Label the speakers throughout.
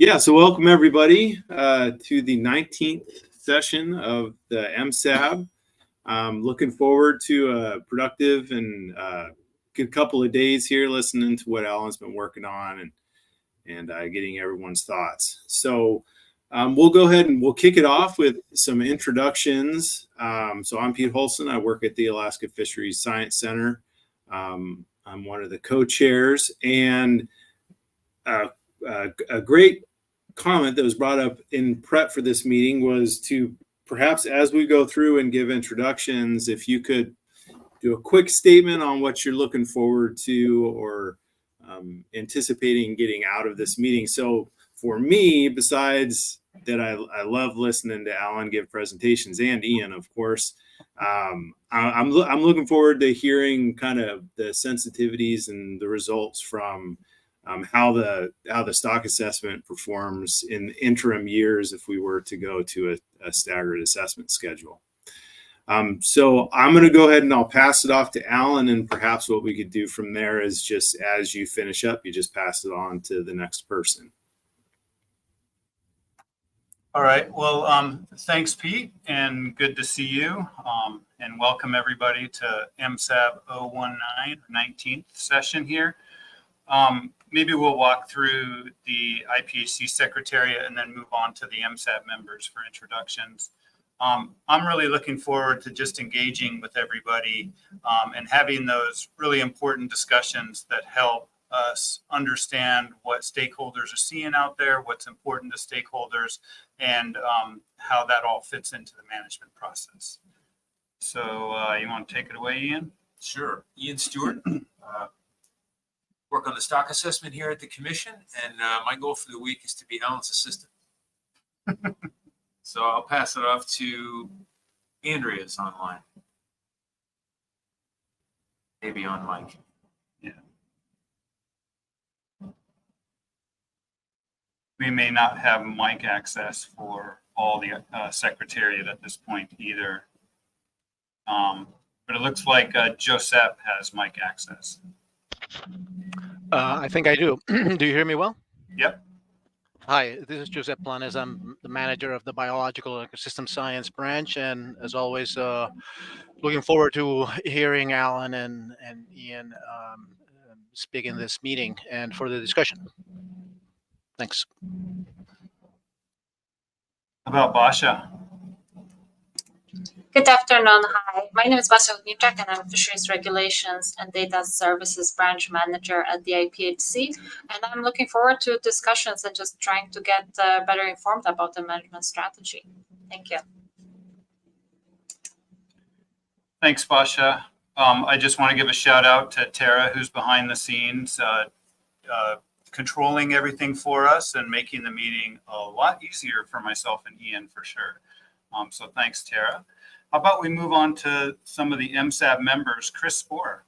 Speaker 1: Yeah, so welcome everybody to the 19th session of the MSAB. Looking forward to a productive and good couple of days here listening to what Alan's been working on and getting everyone's thoughts. So we'll go ahead and we'll kick it off with some introductions. So I'm Pete Hulson. I work at the Alaska Fisheries Science Center. I'm one of the co-chairs, and a great comment that was brought up in prep for this meeting was to perhaps, as we go through and give introductions, if you could do a quick statement on what you're looking forward to or anticipating getting out of this meeting. So for me, besides that, I love listening to Alan give presentations, and Ian, of course. I'm looking forward to hearing kind of the sensitivities and the results from how the stock assessment performs in interim years if we were to go to a staggered assessment schedule. So I'm going to go ahead and I'll pass it off to Alan, and perhaps what we could do from there is just as you finish up, you just pass it on to the next person.
Speaker 2: All right. Well, thanks, Pete, and good to see you. And welcome everybody to MSAB019, 19th session here. Maybe we'll walk through the IPHC Secretariat and then move on to the MSAB members for introductions. I'm really looking forward to just engaging with everybody and having those really important discussions that help us understand what stakeholders are seeing out there, what's important to stakeholders, and how that all fits into the management process. So you want to take it away, Ian?
Speaker 3: Sure. Ian Stewart. Work on the stock assessment here at the commission, and my goal for the week is to be Alan's assistant. So I'll pass it off to Andrea's online. Maybe on mic.
Speaker 2: Yeah. We may not have mic access for all the secretariat at this point either. But it looks like Joseph has mic access.
Speaker 4: I think I do. Do you hear me well?
Speaker 2: Yep.
Speaker 4: Hi, this is Joseph Planes. I'm the manager of the Biological Ecosystem Science branch, and as always, looking forward to hearing Alan and Ian speak in this meeting and for the discussion. Thanks.
Speaker 2: How about Basha?
Speaker 5: Good afternoon. Hi, my name is Basha Ogniczak, and I'm Fisheries Regulations and Data Services Branch Manager at the IPHC. And I'm looking forward to discussions and just trying to get better informed about the management strategy. Thank you.
Speaker 2: Thanks, Basha. I just want to give a shout out to Tara, who's behind the scenes, controlling everything for us and making the meeting a lot easier for myself and Ian for sure. So thanks, Tara. How about we move on to some of the MSAB members? Chris Sporer.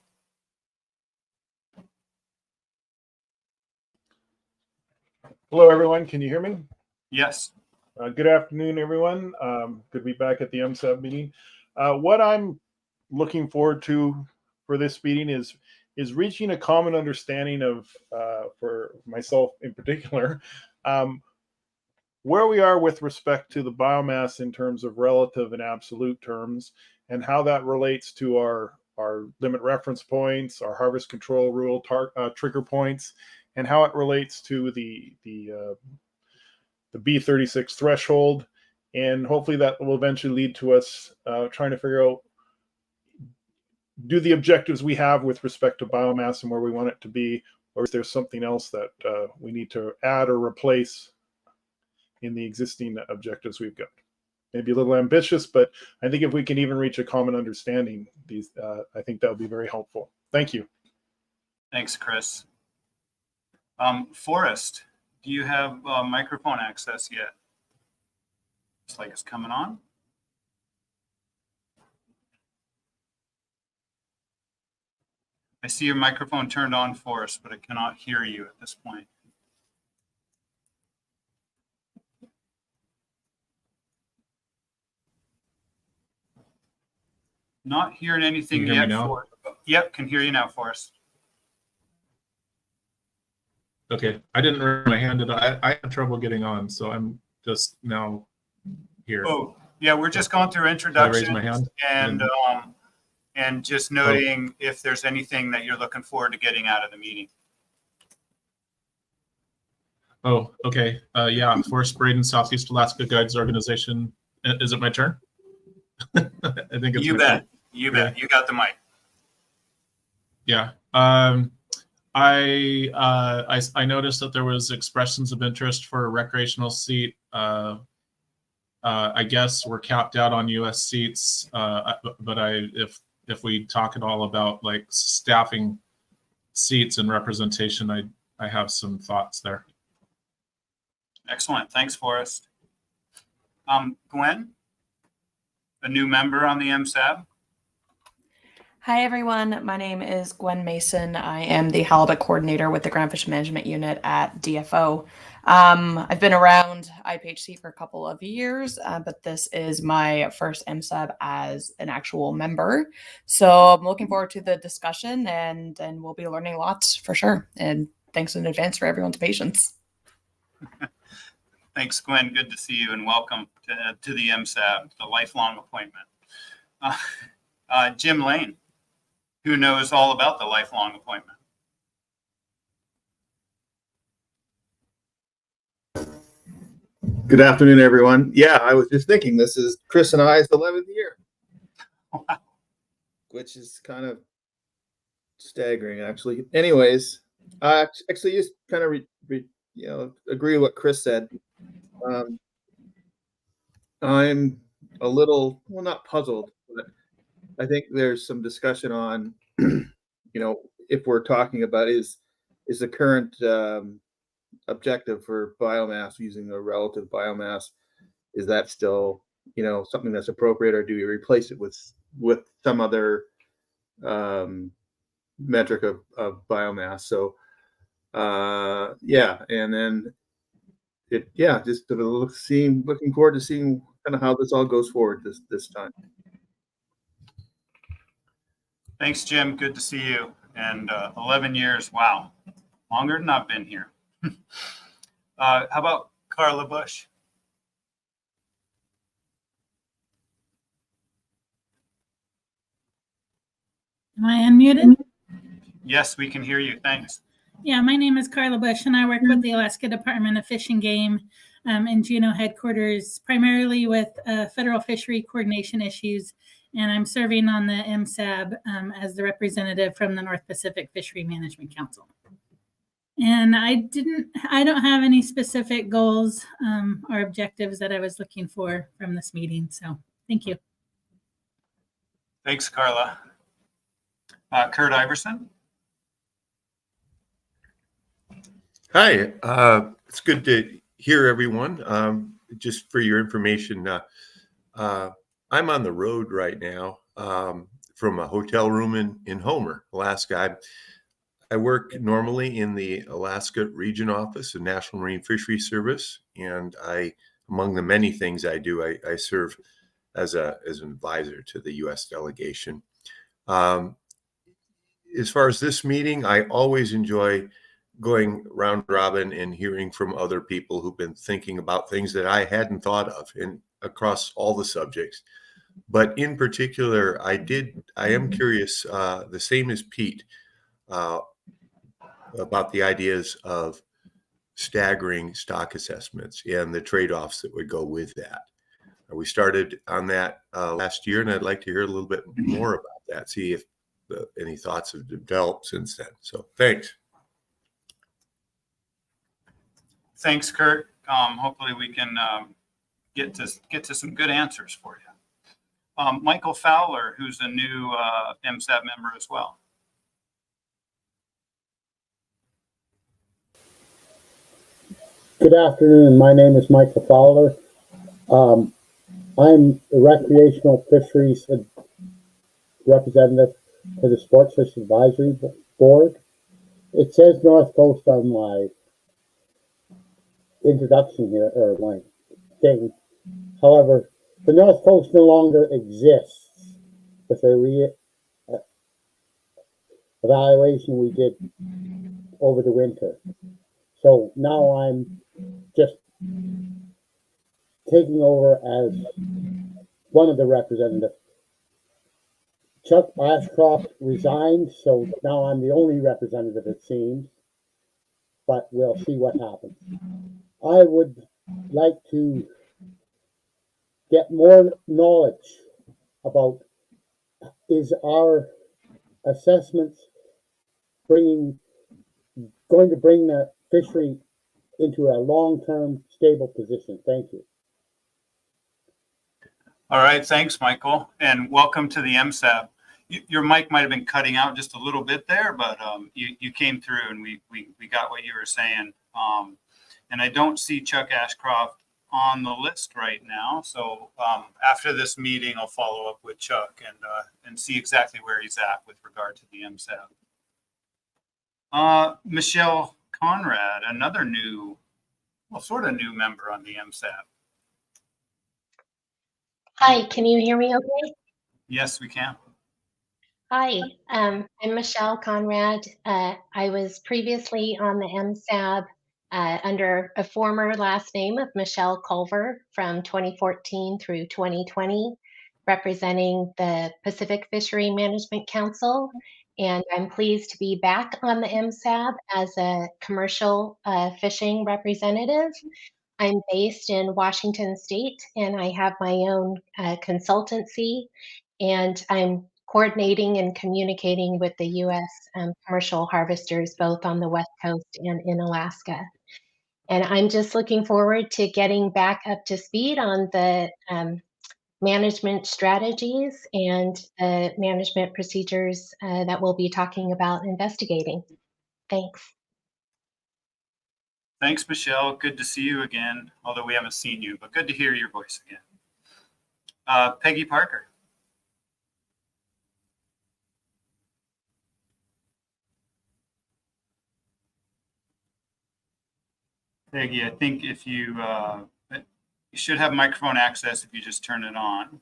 Speaker 6: Hello, everyone. Can you hear me?
Speaker 2: Yes.
Speaker 6: Good afternoon, everyone. Good to be back at the MSAB meeting. What I'm looking forward to for this meeting is reaching a common understanding of, for myself in particular, where we are with respect to the biomass in terms of relative and absolute terms, and how that relates to our limit reference points, our harvest control rule trigger points, and how it relates to the B36 threshold. And hopefully that will eventually lead to us trying to figure out, do the objectives we have with respect to biomass and where we want it to be, or is there something else that we need to add or replace in the existing objectives we've got. Maybe a little ambitious, but I think if we can even reach a common understanding, I think that would be very helpful. Thank you.
Speaker 2: Thanks, Chris. Forrest, do you have microphone access yet? Looks like it's coming on. I see your microphone turned on, Forrest, but I cannot hear you at this point. Not hearing anything yet. Yep, can hear you now, Forrest.
Speaker 7: Okay, I didn't raise my hand. I had trouble getting on, so I'm just now here.
Speaker 2: Oh, yeah, we're just going through
Speaker 7: Did I
Speaker 2: introductions
Speaker 7: raise my hand?
Speaker 2: and just noting if there's anything that you're looking forward to getting out of the meeting.
Speaker 7: Oh, okay. Yeah, Forest Braden, Southeast Alaska Guides Organization. Is it my turn? I think it's
Speaker 2: You
Speaker 7: my
Speaker 2: bet.
Speaker 7: turn.
Speaker 2: You bet. You got the mic.
Speaker 7: Yeah. I noticed that there was expressions of interest for a recreational seat. I guess we're capped out on U.S. seats, but if we talk at all about like staffing seats and representation, I have some thoughts there.
Speaker 2: Excellent. Thanks, Forrest. Gwyn, a new member on the MSAB.
Speaker 8: Hi, everyone. My name is Gwyn Mason. I am the halibut coordinator with the Groundfish Management Unit at DFO. I've been around IPHC for a couple of years, but this is my first MSAB as an actual member. So I'm looking forward to the discussion, and we'll be learning lots for sure. And thanks in advance for everyone's patience.
Speaker 2: Thanks, Gwyn. Good to see you, and welcome to the MSAB, the lifelong appointment. Jim Lane, who knows all about the lifelong appointment.
Speaker 9: Good afternoon, everyone. Yeah, I was just thinking this is Chris and I's 11th year, which is kind of staggering, actually. Anyways, I actually just kind of agree with what Chris said. I'm a little, well, not puzzled, but I think there's some discussion on, if we're talking about is the current objective for biomass, using a relative biomass, is that still, something that's appropriate, or do we replace it with some other metric of biomass? So, yeah, and then just looking forward to seeing kind of how this all goes forward this time.
Speaker 2: Thanks, Jim. Good to see you. And 11 years, wow, longer than I've been here. How about Carla Bush?
Speaker 10: Am I unmuted?
Speaker 2: Yes, we can hear you. Thanks.
Speaker 10: Yeah, my name is Carla Bush, and I work with the Alaska Department of Fish and Game in Juneau headquarters, primarily with federal fishery coordination issues. And I'm serving on the MSAB as the representative from the North Pacific Fishery Management Council. And I don't have any specific goals or objectives that I was looking for from this meeting. So thank you.
Speaker 2: Thanks, Carla. Kurt Iverson.
Speaker 11: Hi, it's good to hear everyone. Just for your information, I'm on the road right now from a hotel room in Homer, Alaska. I work normally in the Alaska Region Office of National Marine Fisheries Service, and among the many things I do, I serve as an advisor to the U.S. delegation. As far as this meeting, I always enjoy going round robin and hearing from other people who've been thinking about things that I hadn't thought of, and across all the subjects. But in particular, I am curious, the same as Pete, about the ideas of staggering stock assessments and the trade-offs that would go with that. We started on that last year, and I'd like to hear a little bit more about that, see if any thoughts have developed since then. So thanks.
Speaker 2: Thanks, Kurt. Hopefully we can get to some good answers for you. Michael Fowler, who's a new MSAB member as well.
Speaker 12: Good afternoon. My name is Michael Fowler. I'm the Recreational Fisheries representative for the Sports Fish Advisory Board. It says North Coast on my introduction here, or my thing. However, the North Coast no longer exists with a evaluation we did over the winter. So now I'm just taking over as one of the representatives. Chuck Ashcroft resigned, so now I'm the only representative, it seems, but we'll see what happens. I would like to get more knowledge about, is our assessments going to bring the fishery into a long-term stable position? Thank you.
Speaker 2: All right, thanks, Michael, and welcome to the MSAB. Your mic might have been cutting out just a little bit there, but you came through and we got what you were saying. And I don't see Chuck Ashcroft on the list right now. So after this meeting, I'll follow up with Chuck and see exactly where he's at with regard to the MSAB. Michelle Conrad, another new, well, sort of new member on the MSAB.
Speaker 13: Hi, can you hear me okay?
Speaker 2: Yes, we can.
Speaker 13: Hi, I'm Michelle Conrad. I was previously on the MSAB under a former last name of Michelle Culver from 2014 through 2020, representing the Pacific Fishery Management Council. And I'm pleased to be back on the MSAB as a commercial fishing representative. I'm based in Washington State, and I have my own consultancy, and I'm coordinating and communicating with the U.S. Commercial harvesters, both on the West Coast and in Alaska. And I'm just looking forward to getting back up to speed on the management strategies and management procedures that we'll be talking about investigating. Thanks.
Speaker 2: Thanks, Michelle. Good to see you again, although we haven't seen you, but good to hear your voice again. Peggy Parker. Peggy, I think if you should have microphone access if you just turn it on.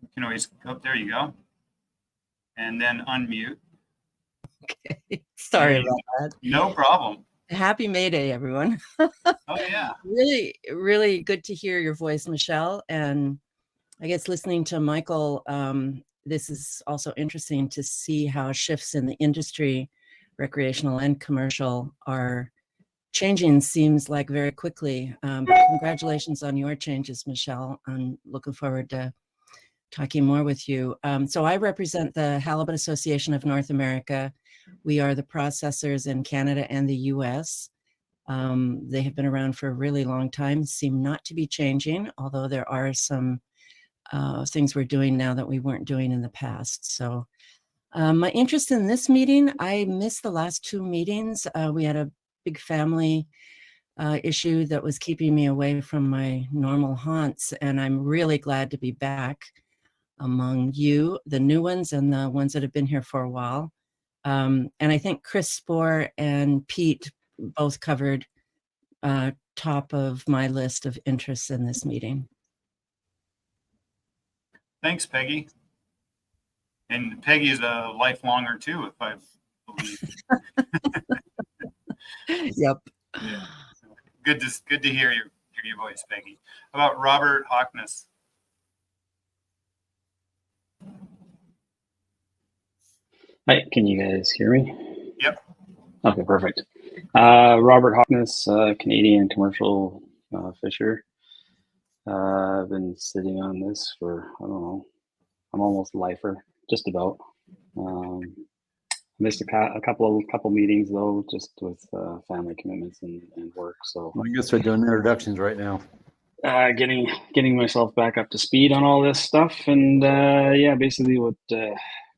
Speaker 2: You can always, oh, there you go. And then unmute.
Speaker 14: Okay. Sorry about that.
Speaker 2: No problem.
Speaker 14: Happy May Day, everyone.
Speaker 2: Oh, yeah.
Speaker 14: Really, really good to hear your voice, Michelle. And I guess listening to Michael, this is also interesting to see how shifts in the industry, recreational and commercial, are changing, seems like very quickly. But congratulations on your changes, Michelle. I'm looking forward to talking more with you. So I represent the Halibut Association of North America. We are the processors in Canada and the US. They have been around for a really long time, seem not to be changing, although there are some things we're doing now that we weren't doing in the past. So my interest in this meeting, I missed the last two meetings. We had a big family issue that was keeping me away from my normal haunts, and I'm really glad to be back among you, the new ones and the ones that have been here for a while. And I think Chris Spohr and Pete both covered top of my list of interests in this meeting.
Speaker 2: Thanks, Peggy. And Peggy is a lifelonger too, if I believe.
Speaker 14: Yep.
Speaker 2: Yeah. Good to hear your voice, Peggy. How about Robert Hockness?
Speaker 15: Hi, can you guys hear me?
Speaker 2: Yep.
Speaker 15: Okay, perfect. Robert Hockness, Canadian commercial fisher. I've been sitting on this for, I don't know, I'm almost lifer, just about. Missed a couple meetings though, just with family commitments and work. So
Speaker 16: I guess we're doing introductions right now.
Speaker 15: Getting myself back up to speed on all this stuff, and yeah, basically what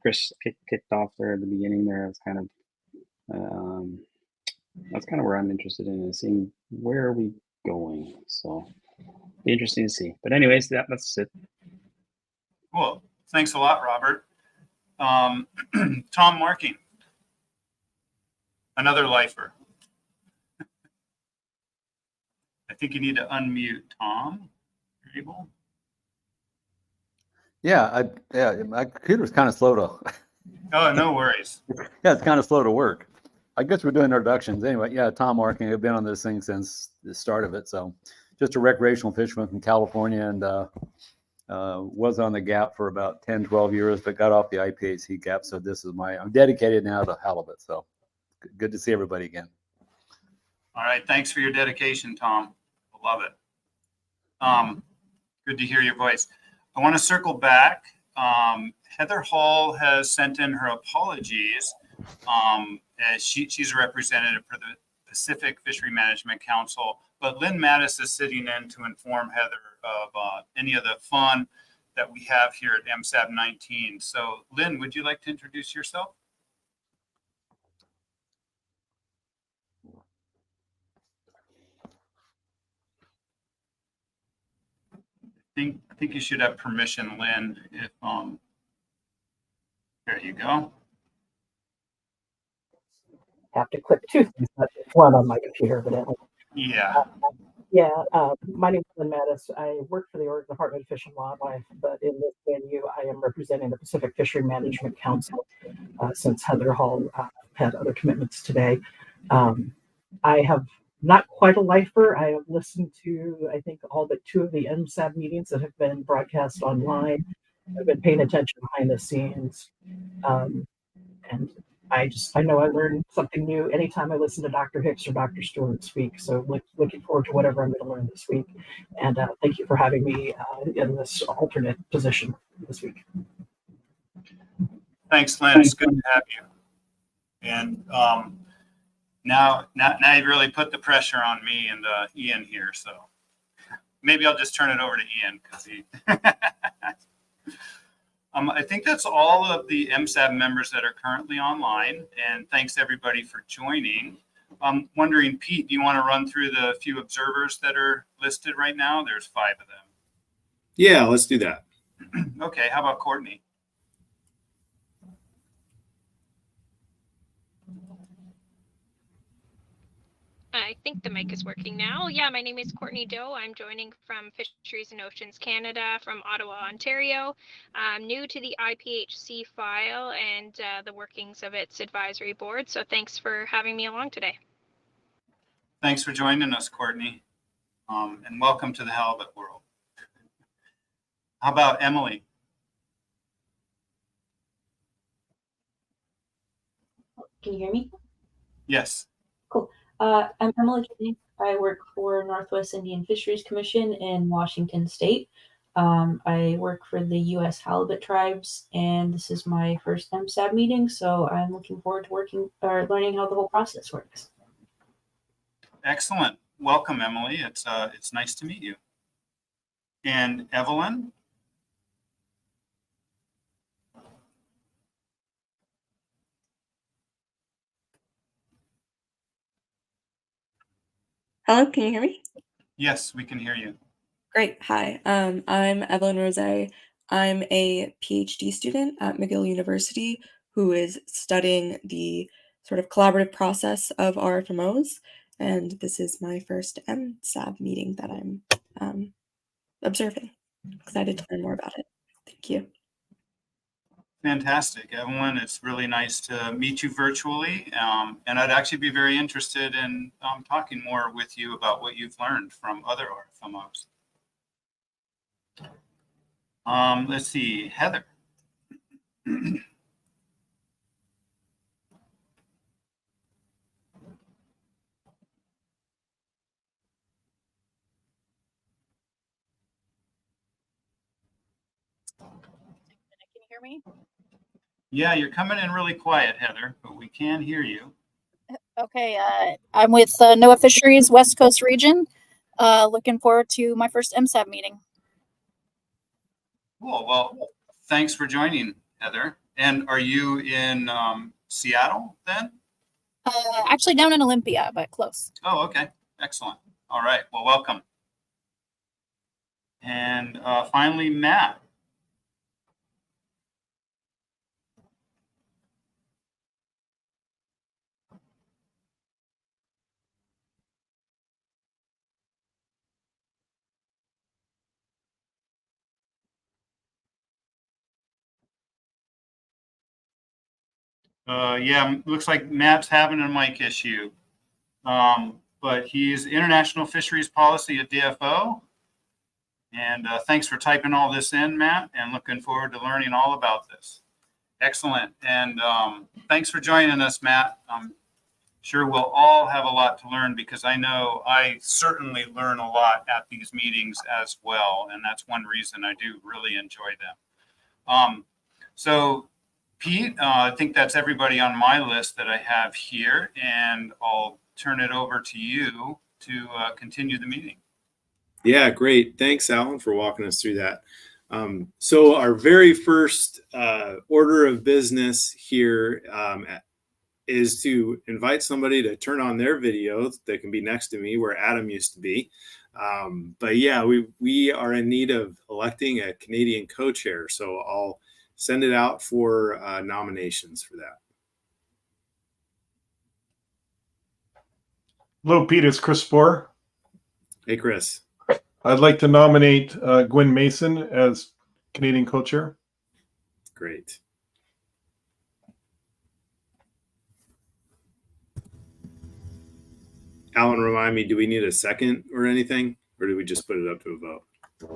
Speaker 15: Chris kicked off there at the beginning there. It's kind of that's kind of where I'm interested in, is seeing where are we going. So be interesting to see. But anyways, that's it.
Speaker 2: Cool. Thanks a lot, Robert. Tom Marking, another lifer. I think you need to unmute, Tom. You're able?
Speaker 16: Yeah, my computer's kind of slow to.
Speaker 2: Oh, no worries.
Speaker 16: Yeah, it's kind of slow to work. I guess we're doing introductions anyway. Yeah, Tom Marking. I've been on this thing since the start of it. So, just a recreational fisherman from California, and was on the Gap for about 10, 12 years, but got off the IPHC Gap. So I'm dedicated now to halibut. So, good to see everybody again.
Speaker 2: All right. Thanks for your dedication, Tom. I love it. Good to hear your voice. I want to circle back. Heather Hall has sent in her apologies. As she's a representative for the Pacific Fishery Management Council, but Lynn Mattis is sitting in to inform Heather of any of the fun that we have here at MSAB019. So Lynn, would you like to introduce yourself? I think you should have permission, Lynn, if there you go.
Speaker 17: Have to click two things, not just one on my computer, evidently.
Speaker 2: Yeah.
Speaker 17: My name is Lynn Mattis. I work for the Oregon Department of Fish and Wildlife, but in this venue, I am representing the Pacific Fishery Management Council since Heather Hall had other commitments today. I have not quite a lifer. I have listened to, I think, all but 2 of the MSAB meetings that have been broadcast online. I've been paying attention behind the scenes. And I know I learn something new anytime I listen to Dr. Hicks or Dr. Stewart speak. So looking forward to whatever I'm going to learn this week. And thank you for having me in this alternate position this week.
Speaker 2: Thanks, Lynn. It's good to have you. And now you've really put the pressure on me and Ian here. So maybe I'll just turn it over to Ian because he. I think that's all of the MSAB members that are currently online, and thanks everybody for joining. I'm wondering, Pete, do you want to run through the few observers that are listed right now? There's 5 of them.
Speaker 1: Yeah, let's do that.
Speaker 2: Okay, how about Courtney?
Speaker 18: I think the mic is working now. Yeah, my name is Courtney Doe. I'm joining from Fisheries and Oceans Canada from Ottawa, Ontario. I'm new to the IPHC file and the workings of its advisory board. So thanks for having me along today.
Speaker 2: Thanks for joining us, Courtney. And welcome to the halibut world. How about Emily?
Speaker 19: Can you hear me?
Speaker 2: Yes.
Speaker 19: Cool. I'm Emily Kinney. I work for Northwest Indian Fisheries Commission in Washington State. I work for the U.S. halibut tribes, and this is my first MSAB meeting, so I'm looking forward to learning how the whole process works.
Speaker 2: Excellent. Welcome, Emily. It's nice to meet you. And Evelyn?
Speaker 20: Hello, can you hear me?
Speaker 2: Yes, we can hear you.
Speaker 20: Great. Hi, I'm Evelyn Rose. I'm a PhD student at McGill University who is studying the sort of collaborative process of RFMOs, and this is my first MSAB meeting that I'm observing. Excited to learn more about it. Thank you.
Speaker 2: Fantastic, Evelyn. It's really nice to meet you virtually. And I'd actually be very interested in talking more with you about what you've learned from other RFMOs. Let's see, Heather.
Speaker 21: Can you hear me?
Speaker 2: Yeah, you're coming in really quiet, Heather, but we can hear you.
Speaker 21: Okay, I'm with NOAA Fisheries West Coast region. Looking forward to my first MSAB meeting.
Speaker 2: Cool. Well, thanks for joining, Heather. And are you in Seattle then?
Speaker 21: Actually down in Olympia, but close.
Speaker 2: Oh, okay. Excellent. All right. Well, welcome. And finally, Matt. Yeah, looks like Matt's having a mic issue. But he's International Fisheries Policy at DFO. And thanks for typing all this in, Matt, and looking forward to learning all about this. Excellent. And thanks for joining us, Matt. I'm sure we'll all have a lot to learn, because I know I certainly learn a lot at these meetings as well. And that's one reason I do really enjoy them. So Pete, I think that's everybody on my list that I have here, and I'll turn it over to you to continue the meeting.
Speaker 1: Yeah, great. Thanks, Alan, for walking us through that. So our very first order of business here is to invite somebody to turn on their video. They can be next to me where Adam used to be. But yeah, we are in need of electing a Canadian co-chair. So I'll send it out for nominations for that.
Speaker 6: Hello, Pete. It's Chris Spohr.
Speaker 1: Hey, Chris.
Speaker 6: I'd like to nominate Gwyn Mason as Canadian co-chair.
Speaker 1: Great. Alan, remind me, do we need a second or anything, or do we just put it up to a vote?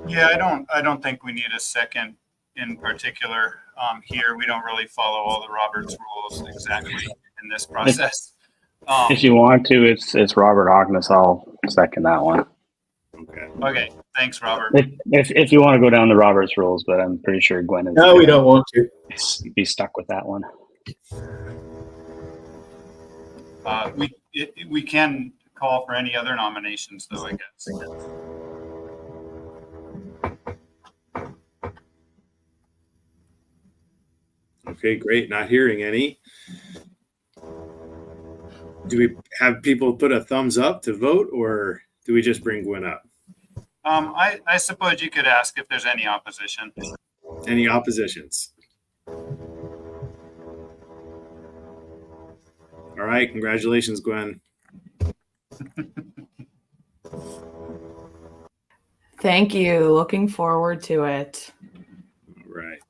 Speaker 2: Yeah, I don't think we need a second in particular here. We don't really follow all the Roberts rules exactly in this process.
Speaker 15: If you want to, it's Robert Harkness. I'll second that one.
Speaker 1: Okay.
Speaker 2: Okay. Thanks, Robert.
Speaker 15: If you want to go down the Roberts rules, but I'm pretty sure Gwyn is.
Speaker 9: No, we don't want to.
Speaker 15: Be stuck with that one.
Speaker 2: We can call for any other nominations, though, I guess.
Speaker 1: Okay, great. Not hearing any. Do we have people put a thumbs up to vote, or do we just bring Gwyn up?
Speaker 2: I suppose you could ask if there's any opposition.
Speaker 1: Any oppositions? All right, congratulations, Gwyn.
Speaker 8: Thank you. Looking forward to it.
Speaker 1: All right.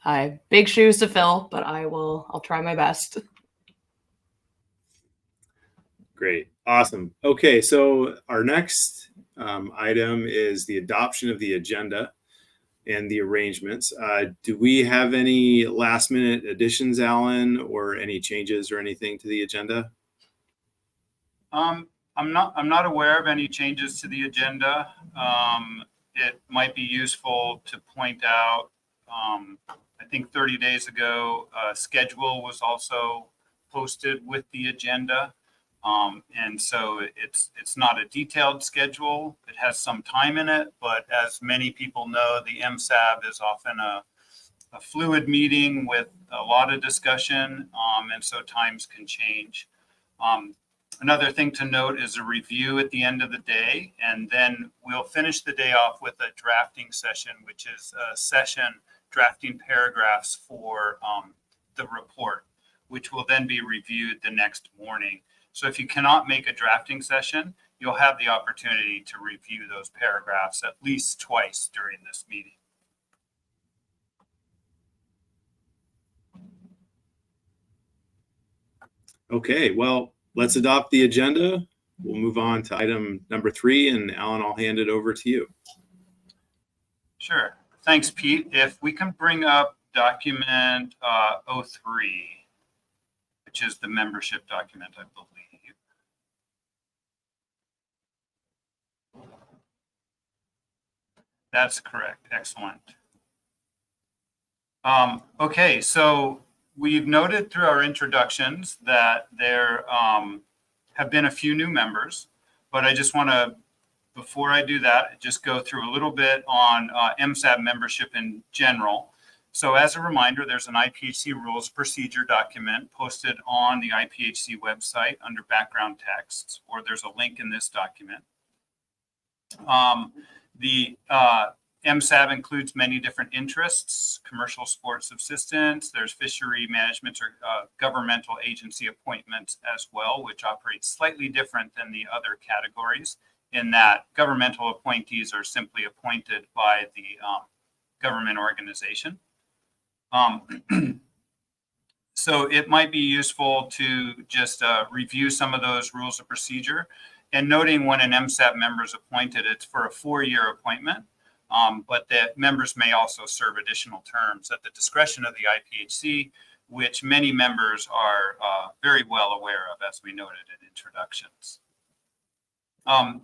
Speaker 8: I have big shoes to fill, but I'll try my best.
Speaker 1: Great. Awesome. Okay, so our next item is the adoption of the agenda and the arrangements. Do we have any last minute additions, Alan, or any changes or anything to the agenda?
Speaker 2: I'm not aware of any changes to the agenda. It might be useful to point out, I think 30 days ago, a schedule was also posted with the agenda. And so it's not a detailed schedule. It has some time in it, but as many people know, the MSAB is often a fluid meeting with a lot of discussion, and so times can change. Another thing to note is a review at the end of the day, and then we'll finish the day off with a drafting session, which is a session drafting paragraphs for the report, which will then be reviewed the next morning. So if you cannot make a drafting session, you'll have the opportunity to review those paragraphs at least twice during this meeting.
Speaker 1: Okay, well, let's adopt the agenda. We'll move on to item number 3, and Alan, I'll hand it over to you.
Speaker 2: Sure. Thanks, Pete. If we can bring up document 03, which is the membership document, I believe. That's correct. Excellent. Okay, so we've noted through our introductions that there have been a few new members, but I just want to, before I do that, just go through a little bit on MSAB membership in general. So as a reminder, there's an IPHC rules procedure document posted on the IPHC website under background texts, or there's a link in this document. The MSAB includes many different interests: commercial sport subsistence, there's fishery management or governmental agency appointments as well, which operates slightly different than the other categories in that governmental appointees are simply appointed by the government organization. So it might be useful to just review some of those rules of procedure, and noting when an MSAB member is appointed, it's for a 4-year appointment, but that members may also serve additional terms at the discretion of the IPHC, which many members are very well aware of, as we noted in introductions.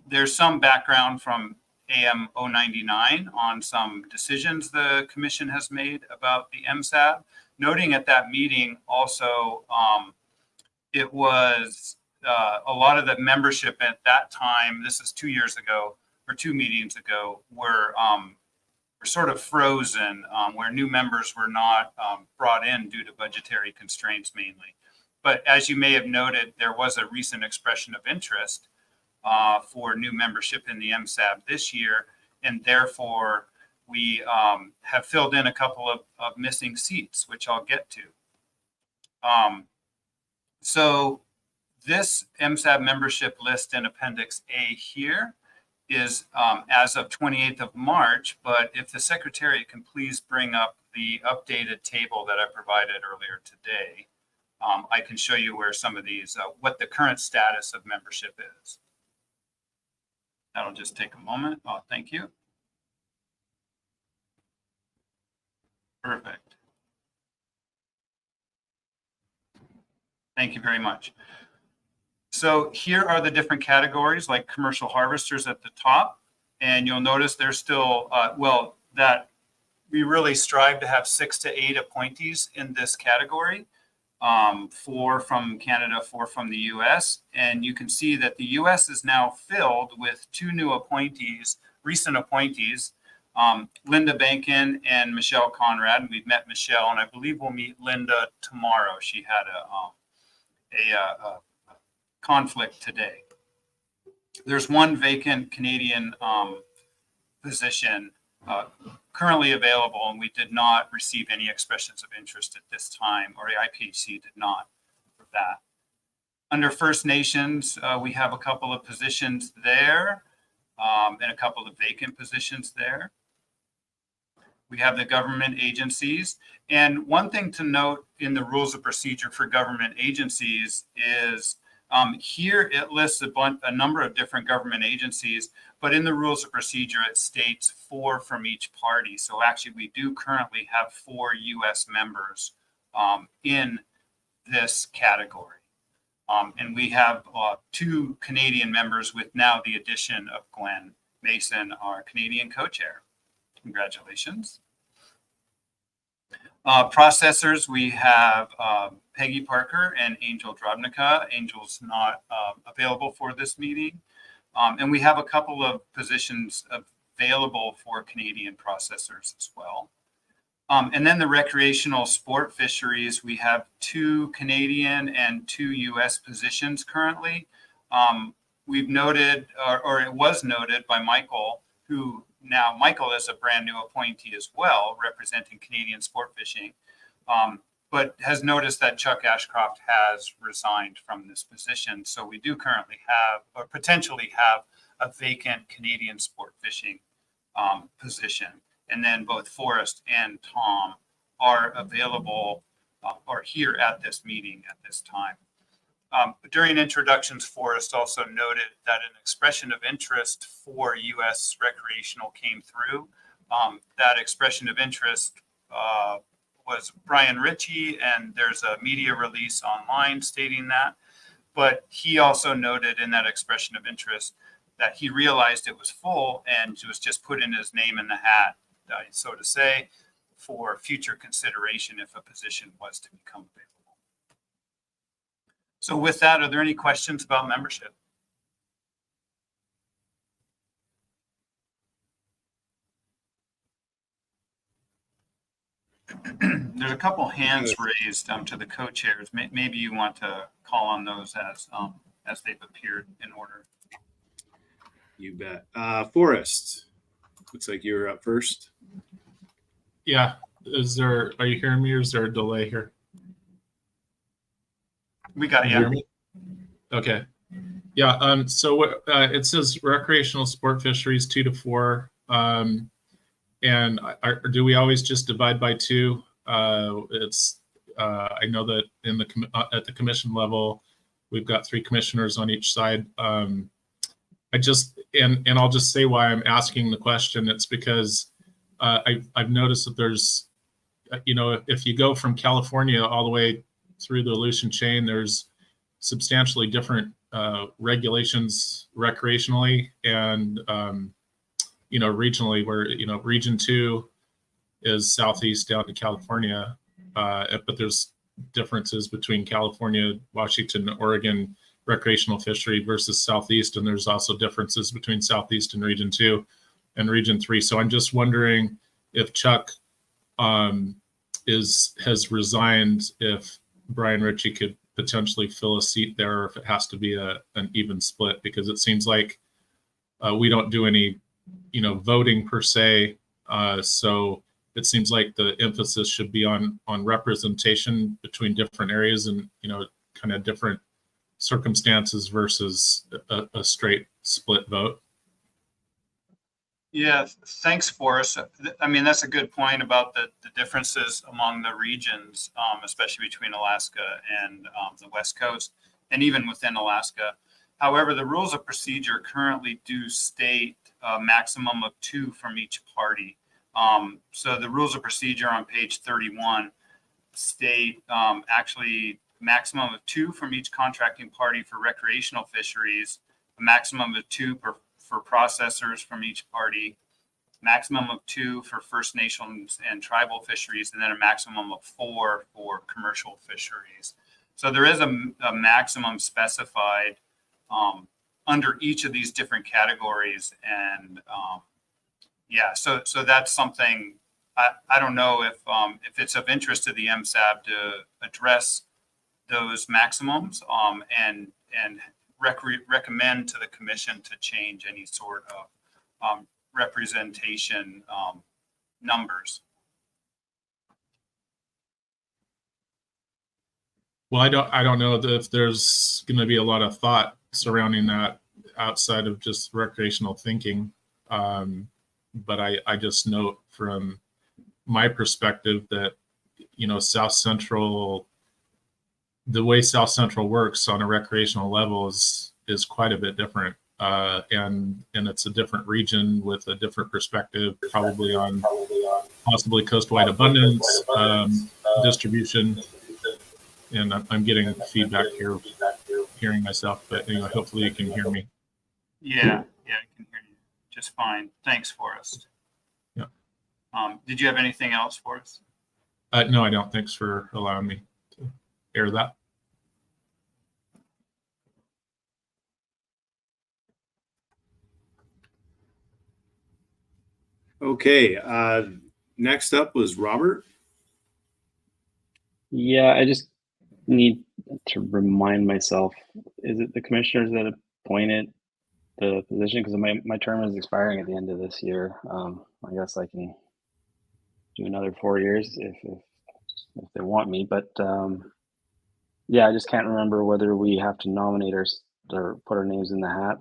Speaker 2: There's some background from AM099 on some decisions the commission has made about the MSAB. Noting at that meeting also, it was a lot of the membership at that time, this is 2 years ago, or 2 meetings ago, were sort of frozen, where new members were not brought in due to budgetary constraints mainly. But as you may have noted, there was a recent expression of interest for new membership in the MSAB this year, and therefore we have filled in a couple of missing seats, which I'll get to. So this MSAB membership list in Appendix A here is as of 28th of March, but if the Secretary can please bring up the updated table that I provided earlier today, I can show you where some of these, what the current status of membership is. That'll just take a moment. Oh, thank you. Perfect. Thank you very much. So here are the different categories, like commercial harvesters at the top. And you'll notice there's still, well, that we really strive to have 6 to 8 appointees in this category, 4 from Canada, 4 from the US. And you can see that the US is now filled with 2 new appointees, recent appointees, Linda Bankin and Michelle Conrad. And we've met Michelle, and I believe we'll meet Linda tomorrow. She had a conflict today. There's 1 vacant Canadian position currently available, and we did not receive any expressions of interest at this time, or the IPHC did not for that. Under First Nations, we have a couple of positions there and a couple of vacant positions there. We have the government agencies. And one thing to note in the rules of procedure for government agencies is here it lists a number of different government agencies, but in the rules of procedure, it states 4 from each party. So actually, we do currently have 4 US members in this category. And we have 2 Canadian members with now the addition of Gwyn Mason, our Canadian co-chair. Congratulations. Processors, we have Peggy Parker and Angel Drobnica. Angel's not available for this meeting. And we have a couple of positions available for Canadian processors as well. And then the recreational sport fisheries, we have 2 Canadian and 2 US positions currently. We've noted, or it was noted by Michael, who now Michael is a brand new appointee as well, representing Canadian sport fishing, but has noticed that Chuck Ashcroft has resigned from this position. So we do currently have, or potentially have, a vacant Canadian sport fishing position. And then both Forrest and Tom are available or here at this meeting at this time. During introductions, Forrest also noted that an expression of interest for U.S. recreational came through. That expression of interest was Brian Ritchie, and there's a media release online stating that. But he also noted in that expression of interest that he realized it was full and was just putting his name in the hat, so to say, for future consideration if a position was to become available. So with that, are there any questions about membership? There's a couple hands raised to the co-chairs. Maybe you want to call on those as they've appeared in order.
Speaker 1: You bet. Forrest, looks like you were up first.
Speaker 7: Yeah. Are you hearing me, or is there a delay here?
Speaker 2: We got
Speaker 7: you. Hear me? Okay. Yeah. So it says recreational sport fisheries 2 to 4. And do we always just divide by 2? I know that in the at the commission level, we've got 3 commissioners on each side. I just and I'll just say why I'm asking the question. It's because I've noticed that there's, if you go from California all the way through the Aleutian chain, there's substantially different regulations recreationally and regionally, where region 2 is southeast down to California, but there's differences between California, Washington, Oregon recreational fishery versus southeast, and there's also differences between southeast and region 2 and region 3. So I'm just wondering if Chuck has resigned, if Brian Ritchie could potentially fill a seat there, or if it has to be an even split, because it seems like we don't do any voting per se, so it seems like the emphasis should be on representation between different areas and kind of different circumstances versus a straight split vote.
Speaker 2: Yeah, thanks, Forrest. I mean, that's a good point about the differences among the regions, especially between Alaska and the West Coast, and even within Alaska. However, the rules of procedure currently do state a maximum of 2 from each party. So the rules of procedure on page 31 state actually maximum of 2 from each contracting party for recreational fisheries, a maximum of 2 for processors from each party, maximum of 2 for First Nations and tribal fisheries, and then a maximum of 4 for commercial fisheries. So there is a maximum specified under each of these different categories. And so that's something I don't know if it's of interest to the MSAB to address those maximums and recommend to the commission to change any sort of representation numbers.
Speaker 7: Well, I don't know if there's going to be a lot of thought surrounding that outside of just recreational thinking. But I just note from my perspective that, South Central, the way South Central works on a recreational level is quite a bit different. And it's a different region with a different perspective, probably on possibly coast-wide abundance distribution. And I'm getting feedback here, hearing myself, but anyway, hopefully you can hear me.
Speaker 2: Yeah, I can hear you just fine. Thanks, Forrest.
Speaker 7: Yeah.
Speaker 2: Did you have anything else for us?
Speaker 7: No, I don't. Thanks for allowing me to air that.
Speaker 1: Okay. Next up was Robert.
Speaker 15: Yeah, I just need to remind myself, is it the commissioners that appointed the position? Because my term is expiring at the end of this year. I guess I can do another 4 years if they want me. But I just can't remember whether we have to nominate or put our names in the hat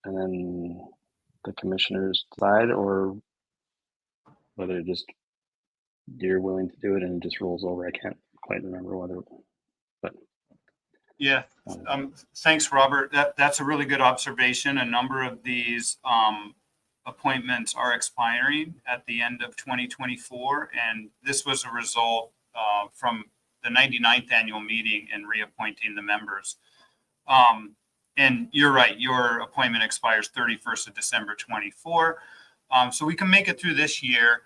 Speaker 15: and then the commissioners decide, or whether just you're willing to do it and it just rolls over. I can't quite remember whether, but.
Speaker 2: Yeah, thanks, Robert. That's a really good observation. A number of these appointments are expiring at the end of 2024, and this was a result from the 99th annual meeting and reappointing the members. And you're right, your appointment expires 31st of December 24. So we can make it through this year.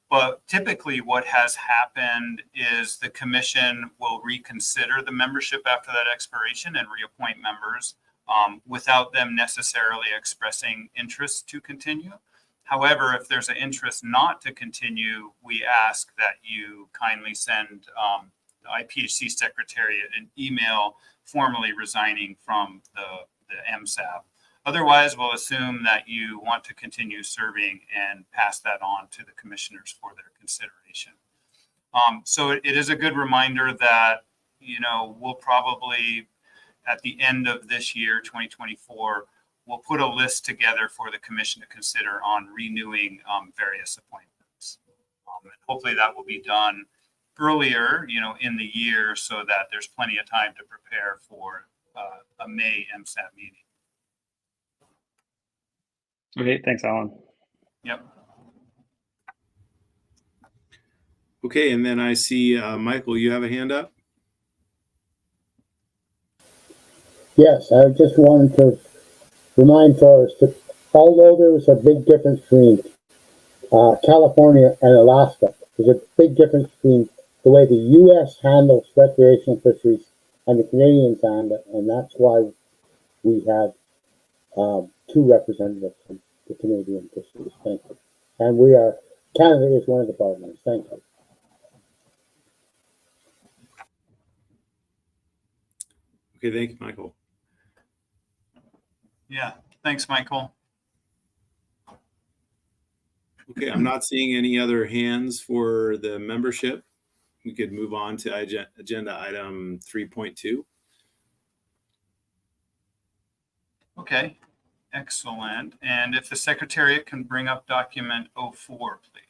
Speaker 2: But typically what has happened is the commission will reconsider the membership after that expiration and reappoint members without them necessarily expressing interest to continue. However, if there's an interest not to continue, we ask that you kindly send the IPHC Secretariat an email formally resigning from the MSAB. Otherwise, we'll assume that you want to continue serving and pass that on to the commissioners for their consideration. So it is a good reminder that, we'll probably, at the end of this year, 2024, we'll put a list together for the commission to consider on renewing various appointments. And hopefully that will be done earlier, in the year, so that there's plenty of time to prepare for a May MSAB meeting.
Speaker 15: Okay, thanks, Alan.
Speaker 2: Yep.
Speaker 1: Okay, and then I see Michael, you have a hand up?
Speaker 12: Yes, I just wanted to remind folks that although there is a big difference between California and Alaska, there's a big difference between the way the U.S. handles recreational fisheries and the Canadians handle it, and that's why we have two representatives from the Canadian fisheries. Thank you. And Canada is one of the partners. Thank you.
Speaker 1: Okay, thank you, Michael.
Speaker 2: Yeah, thanks, Michael.
Speaker 1: Okay, I'm not seeing any other hands for the membership. We could move on to agenda item 3.2.
Speaker 2: Okay, excellent. And if the Secretariat can bring up document 04, please.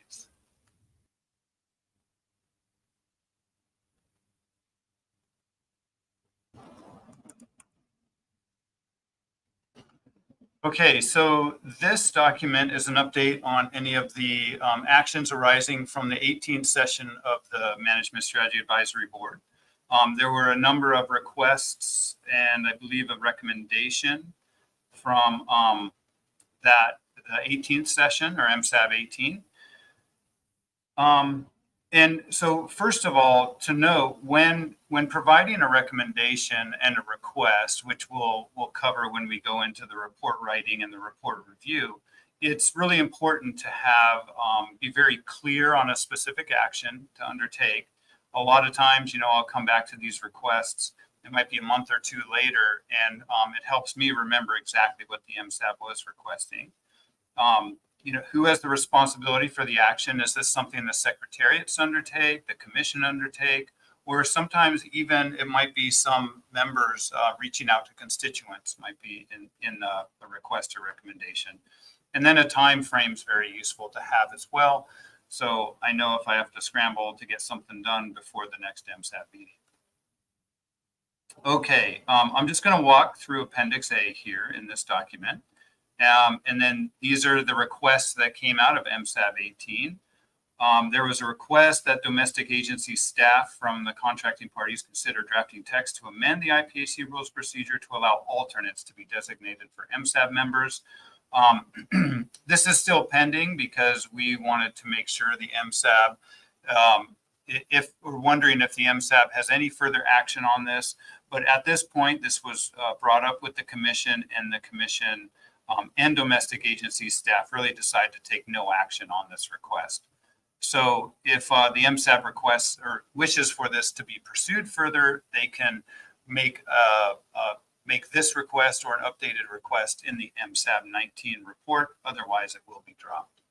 Speaker 2: Okay, so this document is an update on any of the actions arising from the 18th session of the Management Strategy Advisory Board. There were a number of requests and I believe a recommendation from the 18th session, or MSAB 18. And so first of all, to note, when providing a recommendation and a request, which we'll cover when we go into the report writing and the report review, it's really important to have be very clear on a specific action to undertake. A lot of times, I'll come back to these requests. It might be a month or two later, and it helps me remember exactly what the MSAB was requesting. Who has the responsibility for the action? Is this something the Secretariats undertake, the Commission undertake, or sometimes even it might be some members reaching out to constituents, might be in a request or recommendation. And then a time frame is very useful to have as well. So I know if I have to scramble to get something done before the next MSAB meeting. Okay, I'm just going to walk through Appendix A here in this document. And then these are the requests that came out of MSAB 18. There was a request that domestic agency staff from the contracting parties consider drafting text to amend the IPHC rules procedure to allow alternates to be designated for MSAB members. This is still pending because we wanted to make sure the MSAB, if we're wondering if the MSAB has any further action on this, but at this point, this was brought up with the Commission, and the Commission and domestic agency staff really decide to take no action on this request. So if the MSAB requests or wishes for this to be pursued further, they can make this request or an updated request in the MSAB 19 report. Otherwise, it will be dropped.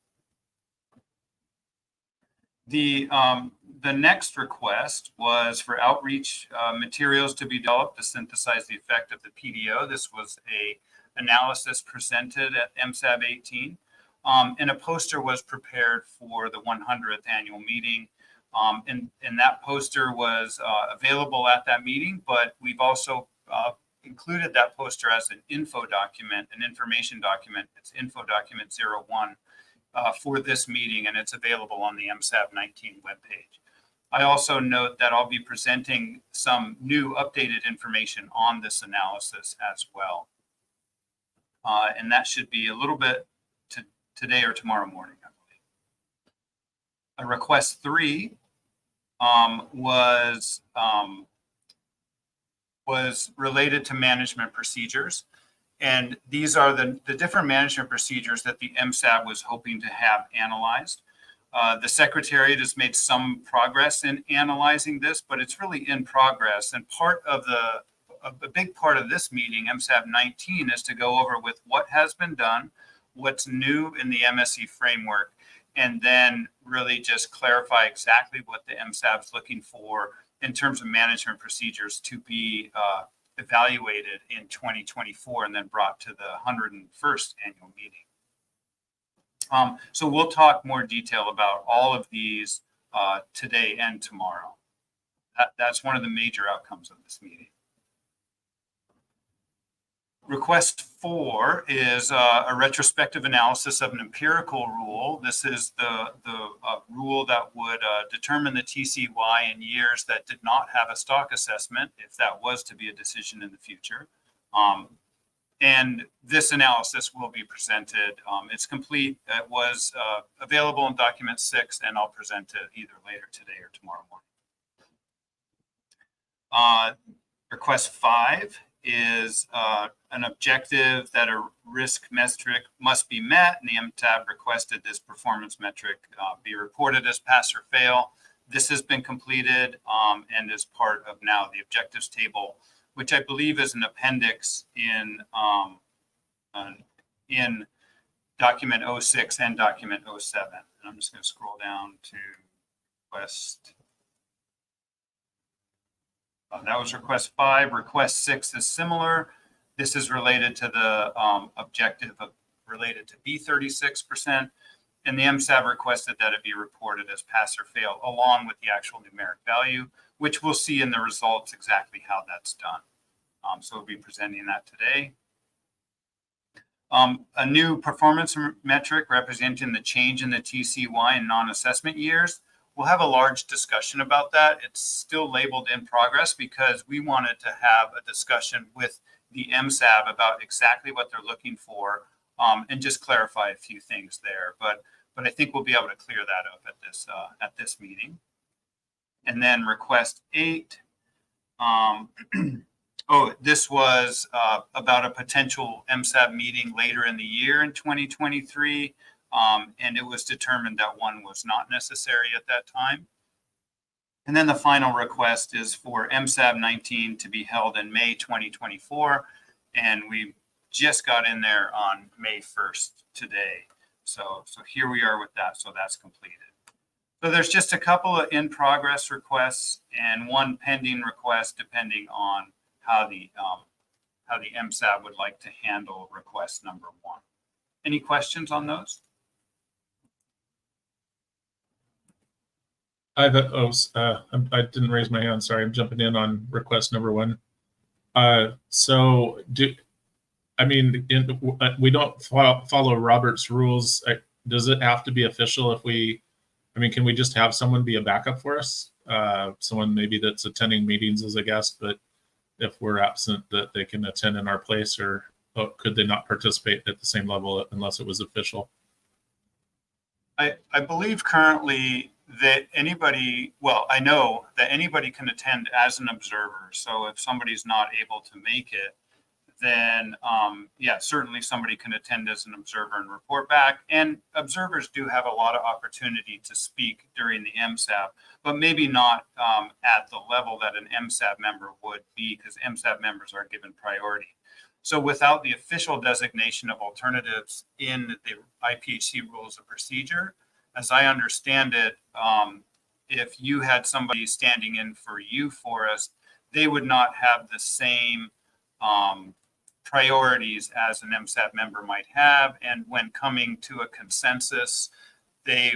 Speaker 2: The next request was for outreach materials to be developed to synthesize the effect of the PDO. This was a analysis presented at MSAB 18, and a poster was prepared for the 100th annual meeting. And that poster was available at that meeting, but we've also included that poster as an info document, an information document. It's info document 01 for this meeting, and it's available on the MSAB 19 webpage. I also note that I'll be presenting some new updated information on this analysis as well. And that should be a little bit today or tomorrow morning, I believe. Request 3 was related to management procedures. And these are the different management procedures that the MSAB was hoping to have analyzed. The Secretariat has made some progress in analyzing this, but it's really in progress. And a big part of this meeting, MSAB 19, is to go over with what has been done, what's new in the MSE framework, and then really just clarify exactly what the MSAB is looking for in terms of management procedures to be evaluated in 2024 and then brought to the 101st annual meeting. So we'll talk more detail about all of these today and tomorrow. That's one of the major outcomes of this meeting. Request 4 is a retrospective analysis of an empirical rule. This is the rule that would determine the TCY in years that did not have a stock assessment, if that was to be a decision in the future. And this analysis will be presented. It's complete. It was available in document 6, and I'll present it either later today or tomorrow morning. Request 5 is an objective that a risk metric must be met, and the MTAB requested this performance metric be reported as pass or fail. This has been completed and is part of now the objectives table, which I believe is an appendix in document 06 and document 07. And I'm just going to scroll down to request. That was request 5. Request 6 is similar. This is related to the objective related to B36%. And the MSAB requested that it be reported as pass or fail along with the actual numeric value, which we'll see in the results exactly how that's done. So we'll be presenting that today. A new performance metric representing the change in the TCY in non-assessment years. We'll have a large discussion about that. It's still labeled in progress because we wanted to have a discussion with the MSAB about exactly what they're looking for and just clarify a few things there. But I think we'll be able to clear that up at this meeting. And then request 8. This was about a potential MSAB meeting later in the year in 2023. And it was determined that one was not necessary at that time. And then the final request is for MSAB019 to be held in May 2024. And we just got in there on May 1st today. So here we are with that. So that's completed. So there's just a couple of in-progress requests and one pending request depending on how the MSAB would like to handle request number 1. Any questions on those?
Speaker 7: I didn't raise my hand. Sorry, I'm jumping in on request number 1. We don't follow Robert's rules. Does it have to be official can we just have someone be a backup for us? Someone maybe that's attending meetings as a guest, but if we're absent, that they can attend in our place, or could they not participate at the same level unless it was official?
Speaker 2: I believe currently that I know that anybody can attend as an observer. So if somebody's not able to make it, then certainly somebody can attend as an observer and report back. And observers do have a lot of opportunity to speak during the MSAB, but maybe not at the level that an MSAB member would be, because MSAB members are given priority. So without the official designation of alternatives in the IPHC rules of procedure, as I understand it, if you had somebody standing in for you, Forrest, they would not have the same priorities as an MSAB member might have. And when coming to a consensus, they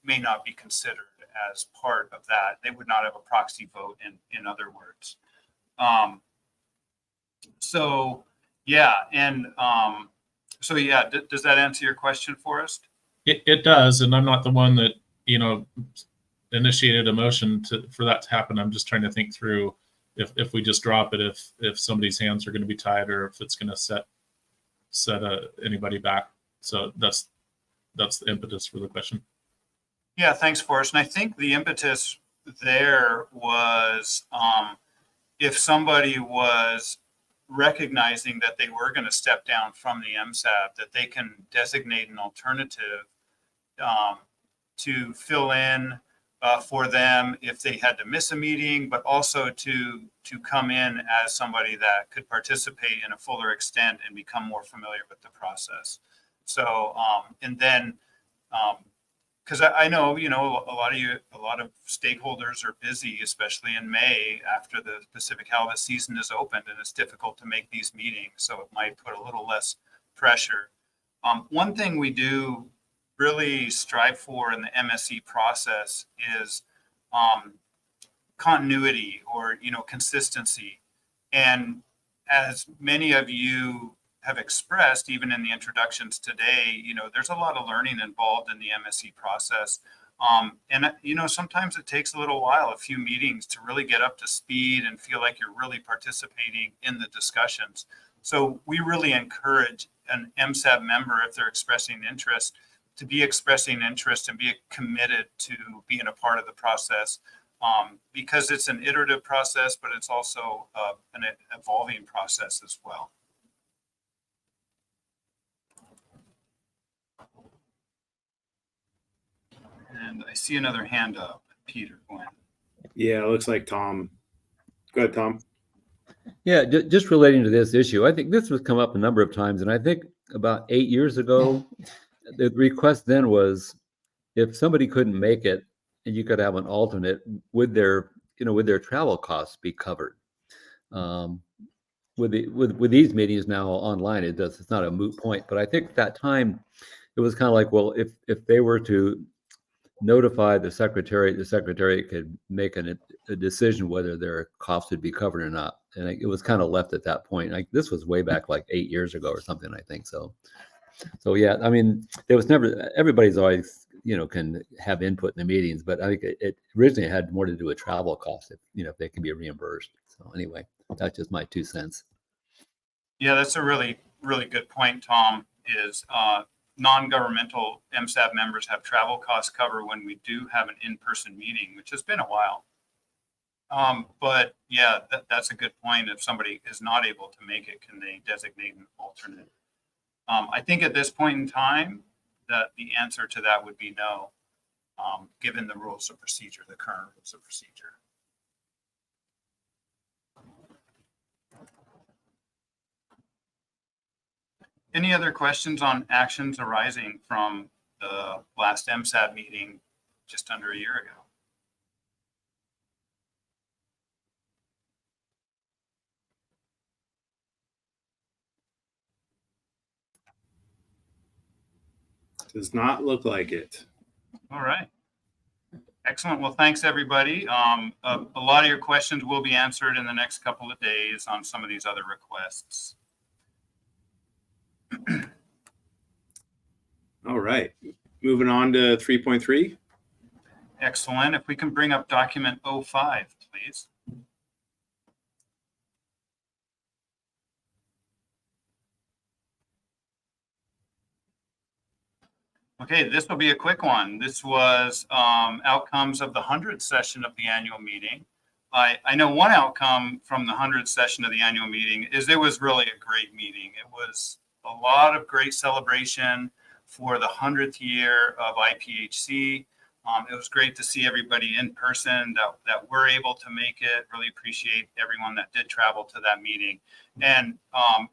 Speaker 2: may not be considered as part of that. They would not have a proxy vote, in other words. Does that answer your question, Forrest?
Speaker 7: It does, and I'm not the one that initiated a motion for that to happen. I'm just trying to think through if we just drop it, if somebody's hands are going to be tied, or if it's going to set anybody back. So that's the impetus for the question.
Speaker 2: Yeah, thanks, Forrest. And I think the impetus there was if somebody was recognizing that they were going to step down from the MSAB, that they can designate an alternative to fill in for them if they had to miss a meeting, but also to come in as somebody that could participate in a fuller extent and become more familiar with the process. So, because I know, a lot of stakeholders are busy, especially in May after the Pacific Halibut season is opened, and it's difficult to make these meetings. So it might put a little less pressure. One thing we do really strive for in the MSE process is continuity or, consistency. And as many of you have expressed, even in the introductions today, there's a lot of learning involved in the MSE process. And sometimes it takes a little while, a few meetings to really get up to speed and feel like you're really participating in the discussions. So we really encourage an MSAB member, if they're expressing interest, to be expressing interest and be committed to being a part of the process, because it's an iterative process, but it's also an evolving process as well. And I see another hand up, Peter, Gwyn.
Speaker 1: Yeah, it looks like Tom. Go ahead, Tom.
Speaker 16: Yeah, just relating to this issue, I think this has come up a number of times, and I think about 8 years ago, the request then was if somebody couldn't make it and you could have an alternate, would their travel costs be covered? With these meetings now online, it's not a moot point, but I think at that time it was kind of like, well, if they were to notify the secretary could make a decision whether their costs would be covered or not. And it was kind of left at that point. Like this was way back like 8 years ago or something, I think. So yeah, I mean, there was never, everybody's always, can have input in the meetings, but I think it originally had more to do with travel costs, if they can be reimbursed. So anyway, that's just my 2 cents.
Speaker 2: Yeah, that's a really, really good point, Tom, is non-governmental MSAB members have travel costs covered when we do have an in-person meeting, which has been a while. But yeah, that's a good point. If somebody is not able to make it, can they designate an alternate? I think at this point in time, that the answer to that would be no, given the rules of procedure, the current rules of procedure. Any other questions on actions arising from the last MSAB meeting just under a year ago?
Speaker 1: Does not look like it.
Speaker 2: All right. Excellent. Well, thanks, everybody. A lot of your questions will be answered in the next couple of days on some of these other requests.
Speaker 1: All right. Moving on to 3.3.
Speaker 2: Excellent. If we can bring up document 05, please. Okay, this will be a quick one. This was outcomes of the 100th session of the annual meeting. I know one outcome from the 100th session of the annual meeting is it was really a great meeting. It was a lot of great celebration for the 100th year of IPHC. It was great to see everybody in person that were able to make it. Really appreciate everyone that did travel to that meeting. And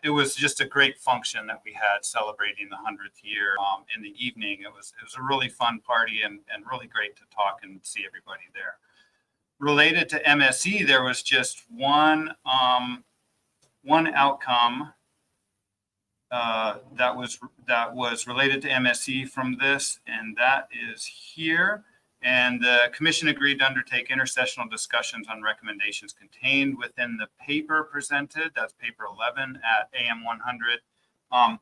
Speaker 2: it was just a great function that we had celebrating the 100th year in the evening. It was a really fun party and really great to talk and see everybody there. Related to MSE, there was just one outcome that was related to MSE from this, and that is here. And the commission agreed to undertake intersessional discussions on recommendations contained within the paper presented. That's paper 11 at AM 100.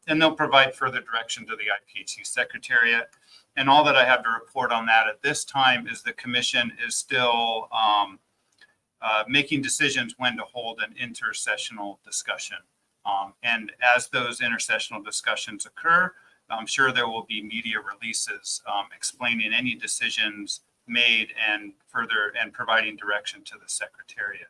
Speaker 2: And they'll provide further direction to the IPHC Secretariat. And all that I have to report on that at this time is the commission is still making decisions when to hold an intersessional discussion. And as those intersessional discussions occur, I'm sure there will be media releases explaining any decisions made and providing direction to the Secretariat.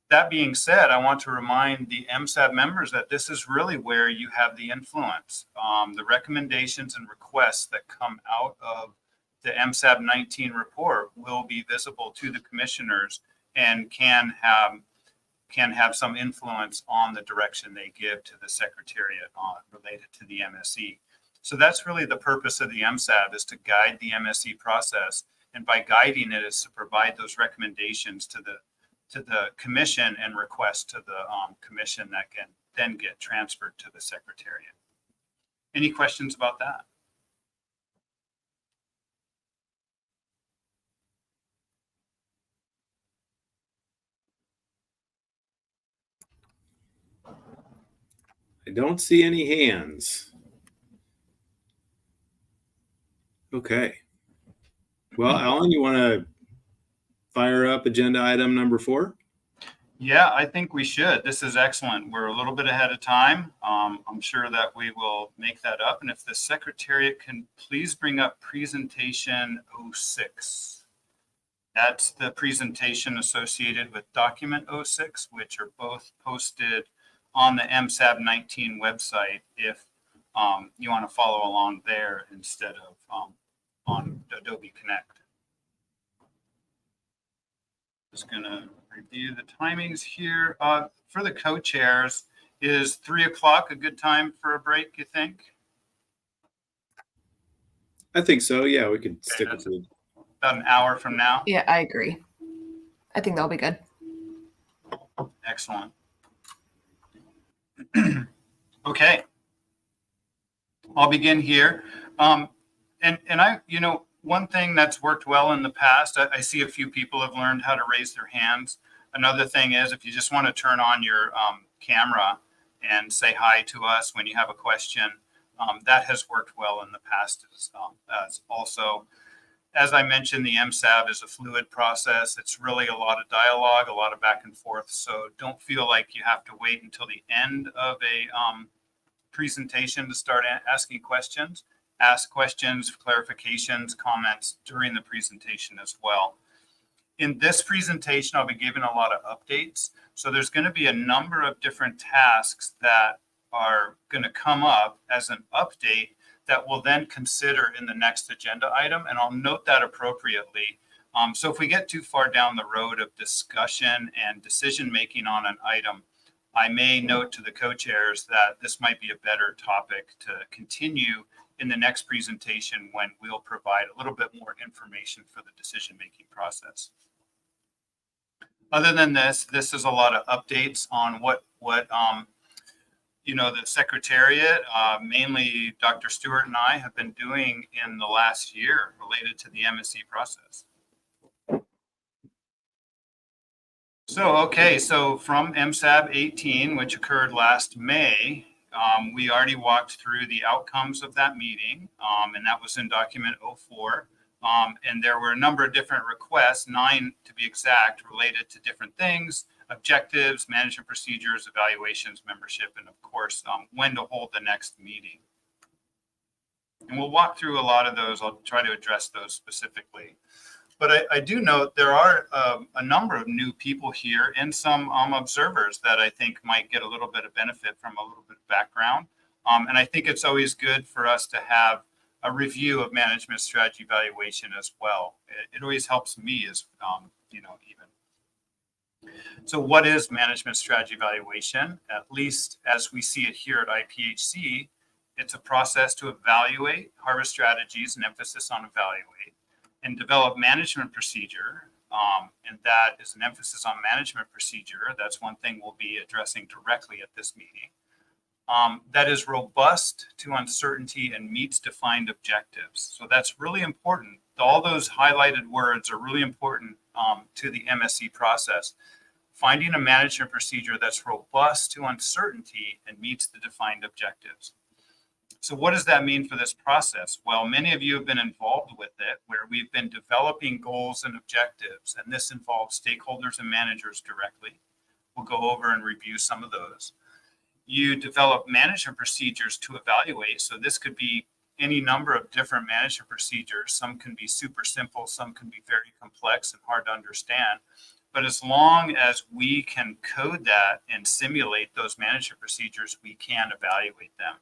Speaker 2: That being said, I want to remind the MSAB members that this is really where you have the influence. The recommendations and requests that come out of the MSAB019 report will be visible to the commissioners and can have some influence on the direction they give to the Secretariat related to the MSE. So that's really the purpose of the MSAB, is to guide the MSE process. And by guiding it is to provide those recommendations to the commission and requests to the commission that can then get transferred to the Secretariat. Any questions about that?
Speaker 1: I don't see any hands. Okay. Well, Alan, you want to fire up agenda item number 4?
Speaker 2: Yeah, I think we should. This is excellent. We're a little bit ahead of time. I'm sure that we will make that up. And if the Secretariat can please bring up presentation 06. That's the presentation associated with document 06, which are both posted on the MSAB019 website if you want to follow along there instead of on Adobe Connect. Just going to review the timings here. For the co-chairs, is 3 o'clock a good time for a break, you think?
Speaker 1: I think so. Yeah, we could stick with it.
Speaker 2: About an hour from now.
Speaker 8: Yeah, I agree. I think that'll be good.
Speaker 2: Excellent. Okay. I'll begin here. And I, one thing that's worked well in the past, I see a few people have learned how to raise their hands. Another thing is if you just want to turn on your camera and say hi to us when you have a question, that has worked well in the past as also. As I mentioned, the MSAB is a fluid process. It's really a lot of dialogue, a lot of back and forth. So don't feel like you have to wait until the end of a presentation to start asking questions. Ask questions, clarifications, comments during the presentation as well. In this presentation, I'll be giving a lot of updates. So there's going to be a number of different tasks that are going to come up as an update that we'll then consider in the next agenda item, and I'll note that appropriately. So if we get too far down the road of discussion and decision-making on an item, I may note to the co-chairs that this might be a better topic to continue in the next presentation when we'll provide a little bit more information for the decision-making process. Other than this is a lot of updates on what the Secretariat, mainly Dr. Stewart and I, have been doing in the last year related to the MSC process. So from MSAB 18, which occurred last May, we already walked through the outcomes of that meeting, and that was in document 04. And there were a number of different requests, 9 to be exact, related to different things: objectives, management procedures, evaluations, membership, and of course, when to hold the next meeting. And we'll walk through a lot of those. I'll try to address those specifically. But I do note there are a number of new people here and some observers that I think might get a little bit of benefit from a little bit of background. And I think it's always good for us to have a review of management strategy evaluation as well. It always helps me as, even. So what is management strategy evaluation? At least as we see it here at IPHC, it's a process to evaluate, harvest strategies, and emphasis on evaluate, and develop management procedure. And that is an emphasis on management procedure. That's one thing we'll be addressing directly at this meeting. That is robust to uncertainty and meets defined objectives. So that's really important. All those highlighted words are really important to the MSC process. Finding a management procedure that's robust to uncertainty and meets the defined objectives. So what does that mean for this process? Well, many of you have been involved with it, where we've been developing goals and objectives, and this involves stakeholders and managers directly. We'll go over and review some of those. You develop management procedures to evaluate. So this could be any number of different management procedures. Some can be super simple, some can be very complex and hard to understand. But as long as we can code that and simulate those management procedures, we can evaluate them.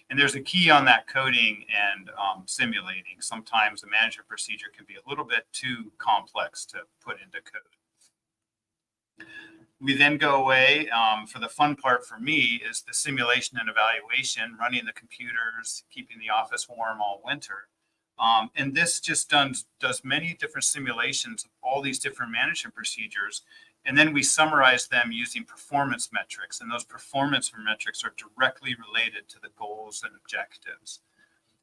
Speaker 2: And there's a key on that coding and simulating. Sometimes the management procedure can be a little bit too complex to put into code. We then go away. For the fun part for me is the simulation and evaluation, running the computers, keeping the office warm all winter. And this just does many different simulations of all these different management procedures. And then we summarize them using performance metrics. And those performance metrics are directly related to the goals and objectives.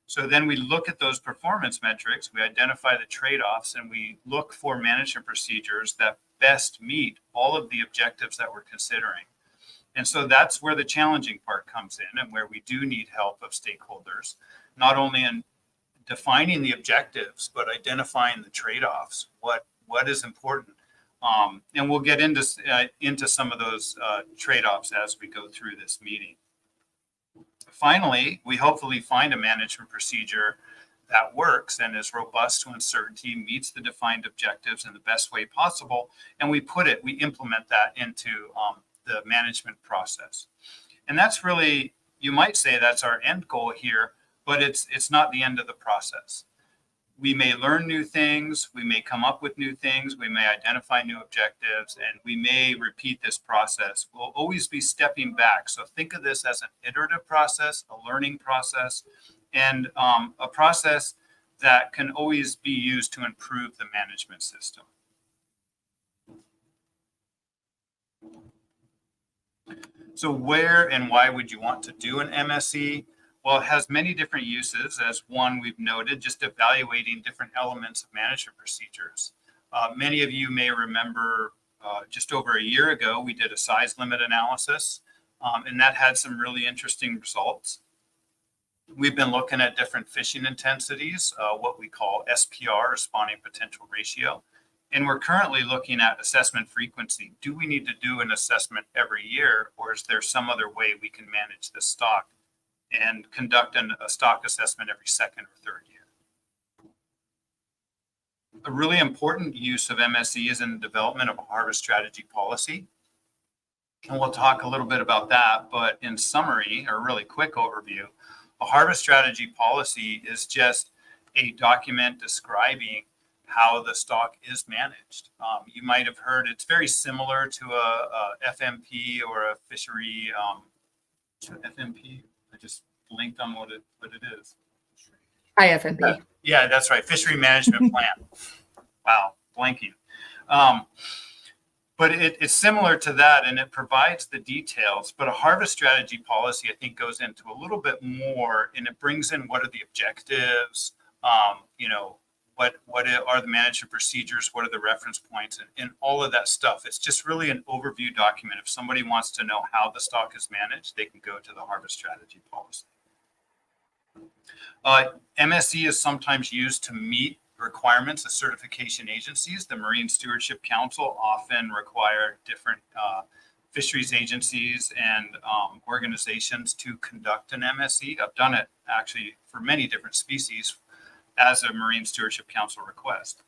Speaker 2: So then we look at those performance metrics, we identify the trade-offs, and we look for management procedures that best meet all of the objectives that we're considering. And so that's where the challenging part comes in, and where we do need help of stakeholders, not only in defining the objectives, but identifying the trade-offs. What is important? And we'll get into some of those trade-offs as we go through this meeting. Finally, we hopefully find a management procedure that works and is robust to uncertainty, meets the defined objectives in the best way possible, and we implement that into the management process. And that's really, you might say that's our end goal here, but it's not the end of the process. We may learn new things, we may come up with new things, we may identify new objectives, and we may repeat this process. We'll always be stepping back. So think of this as an iterative process, a learning process, and a process that can always be used to improve the management system. So where and why would you want to do an MSE? Well, it has many different uses. As one we've noted, just evaluating different elements of management procedures. Many of you may remember just over a year ago, we did a size limit analysis, and that had some really interesting results. We've been looking at different fishing intensities, what we call SPR, or spawning potential ratio. And we're currently looking at assessment frequency. Do we need to do an assessment every year, or is there some other way we can manage this stock and conduct a stock assessment every second or third year? A really important use of MSE is in the development of a harvest strategy policy. And we'll talk a little bit about that, but in summary, or really quick overview, a harvest strategy policy is just a document describing how the stock is managed. You might have heard it's very similar to a FMP or a fishery, FMP, I just blinked on what it is.
Speaker 8: IFMP.
Speaker 2: Yeah, that's right. Fishery Management Plan. Wow, blanking. But it's similar to that, and it provides the details. But a harvest strategy policy, I think, goes into a little bit more, and it brings in what are the objectives, what are the management procedures, what are the reference points, and all of that stuff. It's just really an overview document. If somebody wants to know how the stock is managed, they can go to the harvest strategy policy. MSE is sometimes used to meet requirements of certification agencies. The Marine Stewardship Council often require different fisheries agencies and organizations to conduct an MSE. I've done it actually for many different species as a Marine Stewardship Council request.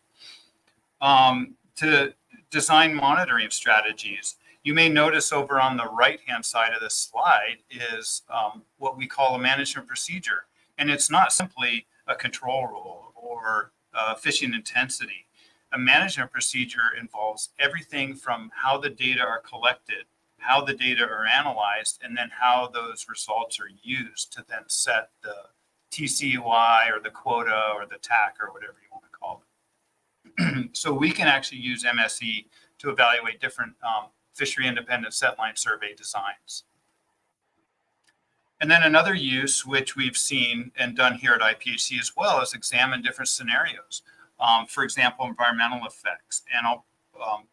Speaker 2: To design monitoring strategies, you may notice over on the right-hand side of this slide is what we call a management procedure. And it's not simply a control rule or fishing intensity. A management procedure involves everything from how the data are collected, how the data are analyzed, and then how those results are used to then set the TCUI or the quota or the TAC or whatever you want to call it. So we can actually use MSE to evaluate different fishery independent setline survey designs. And then another use, which we've seen and done here at IPHC as well, is examine different scenarios. For example, environmental effects. And I'll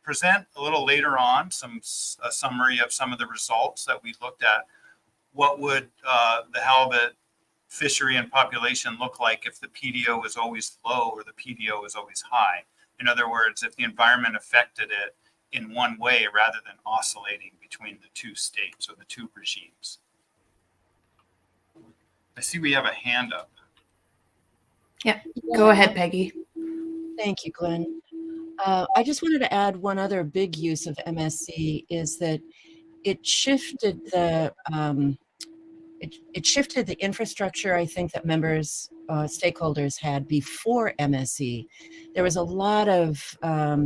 Speaker 2: present a little later on a summary of some of the results that we looked at. What would the halibut fishery and population look like if the PDO is always low or the PDO is always high? In other words, if the environment affected it in one way rather than oscillating between the two states or the two regimes. I see we have a hand up.
Speaker 8: Yeah, go ahead, Peggy.
Speaker 14: Thank you, Glenn. I just wanted to add one other big use of MSE is that it shifted the infrastructure, I think, that members, stakeholders had before MSE. There was a lot of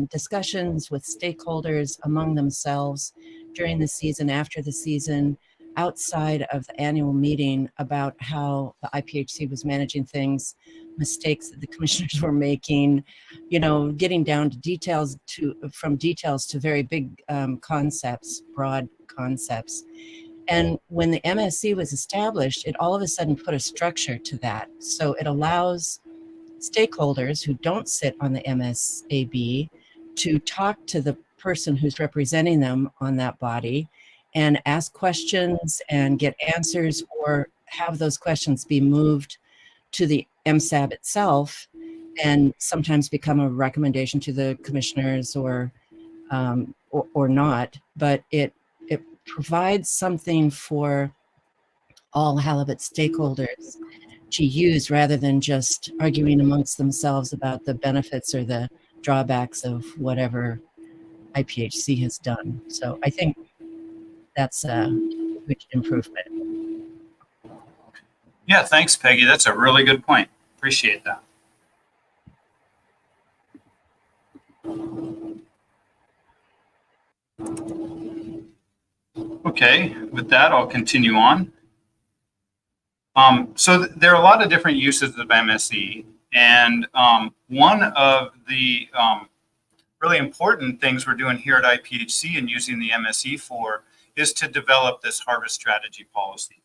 Speaker 14: discussions with stakeholders among themselves during the season, after the season, outside of the annual meeting about how the IPHC was managing things, mistakes that the commissioners were making, getting down to details, from details to very big concepts, broad concepts. And when the MSE was established, it all of a sudden put a structure to that. So it allows stakeholders who don't sit on the MSAB to talk to the person who's representing them on that body and ask questions and get answers, or have those questions be moved to the MSAB itself and sometimes become a recommendation to the commissioners or not. But it provides something for all halibut stakeholders to use, rather than just arguing amongst themselves about the benefits or the drawbacks of whatever IPHC has done. So I think that's a huge improvement.
Speaker 2: Yeah, thanks, Peggy. That's a really good point. Appreciate that. Okay, with that, I'll continue on. So there are a lot of different uses of MSE, and one of the really important things we're doing here at IPHC and using the MSE for is to develop this harvest strategy policy.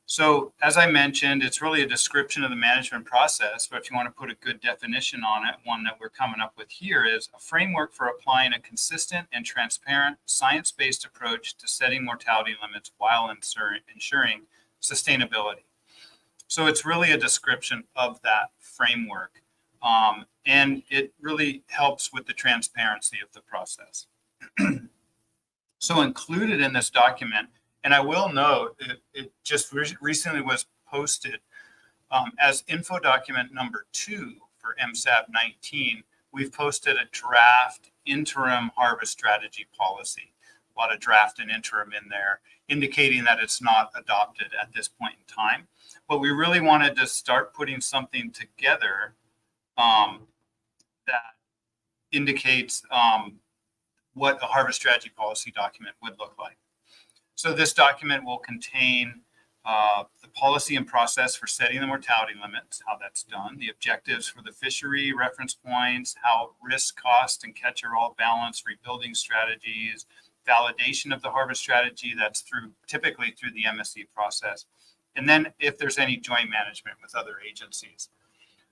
Speaker 2: So as I mentioned, it's really a description of the management process, but if you want to put a good definition on it, one that we're coming up with here is a framework for applying a consistent and transparent science-based approach to setting mortality limits while ensuring sustainability. So it's really a description of that framework, and it really helps with the transparency of the process. So included in this document, and I will note, it just recently was posted as info document number 2 for MSAB019. We've posted a draft interim harvest strategy policy. A lot of draft and interim in there, indicating that it's not adopted at this point in time. But we really wanted to start putting something together that indicates what a harvest strategy policy document would look like. So this document will contain the policy and process for setting the mortality limits, how that's done, the objectives for the fishery, reference points, how risk, cost, and catch are all balanced, rebuilding strategies, validation of the harvest strategy, that's typically through the MSE process, and then if there's any joint management with other agencies.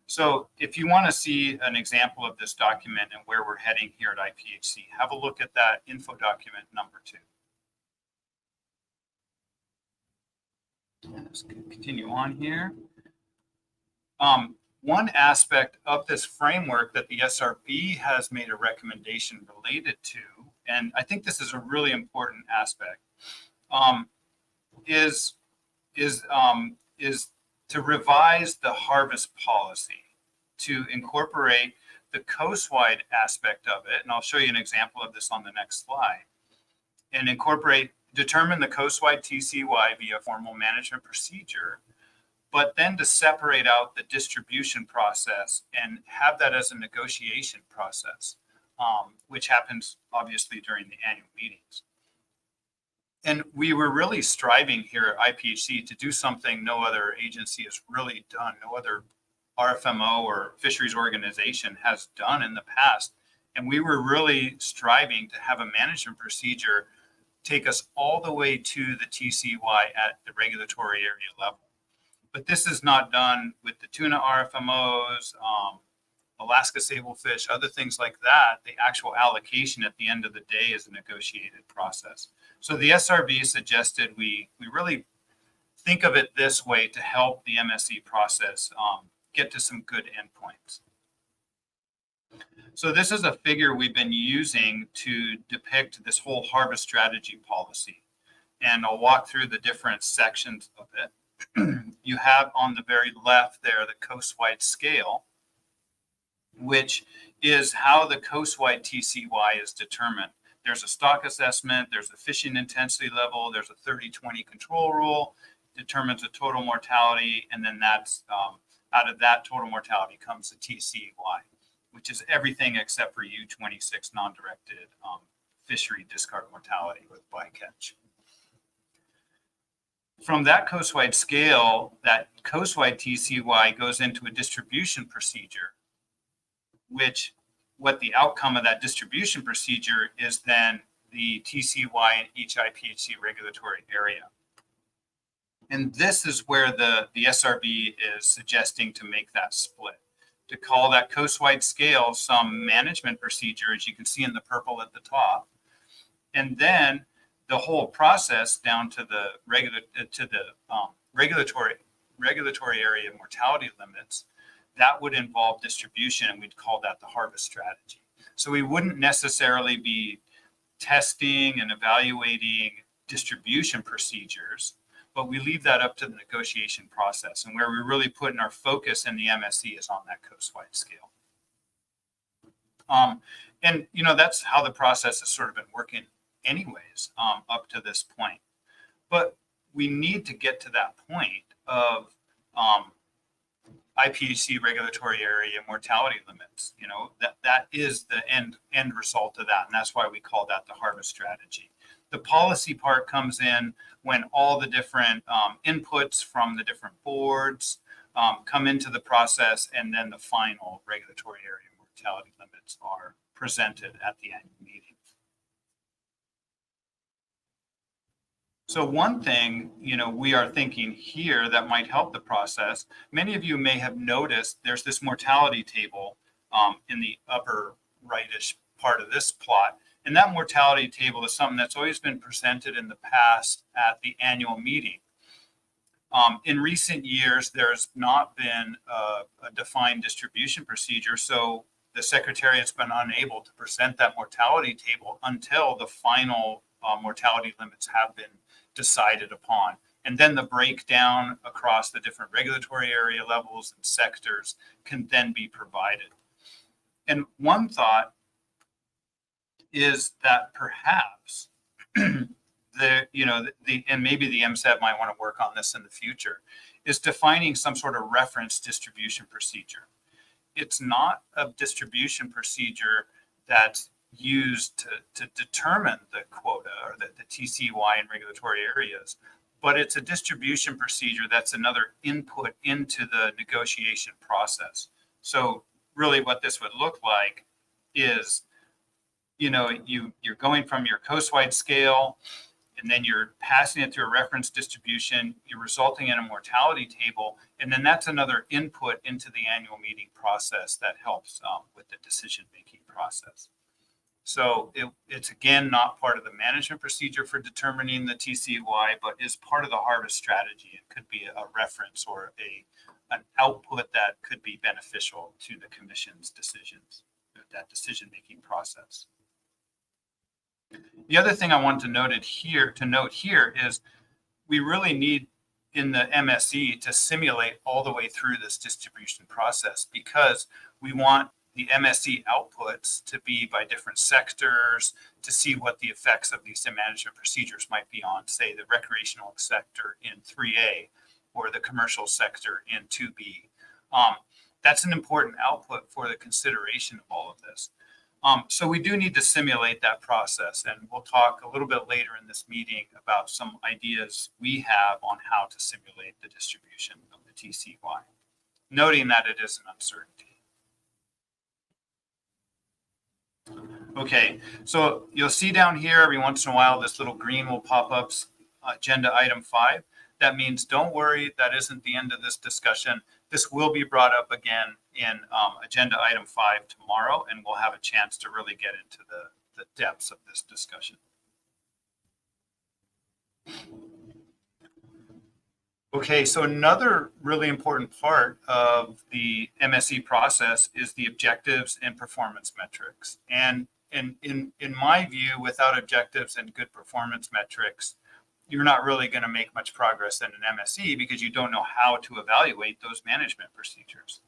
Speaker 2: So if you want to see an example of this document and where we're heading here at IPHC, have a look at that info document number 2. Let's continue on here. One aspect of this framework that the SRB has made a recommendation related to, and I think this is a really important aspect, is to revise the harvest policy to incorporate the coast-wide aspect of it, and I'll show you an example of this on the next slide, and determine the coast-wide TCY via formal management procedure, but then to separate out the distribution process and have that as a negotiation process, which happens obviously during the annual meetings. And we were really striving here at IPHC to do something no other agency has really done, no other RFMO or fisheries organization has done in the past. And we were really striving to have a management procedure take us all the way to the TCY at the regulatory area level. But this is not done with the tuna RFMOs, Alaska sablefish, other things like that. The actual allocation at the end of the day is a negotiated process. So the SRB suggested we really think of it this way to help the MSE process get to some good endpoints. So this is a figure we've been using to depict this whole harvest strategy policy. And I'll walk through the different sections of it. You have on the very left there the coast-wide scale, which is how the coast-wide TCY is determined. There's a stock assessment, there's a fishing intensity level, there's a 30-20 control rule, determines the total mortality, and then that's out of that total mortality comes the TCY, which is everything except for U26 non-directed fishery discard mortality with bycatch. From that coast-wide scale, that coast-wide TCY goes into a distribution procedure, which what the outcome of that distribution procedure is then the TCY in each IPHC regulatory area. And this is where the SRB is suggesting to make that split, to call that coast-wide scale some management procedure, as you can see in the purple at the top. And then the whole process down to the regulatory area mortality limits, that would involve distribution, and we'd call that the harvest strategy. So we wouldn't necessarily be testing and evaluating distribution procedures, but we leave that up to the negotiation process. And where we're really putting our focus in the MSE is on that coast-wide scale. And, you know, that's how the process has sort of been working anyways, up to this point. But we need to get to that point of IPHC regulatory area mortality limits. You know, that is the end result of that. And that's why we call that the harvest strategy. The policy part comes in when all the different inputs from the different boards come into the process, and then the final regulatory area mortality limits are presented at the annual meeting. So one thing, you know, we are thinking here that might help the process, many of you may have noticed there's this mortality table in the upper rightish part of this plot. And that mortality table is something that's always been presented in the past at the annual meeting. In recent years, there's not been a defined distribution procedure, so the Secretariat's been unable to present that mortality table until the final mortality limits have been decided upon. And then the breakdown across the different regulatory area levels and sectors can then be provided. And one thought is that perhaps and maybe the MSAB might want to work on this in the future, is defining some sort of reference distribution procedure. It's not a distribution procedure that's used to determine the quota or the TCY in regulatory areas, but it's a distribution procedure that's another input into the negotiation process. So really what this would look like is, you know, you're going from your coast-wide scale, and then you're passing it through a reference distribution, you're resulting in a mortality table, and then that's another input into the annual meeting process that helps with the decision-making process. So it's again not part of the management procedure for determining the TCY, but is part of the harvest strategy. It could be a reference or an output that could be beneficial to the commission's decisions, that decision-making process. The other thing I want to note here is we really need in the MSE to simulate all the way through this distribution process, because we want the MSE outputs to be by different sectors to see what the effects of these management procedures might be on, say, the recreational sector in 3A or the commercial sector in 2B. That's an important output for the consideration of all of this. So we do need to simulate that process, and we'll talk a little bit later in this meeting about some ideas we have on how to simulate the distribution of the TCY, noting that it is an uncertainty. Okay, so you'll see down here every once in a while this little green will pop up, agenda item 5. That means don't worry, that isn't the end of this discussion. This will be brought up again in agenda item 5 tomorrow, and we'll have a chance to really get into the depths of this discussion. Okay, so another really important part of the MSE process is the objectives and performance metrics. And in my view, without objectives and good performance metrics, you're not really going to make much progress in an MSE because you don't know how to evaluate those management procedures.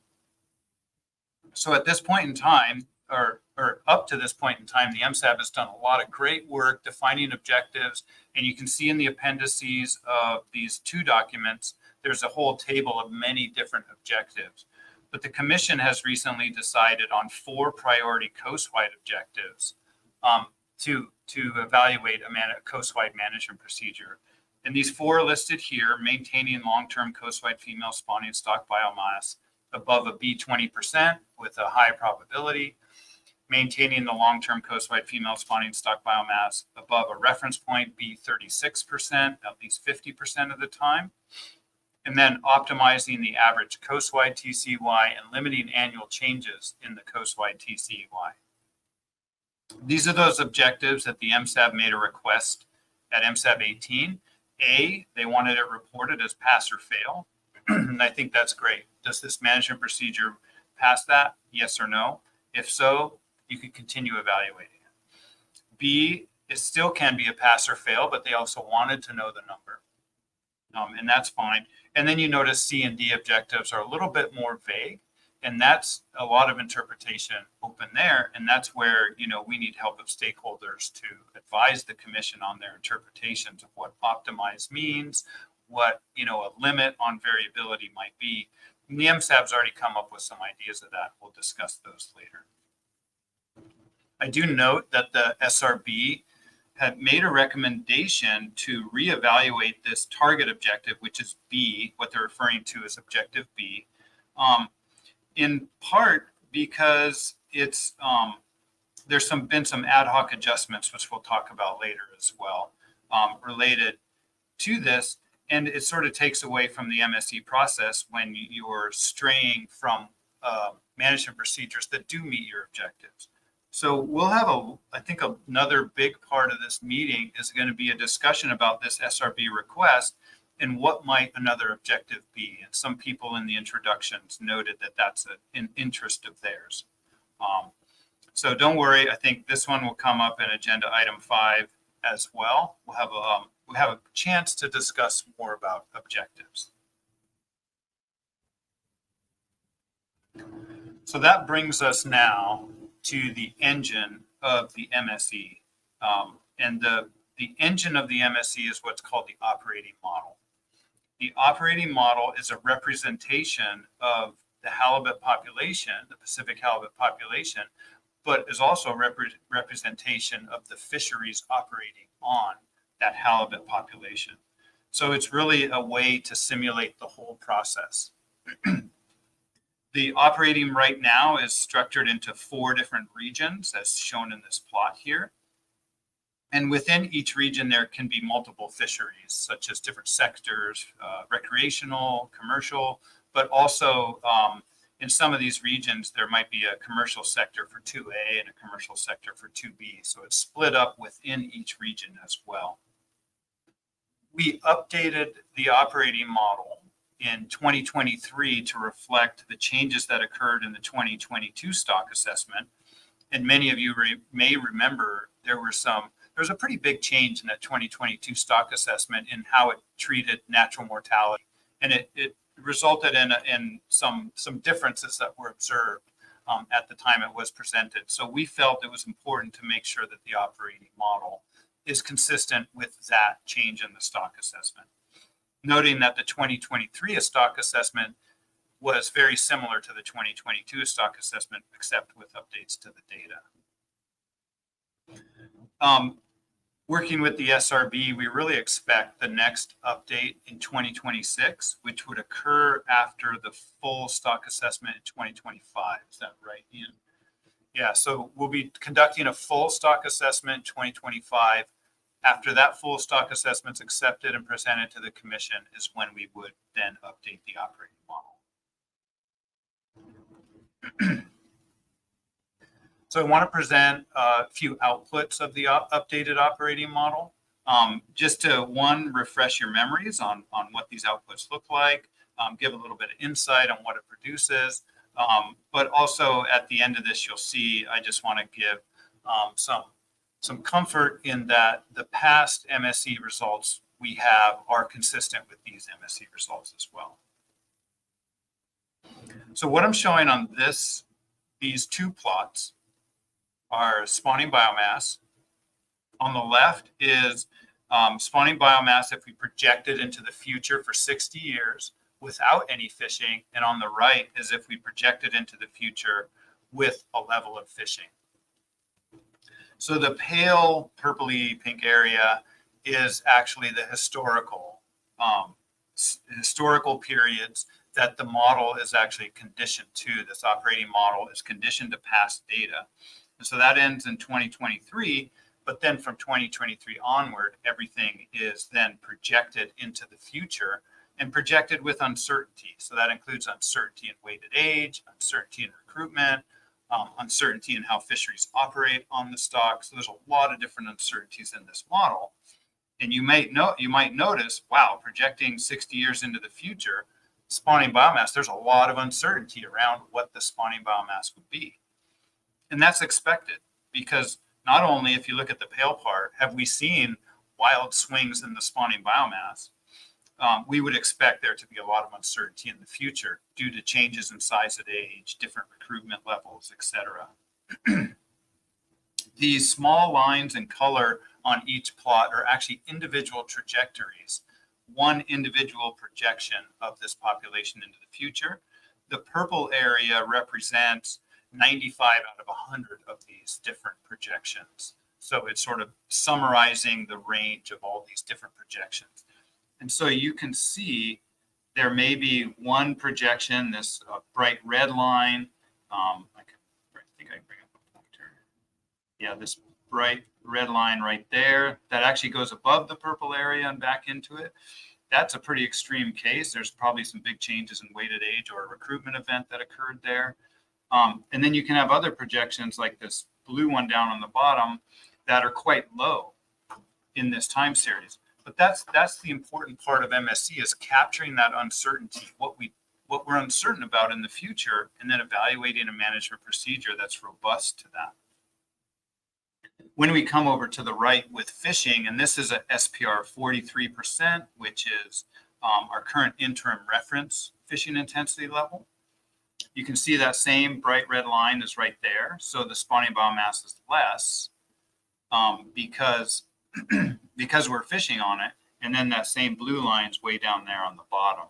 Speaker 2: So at this point in time, or up to this point in time, the MSAB has done a lot of great work defining objectives. And you can see in the appendices of these 2 documents, there's a whole table of many different objectives. But the commission has recently decided on 4 priority coast-wide objectives to evaluate a coast-wide management procedure. And these 4 are listed here: maintaining long-term coast-wide female spawning stock biomass above a B20% with a high probability, maintaining the long-term coast-wide female spawning stock biomass above a reference point B36% at least 50% of the time, and then optimizing the average coast-wide TCY and limiting annual changes in the coast-wide TCY. These are those objectives that the MSAB made a request at MSAB 18. They wanted it reported as pass or fail. And I think that's great. Does this management procedure pass that? Yes or no? If so, you could continue evaluating it. B, it still can be a pass or fail, but they also wanted to know the number. And that's fine. And then you notice C and D objectives are a little bit more vague, and that's a lot of interpretation open there. And that's where, we need help of stakeholders to advise the commission on their interpretations of what optimize means, what, a limit on variability might be. And the MSAB's already come up with some ideas of that. We'll discuss those later. I do note that the SRB had made a recommendation to reevaluate this target objective, which is B, what they're referring to as objective B, in part because it's there's been some ad hoc adjustments, which we'll talk about later as well, related to this, and it sort of takes away from the MSE process when you're straying from management procedures that do meet your objectives. So we'll have I think another big part of this meeting is going to be a discussion about this SRB request and what might another objective be. And some people in the introductions noted that that's an interest of theirs. So don't worry. I think this one will come up in agenda item 5 as well. We'll have a chance to discuss more about objectives. So that brings us now to the engine of the MSE. And the engine of the MSE is what's called the operating model. The operating model is a representation of the halibut population, the Pacific halibut population, but is also a representation of the fisheries operating on that halibut population. So it's really a way to simulate the whole process. The operating right now is structured into 4 different regions, as shown in this plot here. And within each region, there can be multiple fisheries, such as different sectors, recreational, commercial, but also in some of these regions, there might be a commercial sector for 2A and a commercial sector for 2B. So it's split up within each region as well. We updated the operating model in 2023 to reflect the changes that occurred in the 2022 stock assessment. And many of you may remember there was a pretty big change in that 2022 stock assessment in how it treated natural mortality. And it resulted in some differences that were observed at the time it was presented. So we felt it was important to make sure that the operating model is consistent with that change in the stock assessment. Noting that the 2023 stock assessment was very similar to the 2022 stock assessment, except with updates to the data. Working with the SRB, we really expect the next update in 2026, which would occur after the full stock assessment in 2025. Is that right, Ian? Yeah, so we'll be conducting a full stock assessment in 2025. After that full stock assessment's accepted and presented to the commission is when we would then update the operating model. So I want to present a few outputs of the updated operating model. Just to, one, refresh your memories on what these outputs look like, give a little bit of insight on what it produces. But also at the end of this, you'll see, I just want to give some comfort in that the past MSE results we have are consistent with these MSE results as well. So what I'm showing on these 2 plots are spawning biomass. On the left is spawning biomass if we project it into the future for 60 years without any fishing. And on the right is if we project it into the future with a level of fishing. So the pale purpley pink area is actually the historical periods that the model is actually conditioned to. This operating model is conditioned to past data. And so that ends in 2023, but then from 2023 onward, everything is then projected into the future and projected with uncertainty. So that includes uncertainty in weighted age, uncertainty in recruitment, uncertainty in how fisheries operate on the stock. So there's a lot of different uncertainties in this model. And you might notice, wow, projecting 60 years into the future, spawning biomass, there's a lot of uncertainty around what the spawning biomass would be. And that's expected, because not only, if you look at the pale part, have we seen wild swings in the spawning biomass, we would expect there to be a lot of uncertainty in the future due to changes in size at age, different recruitment levels, etc. These small lines in color on each plot are actually individual trajectories, one individual projection of this population into the future. The purple area represents 95 out of 100 of these different projections. So it's sort of summarizing the range of all these different projections. And so you can see there may be one projection, this bright red line. I think I bring up a pointer. Yeah, this bright red line right there that actually goes above the purple area and back into it. That's a pretty extreme case. There's probably some big changes in weighted age or a recruitment event that occurred there. And then you can have other projections like this blue one down on the bottom that are quite low in this time series. But that's the important part of MSC, is capturing that uncertainty, what we're uncertain about in the future, and then evaluating a management procedure that's robust to that. When we come over to the right with fishing, and this is a SPR 43%, which is our current interim reference fishing intensity level. You can see that same bright red line is right there. So the spawning biomass is less because we're fishing on it. And then that same blue line is way down there on the bottom.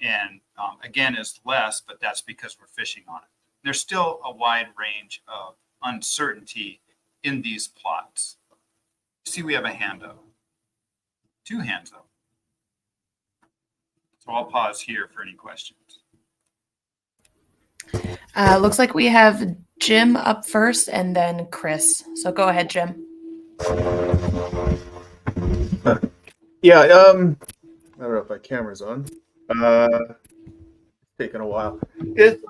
Speaker 2: And again, is less, but that's because we're fishing on it. There's still a wide range of uncertainty in these plots. See, we have a hand up. Two hands up. So I'll pause here for any questions.
Speaker 8: Looks like we have Jim up first and then Chris. So go ahead, Jim.
Speaker 9: Yeah, I don't know if my camera's on. It's taking a while. Is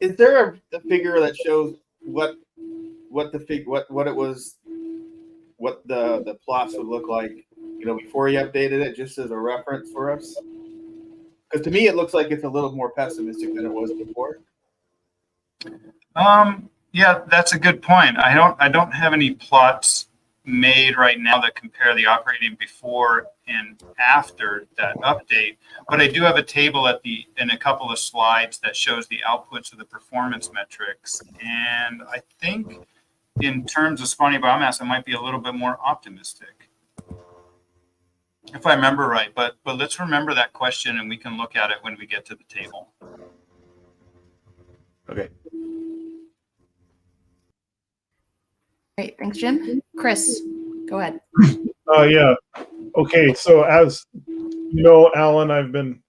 Speaker 9: there a figure that shows what the plots would look like, before you updated it, just as a reference for us? Because to me, it looks like it's a little more pessimistic than it was before.
Speaker 2: Yeah, that's a good point. I don't have any plots made right now that compare the operating before and after that update, but I do have a table in a couple of slides that shows the outputs of the performance metrics, and I think in terms of spawning biomass, I might be a little bit more optimistic, if I remember right. But let's remember that question, and we can look at it when we get to the table.
Speaker 9: Okay.
Speaker 8: Great, thanks, Jim. Chris, go ahead.
Speaker 6: Yeah. Okay. So as you know, Alan, I've been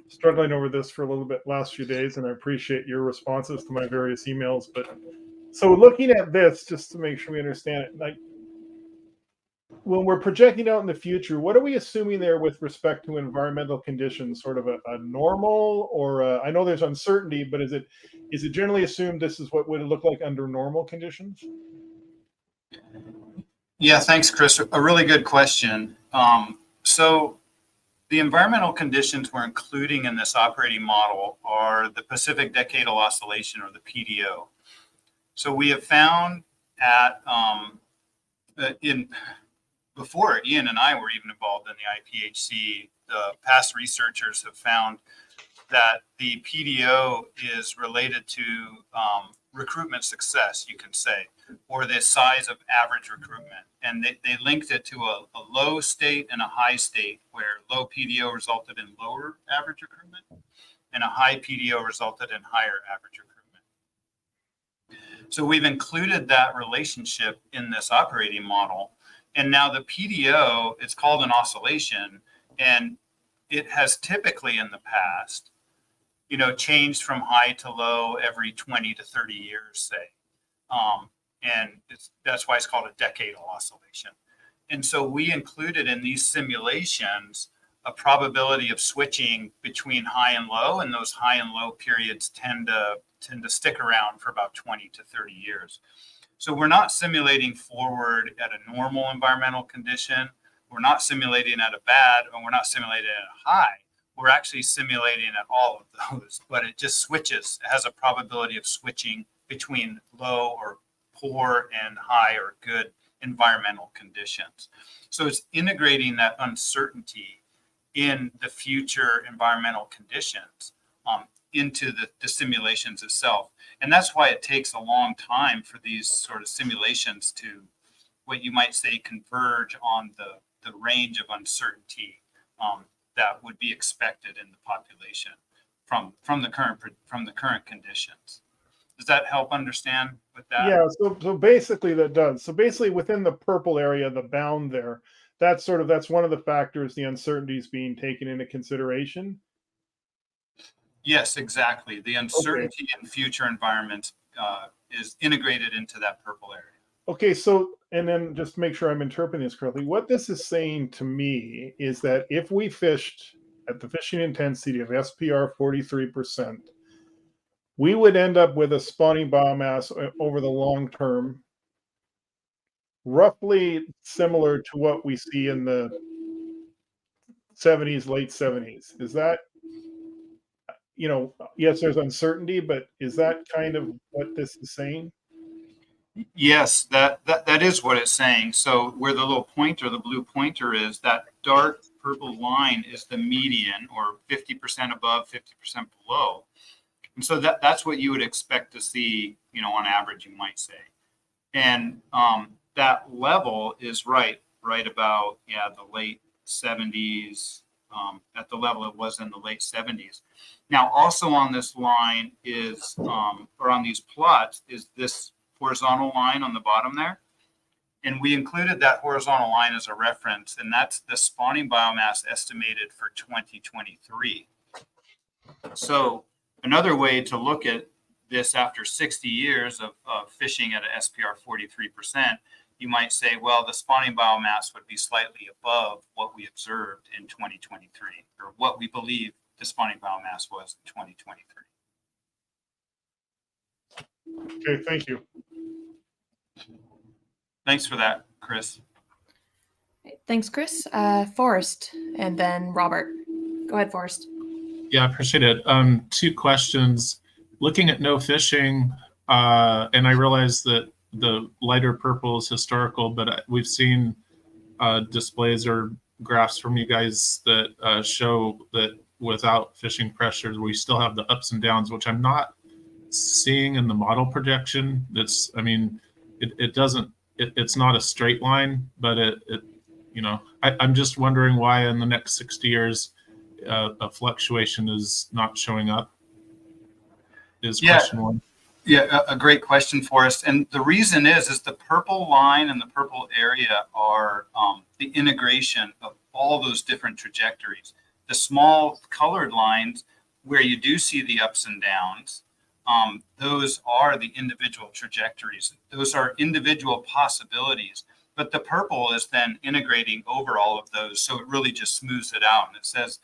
Speaker 6: struggling over this for a little bit last few days, and I appreciate your responses to my various emails. But so looking at this, just to make sure we understand it, like when we're projecting out in the future, what are we assuming there with respect to environmental conditions? Sort of a normal, or I know there's uncertainty, but is it generally assumed this is what would it look like under normal conditions?
Speaker 2: Yeah, thanks, Chris. A really good question. So the environmental conditions we're including in this operating model are the Pacific Decadal Oscillation, or the PDO. So we have found before Ian and I were even involved in the IPHC, the past researchers have found that the PDO is related to recruitment success, you can say, or the size of average recruitment. And they linked it to a low state and a high state, where low PDO resulted in lower average recruitment and a high PDO resulted in higher average recruitment. So we've included that relationship in this operating model. And now the PDO, it's called an oscillation, and it has typically in the past, changed from high to low every 20 to 30 years, say. And that's why it's called a decadal oscillation. And so we included in these simulations a probability of switching between high and low, and those high and low periods tend to stick around for about 20 to 30 years. So we're not simulating forward at a normal environmental condition. we're not simulating at a bad, and we're not simulating at a high. We're actually simulating at all of those, but it just switches. It has a probability of switching between low or poor and high or good environmental conditions. So it's integrating that uncertainty in the future environmental conditions into the simulations itself. And that's why it takes a long time for these sort of simulations to, what you might say, converge on the range of uncertainty that would be expected in the population from the current conditions. Does that help understand with that?
Speaker 6: Yeah, so basically that does. So basically within the purple area, the bound there, that's one of the factors, the uncertainties being taken into consideration.
Speaker 2: Yes, exactly. The uncertainty in future environments is integrated into that purple area.
Speaker 6: Okay, so, and then just make sure I'm interpreting this correctly. What this is saying to me is that if we fished at the fishing intensity of SPR 43%, we would end up with a spawning biomass over the long term, roughly similar to what we see in the 70s, late 70s. Is that, yes, there's uncertainty, but is that kind of what this is saying?
Speaker 2: Yes, that is what it's saying. So where the little pointer, the blue pointer is, that dark purple line is the median, or 50% above, 50% below. And so that's what you would expect to see, on average, you might say. And that level is right about, the late 70s, at the level it was in the late 70s. Now, also on this line is, or on these plots, is this horizontal line on the bottom there. And we included that horizontal line as a reference, and that's the spawning biomass estimated for 2023. So another way to look at this after 60 years of fishing at an SPR 43%, you might say, well, the spawning biomass would be slightly above what we observed in 2023, or what we believe the spawning biomass was in 2023.
Speaker 6: Okay, thank you.
Speaker 2: Thanks for that, Chris.
Speaker 8: Thanks, Chris. Forrest, and then Robert. Go ahead, Forrest.
Speaker 7: Yeah, I appreciate it. Two questions. Looking at no fishing, and I realize that the lighter purple is historical, but we've seen displays or graphs from you guys that show that without fishing pressures, we still have the ups and downs, which I'm not seeing in the model projection. It's not a straight line, but I'm just wondering why in the next 60 years a fluctuation is not showing up. Is question one.
Speaker 2: Yeah, a great question for us. And the reason is the purple line and the purple area are the integration of all those different trajectories. The small colored lines where you do see the ups and downs, those are the individual trajectories. Those are individual possibilities. But the purple is then integrating over all of those. So it really just smooths it out. And it says,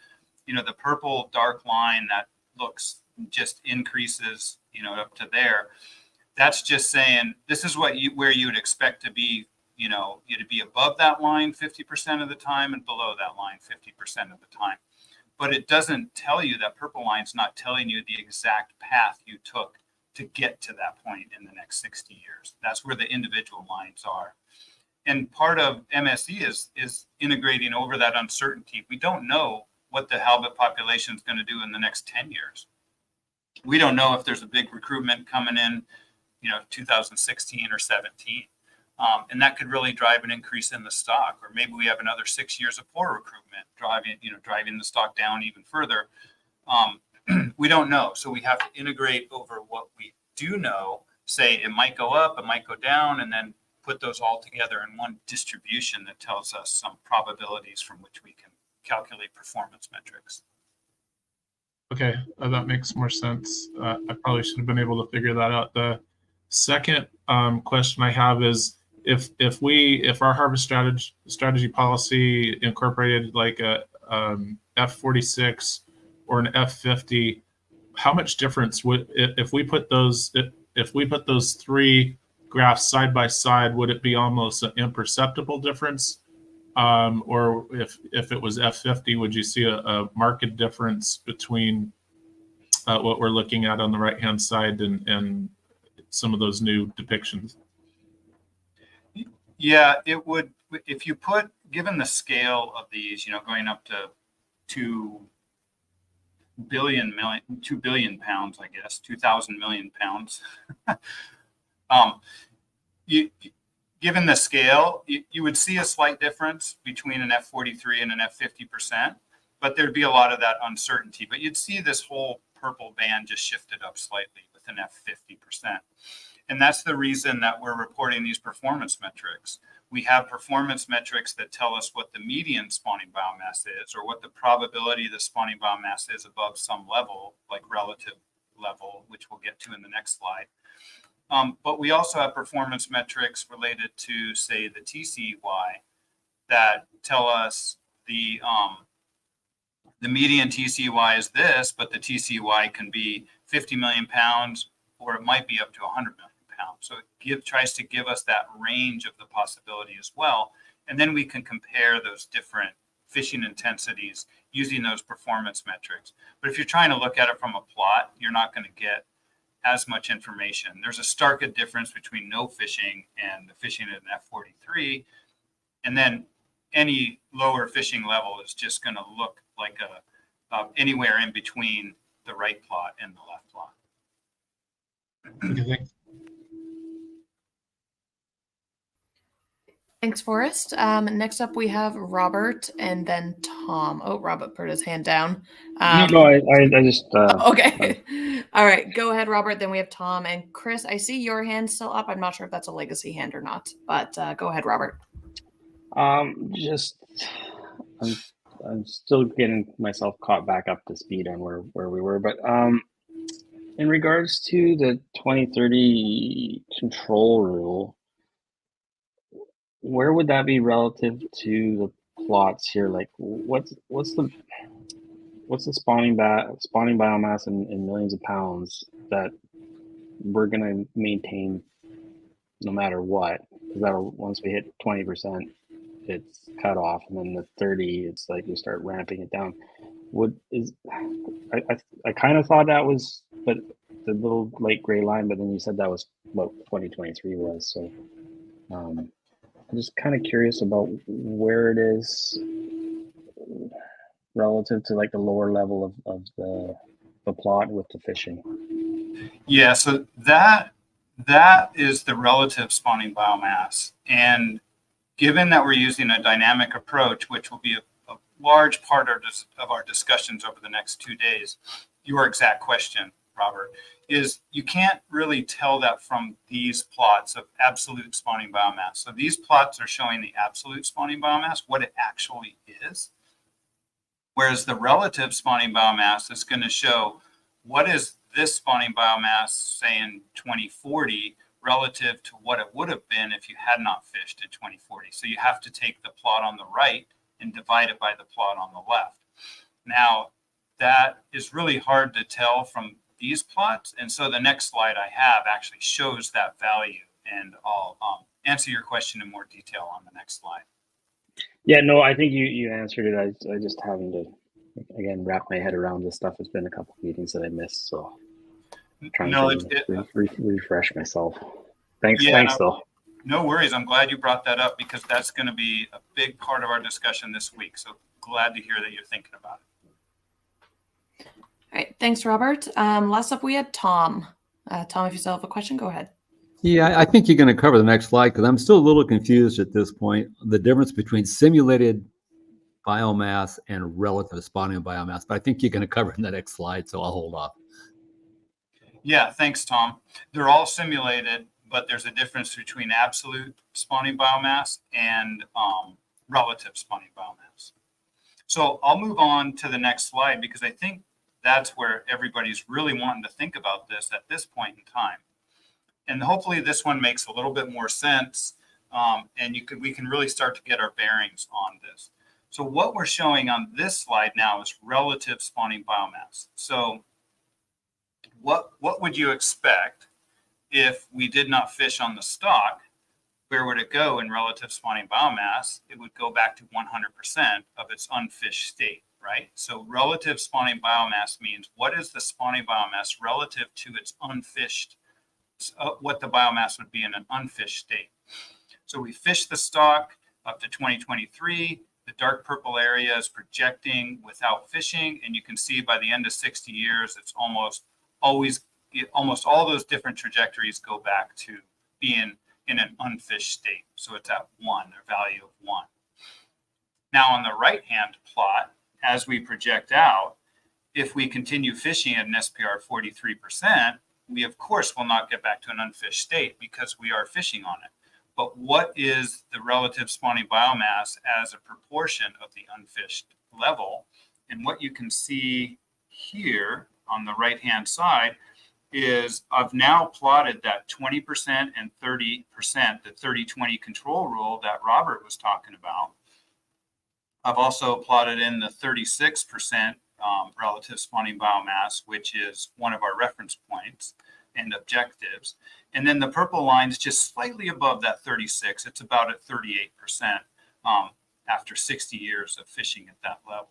Speaker 2: the purple dark line that looks just increases, up to there. That's just saying this is where you would expect to be, you to be above that line 50% of the time and below that line 50% of the time. But it doesn't tell you, that purple line's not telling you the exact path you took to get to that point in the next 60 years. That's where the individual lines are. And part of MSE is integrating over that uncertainty. We don't know what the halibut population is going to do in the next 10 years. We don't know if there's a big recruitment coming in, 2016 or 17. And that could really drive an increase in the stock, or maybe we have another 6 years of poor recruitment driving the stock down even further. We don't know. So we have to integrate over what we do know, say it might go up, it might go down, and then put those all together in one distribution that tells us some probabilities from which we can calculate performance metrics.
Speaker 7: Okay, that makes more sense. I probably should have been able to figure that out. The second question I have is, if our harvest strategy policy incorporated like a F46 or an F50, how much difference would, if we put those three graphs side by side, would it be almost an imperceptible difference Or if it was F50, would you see a marked difference between what we're looking at on the right-hand side and some of those new depictions?
Speaker 2: Yeah, it would. If you put, given the scale of these, going up to 2 billion pounds, I guess, 2,000 million pounds. Given the scale, you would see a slight difference between an F43 and an F50%, but there'd be a lot of that uncertainty. But you'd see this whole purple band just shifted up slightly with an F50%. And that's the reason that we're reporting these performance metrics. We have performance metrics that tell us what the median spawning biomass is, or what the probability the spawning biomass is above some level, like relative level, which we'll get to in the next slide. But we also have performance metrics related to, say, the TCY that tell us the median TCY is this, but the TCY can be 50 million pounds, or it might be up to 100 million pounds. So it tries to give us that range of the possibility as well. And then we can compare those different fishing intensities using those performance metrics. But if you're trying to look at it from a plot, you're not going to get as much information. There's a stark difference between no fishing and the fishing at an F43. And then any lower fishing level is just going to look like anywhere in between the right plot and the left plot.
Speaker 7: What do you think?
Speaker 8: Thanks, Forrest. Next up, we have Robert and then Tom. Oh, Robert put his hand down.
Speaker 15: I just.
Speaker 8: Okay. All right. Go ahead, Robert. Then we have Tom and Chris. I see your hand still up. I'm not sure if that's a legacy hand or not, but go ahead, Robert.
Speaker 15: I'm still getting myself caught back up to speed on where we were, but in regards to the 2030 control rule, where would that be relative to the plots here? Like, what's the spawning biomass in millions of pounds that we're gonna maintain no matter what? Because that'll, once we hit 20%, it's cut off, and then the 30, it's like we start ramping it down. I kind of thought that was, but the little light gray line, but then you said that was what 2023 was. So I'm just kind of curious about where it is relative to like the lower level of the plot with the fishing.
Speaker 2: Yeah, so that is the relative spawning biomass. And given that we're using a dynamic approach, which will be a large part of our discussions over the next 2 days, your exact question, Robert, is you can't really tell that from these plots of absolute spawning biomass. So these plots are showing the absolute spawning biomass, what it actually is. Whereas the relative spawning biomass is going to show what is this spawning biomass, say in 2040, relative to what it would have been if you had not fished in 2040. So you have to take the plot on the right and divide it by the plot on the left. Now, that is really hard to tell from these plots. And so the next slide I have actually shows that value. And I'll answer your question in more detail on the next slide.
Speaker 15: Yeah, no, I think you answered it. I just having to, again, wrap my head around this stuff. It's been a couple of meetings that I missed, so I'm trying to refresh myself. Thanks, though.
Speaker 2: No worries. I'm glad you brought that up because that's going to be a big part of our discussion this week. So glad to hear that you're thinking about it.
Speaker 8: All right. Thanks, Robert. Last up, we had Tom. Tom, if you still have a question, go ahead.
Speaker 16: Yeah, I think you're going to cover the next slide because I'm still a little confused at this point. The difference between simulated biomass and relative spawning biomass, but I think you're going to cover in the next slide, so I'll hold off.
Speaker 2: Yeah, thanks, Tom. They're all simulated, but there's a difference between absolute spawning biomass and relative spawning biomass. So I'll move on to the next slide because I think that's where everybody's really wanting to think about this at this point in time. And hopefully this one makes a little bit more sense, and we can really start to get our bearings on this. So what we're showing on this slide now is relative spawning biomass. So what would you expect if we did not fish on the stock where would it go in relative spawning biomass? It would go back to 100% of its unfished state, right? So relative spawning biomass means what is the spawning biomass relative to its unfished, what the biomass would be in an unfished state. So we fished the stock up to 2023. The dark purple area is projecting without fishing, and you can see by the end of 60 years, it's almost all those different trajectories go back to being in an unfished state. So it's at 1, a value of 1. Now on the right-hand plot, as we project out, if we continue fishing at an SPR 43%, we of course will not get back to an unfished state because we are fishing on it. But what is the relative spawning biomass as a proportion of the unfished level? And what you can see here on the right-hand side is I've now plotted that 20% and 30%, the 30-20 control rule that Robert was talking about. I've also plotted in the 36% relative spawning biomass, which is one of our reference points and objectives. And then the purple line is just slightly above that 36. It's about at 38% after 60 years of fishing at that level.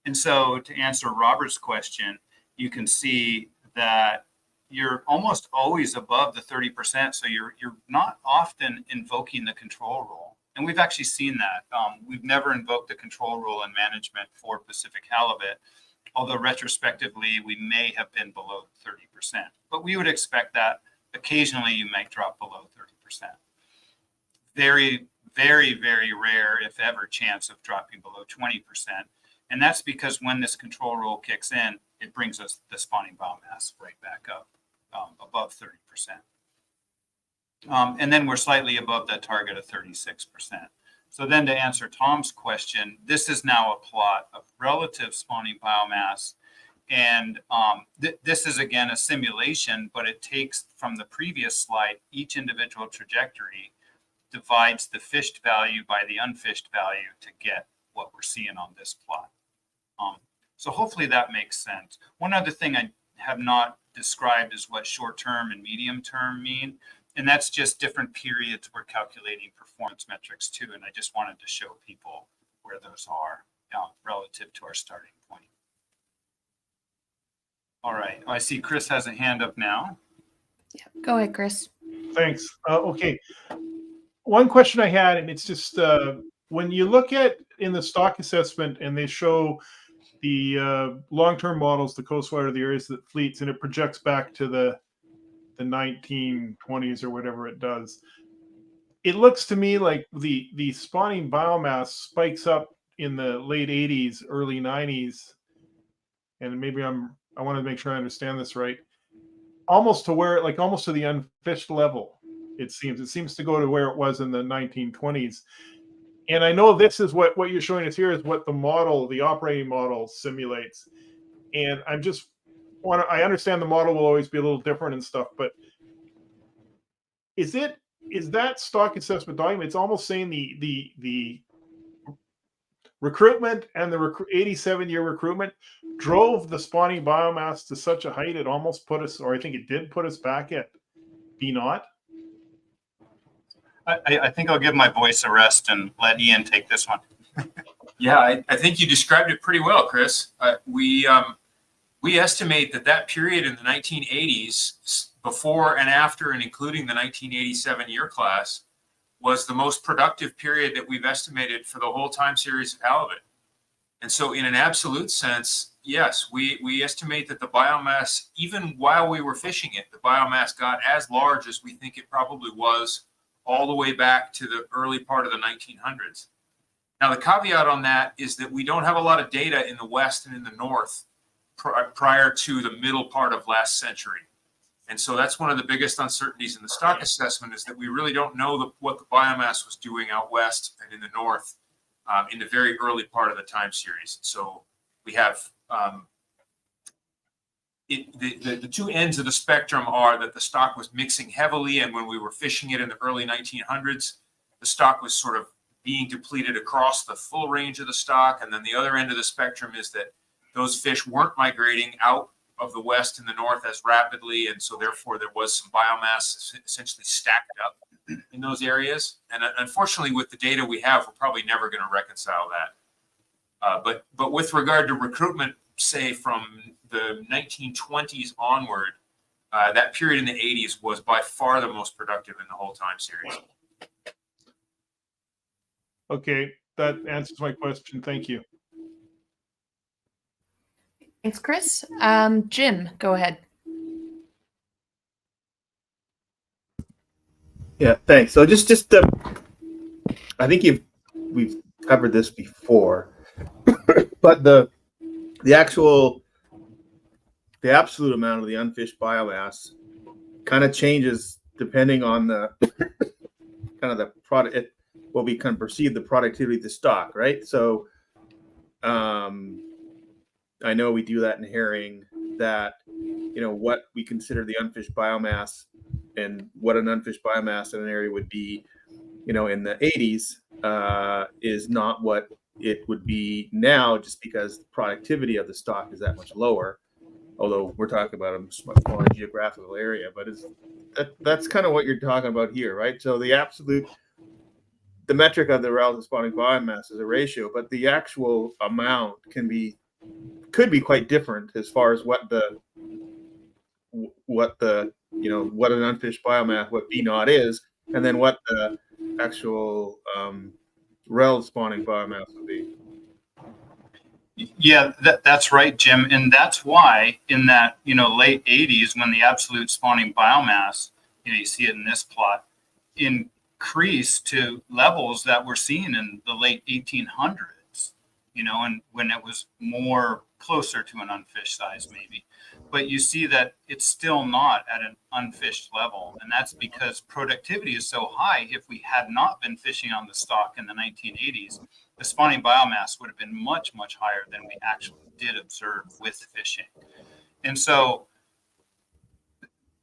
Speaker 2: And so to answer Robert's question, you can see that you're almost always above the 30%. So you're not often invoking the control rule. And we've actually seen that. We've never invoked the control rule in management for Pacific halibut, although retrospectively we may have been below 30%. But we would expect that occasionally you might drop below 30%. Very, very, very rare, if ever, chance of dropping below 20%. And that's because when this control rule kicks in, it brings us the spawning biomass right back up above 30%. And then we're slightly above that target of 36%. So then to answer Tom's question, this is now a plot of relative spawning biomass. And this is, again, a simulation, but it takes from the previous slide, each individual trajectory divides the fished value by the unfished value to get what we're seeing on this plot. So hopefully that makes sense. One other thing I have not described is what short-term and medium-term mean. And that's just different periods we're calculating performance metrics to. And I just wanted to show people where those are relative to our starting point. All right. I see Chris has a hand up now.
Speaker 8: Yeah, go ahead, Chris.
Speaker 6: Thanks. Okay. One question I had, and it's just when you look at in the stock assessment and they show the long-term models, the coastwater, the areas that fleets, and it projects back to the 1920s or whatever it does. It looks to me like the spawning biomass spikes up in the late 80s, early 90s, and maybe I want to make sure I understand this right. Almost to where, like almost to the unfished level, it seems to go to where it was in the 1920s. And I know this is what you're showing us here is what the model, the operating model simulates. And I understand the model will always be a little different and stuff, but is that stock assessment document? It's almost saying the recruitment and the 87-year recruitment drove the spawning biomass to such a height it almost put us, or I think it did put us back at B0.
Speaker 2: I think I'll give my voice a rest and let Ian take this one.
Speaker 3: Yeah, I think you described it pretty well, Chris. We estimate that period in the 1980s, before and after and including the 1987 year class, was the most productive period that we've estimated for the whole time series of halibut. And so in an absolute sense, yes, we estimate that the biomass, even while we were fishing it, the biomass got as large as we think it probably was all the way back to the early part of the 1900s. Now, the caveat on that is that we don't have a lot of data in the West and in the North prior to the middle part of last century. And so that's one of the biggest uncertainties in the stock assessment is that we really don't know what the biomass was doing out West and in the North in the very early part of the time series. So we have the two ends of the spectrum are that the stock was mixing heavily, and when we were fishing it in the early 1900s, the stock was sort of being depleted across the full range of the stock. And then the other end of the spectrum is that those fish weren't migrating out of the West and the North as rapidly. And so therefore there was some biomass essentially stacked up in those areas. And unfortunately, with the data we have, we're probably never going to reconcile that. But with regard to recruitment, say from the 1920s onward, that period in the 80s was by far the most productive in the whole time series.
Speaker 6: Okay, that answers my question. Thank you.
Speaker 8: Thanks, Chris. Jim, go ahead.
Speaker 9: Yeah, thanks. So just I think we've covered this before, but the absolute amount of the unfished biomass kind of changes depending on the kind of the product, what we can perceive the productivity of the stock, right? So I know we do that in herring, that what we consider the unfished biomass and what an unfished biomass in an area would be, in the 80s is not what it would be now, just because the productivity of the stock is that much lower. Although we're talking about a smaller geographical area, but that's kind of what you're talking about here, right? So the metric of the relative spawning biomass is a ratio, but the actual amount could be quite different as far as what an unfished biomass, what B naught is, and then what the actual relative spawning biomass would be.
Speaker 2: Yeah, that's right, Jim. And that's why in that, late 80s, when the absolute spawning biomass, you see it in this plot, increased to levels that we're seeing in the late 1800s, and when it was more closer to an unfished size maybe. But you see that it's still not at an unfished level. And that's because productivity is so high. If we had not been fishing on the stock in the 1980s, the spawning biomass would have been much, much higher than we actually did observe with fishing. And so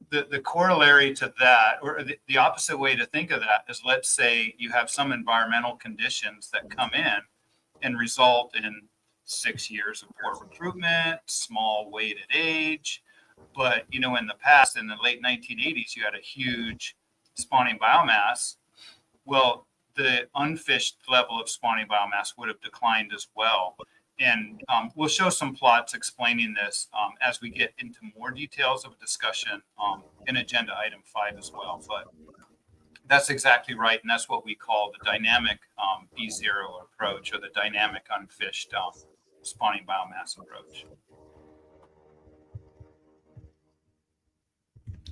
Speaker 2: the corollary to that, or the opposite way to think of that, is, let's say you have some environmental conditions that come in and result in 6 years of poor recruitment, small weighted age. But, in the past, in the late 1980s, you had a huge spawning biomass. Well, the unfished level of spawning biomass would have declined as well. And we'll show some plots explaining this as we get into more details of a discussion in agenda item 5 as well. But that's exactly right. And that's what we call the dynamic B0 approach, or the dynamic unfished spawning biomass approach.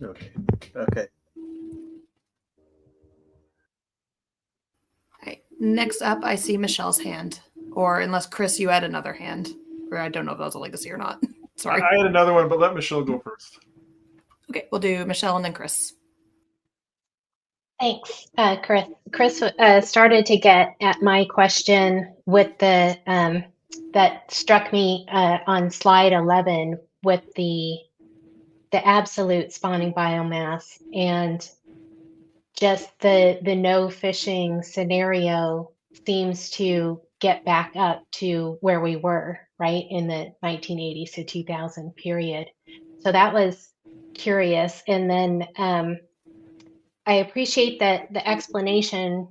Speaker 9: Okay.
Speaker 8: Okay. Next up, I see Michelle's hand. Or unless, Chris, you had another hand. Or I don't know if that was a legacy or not. Sorry.
Speaker 6: I had another one, but let Michelle go first.
Speaker 8: Okay, we'll do Michelle and then Chris.
Speaker 13: Thanks, Chris. Chris started to get at my question with the that struck me on slide 11 with the absolute spawning biomass, and just the no fishing scenario seems to get back up to where we were, right, in the 1980s to 2000 period. So that was curious. And then I appreciate that the explanation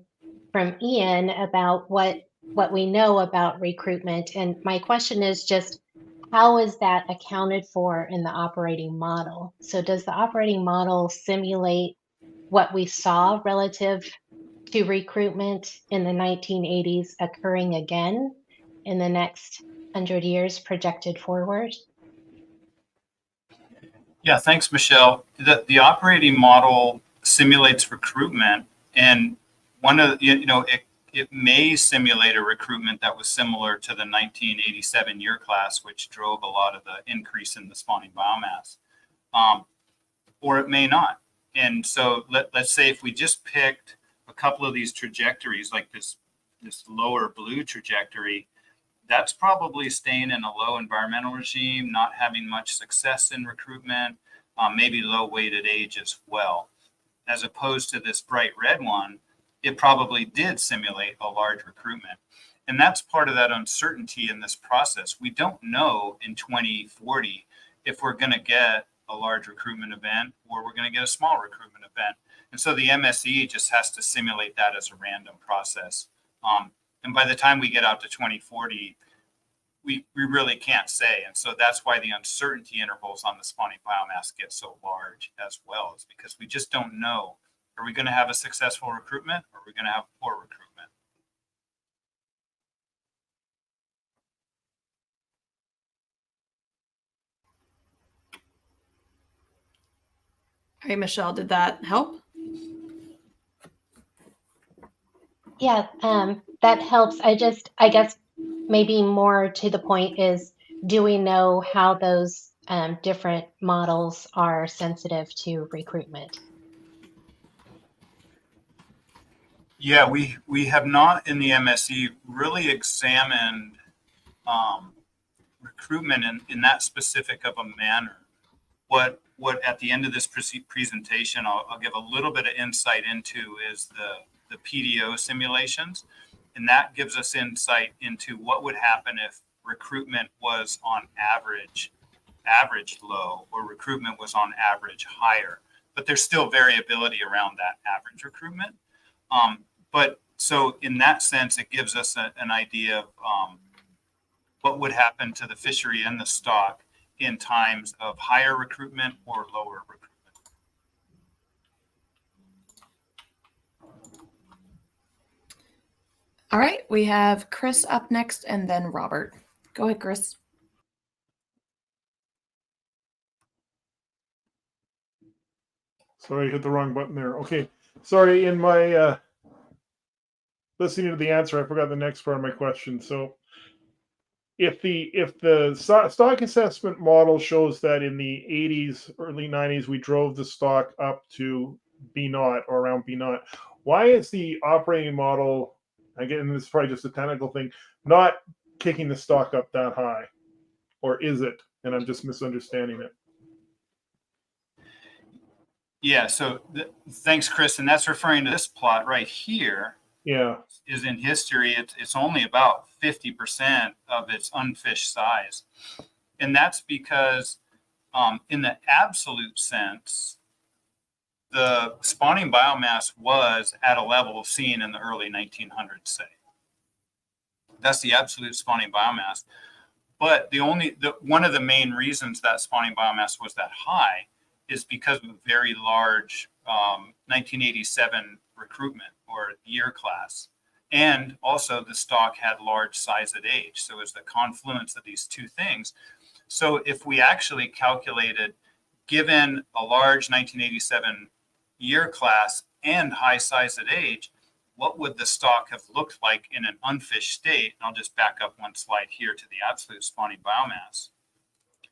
Speaker 13: from Ian about what we know about recruitment. And my question is just, how is that accounted for in the operating model? So does the operating model simulate what we saw relative to recruitment in the 1980s occurring again in the next 100 years projected forward?
Speaker 2: Yeah, thanks, Michelle. The operating model simulates recruitment, and one of it may simulate a recruitment that was similar to the 1987 year class, which drove a lot of the increase in the spawning biomass, or it may not. And so let's say if we just picked a couple of these trajectories, like this lower blue trajectory, that's probably staying in a low environmental regime, not having much success in recruitment, maybe low weighted age as well. As opposed to this bright red one, it probably did simulate a large recruitment. And that's part of that uncertainty in this process. We don't know in 2040 if we're going to get a large recruitment event or we're going to get a small recruitment event. And so the MSE just has to simulate that as a random process. And by the time we get out to 2040, we really can't say. And so that's why the uncertainty intervals on the spawning biomass get so large as well, is because we just don't know. Are we going to have a successful recruitment, or are we going to have poor recruitment?
Speaker 8: All right, Michelle, did that help?
Speaker 13: Yeah, that helps. I guess maybe more to the point is, do we know how those different models are sensitive to recruitment?
Speaker 2: Yeah, we have not in the MSE really examined recruitment in that specific of a manner. What at the end of this presentation, I'll give a little bit of insight into is the PDO simulations, and that gives us insight into what would happen if recruitment was on average low, or recruitment was on average higher. But there's still variability around that average recruitment. But so in that sense, it gives us an idea of what would happen to the fishery and the stock in times of higher recruitment or lower recruitment.
Speaker 8: All right, we have Chris up next and then Robert. Go ahead, Chris.
Speaker 6: Sorry, I hit the wrong button there. Okay, sorry. In my listening to the answer, I forgot the next part of my question. So, if the stock assessment model shows that in the 80s, early 90s, we drove the stock up to B0 or around B0, why is the operating model, again, this is probably just a technical thing, not kicking the stock up that high? Or is it? And I'm just misunderstanding it.
Speaker 2: Yeah, so thanks, Chris. And that's referring to this plot right here.
Speaker 6: Yeah.
Speaker 2: Is in history, it's only about 50% of its unfished size. And that's because in the absolute sense, the spawning biomass was at a level seen in the early 1900s, say. That's the absolute spawning biomass. But one of the main reasons that spawning biomass was that high is because of a very large 1987 recruitment or year class. And also the stock had large size at age. So it's the confluence of these two things. So if we actually calculated, given a large 1987 year class and high size at age, what would the stock have looked like in an unfished state? And I'll just back up one slide here to the absolute spawning biomass.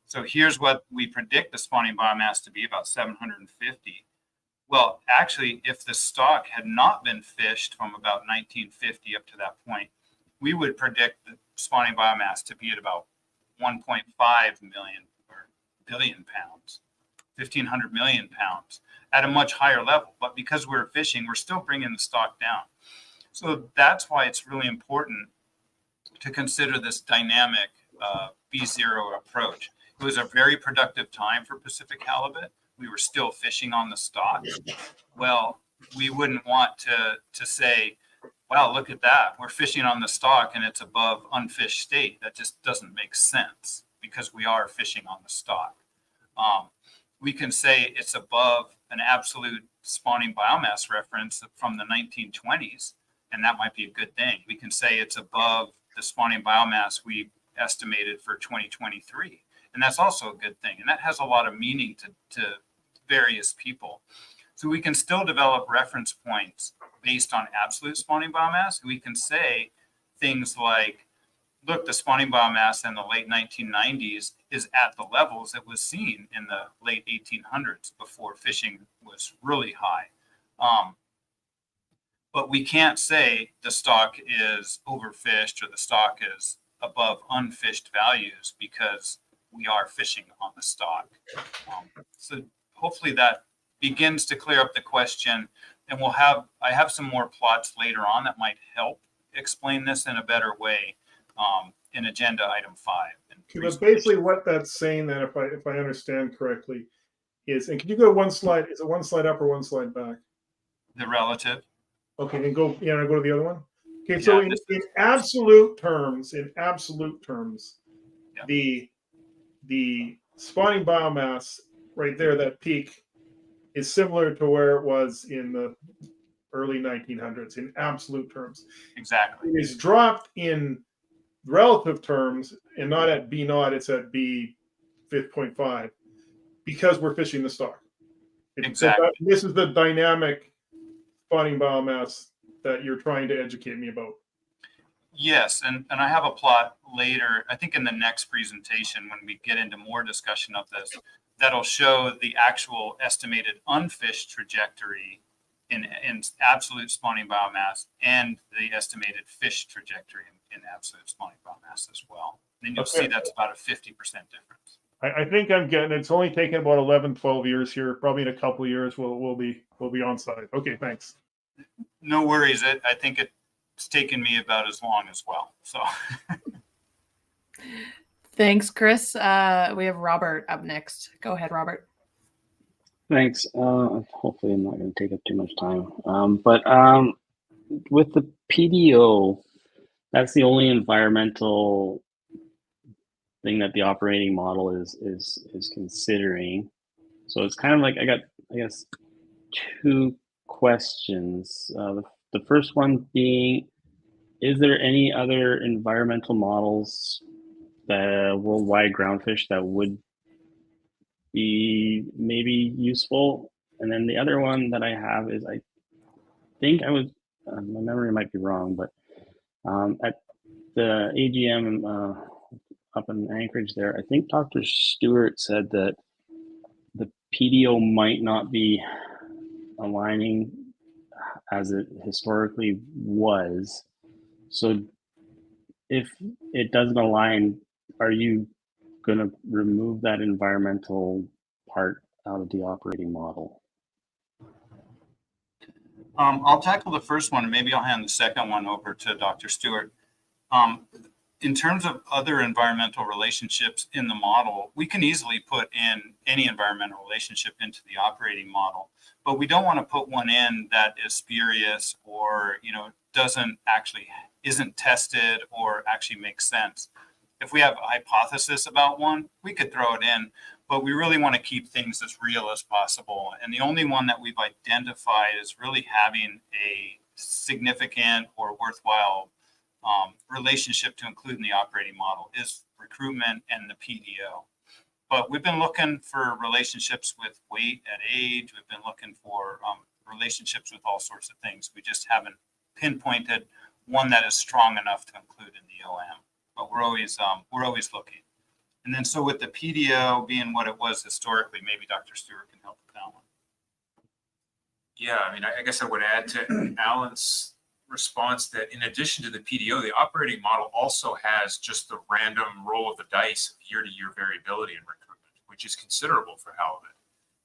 Speaker 2: So here's what we predict the spawning biomass to be, about 750. Well, actually, if the stock had not been fished from about 1950 up to that point, we would predict the spawning biomass to be at about 1.5 million or billion pounds, 1,500 million pounds at a much higher level. But because we're fishing, we're still bringing the stock down. So that's why it's really important to consider this dynamic B0 approach. It was a very productive time for Pacific halibut. We were still fishing on the stock. Well, we wouldn't want to say, wow, look at that. We're fishing on the stock and it's above unfished state. That just doesn't make sense because we are fishing on the stock. We can say it's above an absolute spawning biomass reference from the 1920s, and that might be a good thing. We can say it's above the spawning biomass we estimated for 2023. And that's also a good thing. And that has a lot of meaning to various people. So we can still develop reference points based on absolute spawning biomass. We can say things like, look, the spawning biomass in the late 1990s is at the levels it was seen in the late 1800s before fishing was really high. But we can't say the stock is overfished or the stock is above unfished values because we are fishing on the stock. So hopefully that begins to clear up the question, and I have some more plots later on that might help explain this in a better way in agenda item 5.
Speaker 6: But basically what that's saying then, if I understand correctly, is, and can you go one slide, is it one slide up or one slide back?
Speaker 2: The relative.
Speaker 6: Okay, then go. Yeah, go to the other one. Okay, so
Speaker 2: Yeah,
Speaker 6: in absolute terms,
Speaker 2: Yeah.
Speaker 6: the spawning biomass right there, that peak, is similar to where it was in the early 1900s in absolute terms.
Speaker 2: Exactly.
Speaker 6: It is dropped in relative terms, and not at B naught, it's at B 5.5 because we're fishing the stock.
Speaker 2: Exactly.
Speaker 6: So this is the dynamic spawning biomass that you're trying to educate me about.
Speaker 2: Yes, and I have a plot later, I think in the next presentation, when we get into more discussion of this, that'll show the actual estimated unfished trajectory in absolute spawning biomass and the estimated fish trajectory in absolute spawning biomass as well. And you'll see that's about a 50% difference.
Speaker 6: I think I'm getting it's only taken about 11, 12 years here. Probably in a couple of years we'll be on site. Okay, thanks.
Speaker 2: No worries. I think it's taken me about as long as well. So
Speaker 8: Thanks, Chris. We have Robert up next. Go ahead, Robert.
Speaker 15: Thanks. Hopefully I'm not going to take up too much time. But with the PDO, that's the only environmental thing that the operating model is considering. So it's kind of like I got, I guess, two questions. The first one being, is there any other environmental models, worldwide groundfish, that would be maybe useful? And then the other one that I have is, I think I was, my memory might be wrong, but at the AGM up in Anchorage there, I think Dr. Stewart said that the PDO might not be aligning as it historically was. So if it doesn't align, are you going to remove that environmental part out of the operating model?
Speaker 2: I'll tackle the first one, and maybe I'll hand the second one over to Dr. Stewart. In terms of other environmental relationships in the model, we can easily put in any environmental relationship into the operating model, but we don't want to put one in that is spurious or, isn't tested or actually makes sense. If we have a hypothesis about one, we could throw it in, but we really want to keep things as real as possible. And the only one that we've identified as really having a significant or worthwhile relationship to include in the operating model is recruitment and the PDO. But we've been looking for relationships with weight at age. We've been looking for relationships with all sorts of things. We just haven't pinpointed one that is strong enough to include in the OM. But we're always looking. And then so with the PDO being what it was historically, maybe Dr. Stewart can help with that one.
Speaker 3: Yeah, I mean, I guess I would add to Alan's response that in addition to the PDO, the operating model also has just the random roll of the dice of year-to-year variability in recruitment, which is considerable for halibut.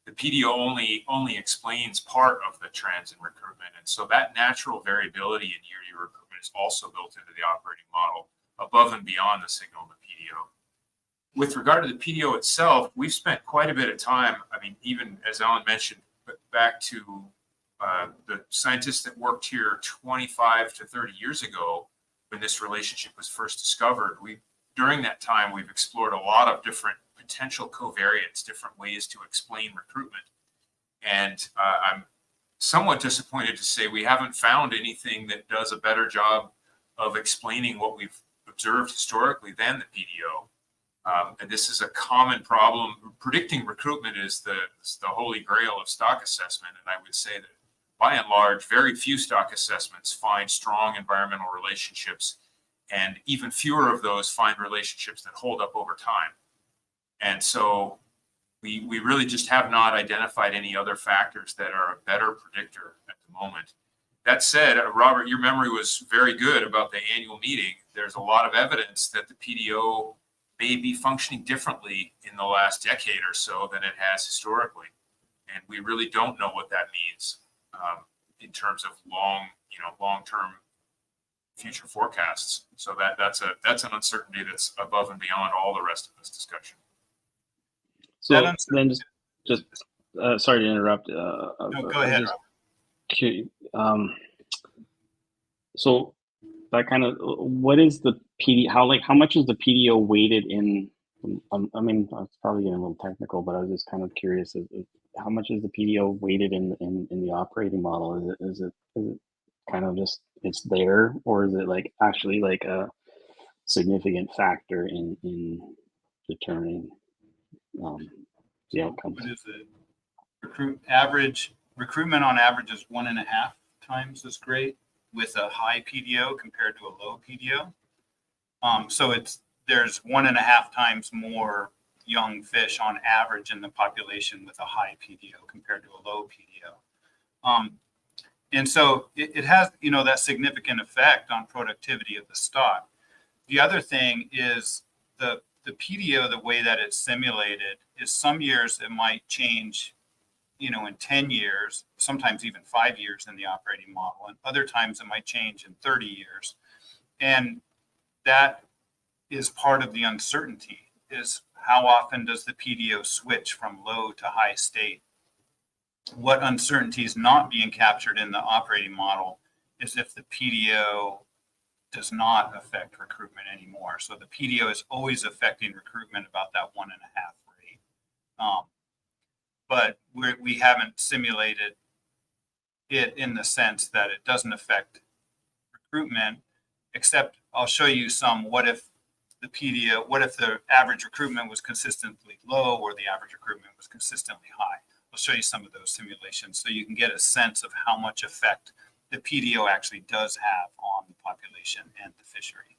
Speaker 3: The PDO only explains part of the trends in recruitment, and so that natural variability in year-to-year recruitment is also built into the operating model above and beyond the signal of the PDO. With regard to the PDO itself, we've spent quite a bit of time, I mean, even as Alan mentioned, back to the scientists that worked here 25 to 30 years ago when this relationship was first discovered. During that time, we've explored a lot of different potential covariates, different ways to explain recruitment. And I'm somewhat disappointed to say we haven't found anything that does a better job of explaining what we've observed historically than the PDO. And this is a common problem. Predicting recruitment is the holy grail of stock assessment. And I would say that by and large, very few stock assessments find strong environmental relationships, and even fewer of those find relationships that hold up over time. And so we really just have not identified any other factors that are a better predictor at the moment. That said, Robert, your memory was very good about the annual meeting. There's a lot of evidence that the PDO may be functioning differently in the last decade or so than it has historically. And we really don't know what that means in terms of long-term future forecasts. So that's an uncertainty that's above and beyond all the rest of this discussion.
Speaker 15: So then just sorry to interrupt.
Speaker 2: No, go ahead, Rob.
Speaker 15: So that kind of, what is the how much is the PDO weighted in? I mean, it's probably getting a little technical, but I was just kind of curious. How much is the PDO weighted in the operating model? Is it kind of just it's there, or is it like actually like a significant factor in determining the outcomes?
Speaker 2: What is it? Recruitment on average is 1.5 times as great with a high PDO compared to a low PDO. So there's 1.5 times more young fish on average in the population with a high PDO compared to a low PDO. And so it has, that significant effect on productivity of the stock. The other thing is the PDO, the way that it's simulated is some years it might change, in 10 years, sometimes even 5 years in the operating model, and other times it might change in 30 years. And that is part of the uncertainty, is how often does the PDO switch from low to high state? What uncertainty is not being captured in the operating model is if the PDO does not affect recruitment anymore. So the PDO is always affecting recruitment about that 1.5 rate. But we haven't simulated it in the sense that it doesn't affect recruitment, except I'll show you some, what if the average recruitment was consistently low or the average recruitment was consistently high. I'll show you some of those simulations so you can get a sense of how much effect the PDO actually does have on the population and the fishery.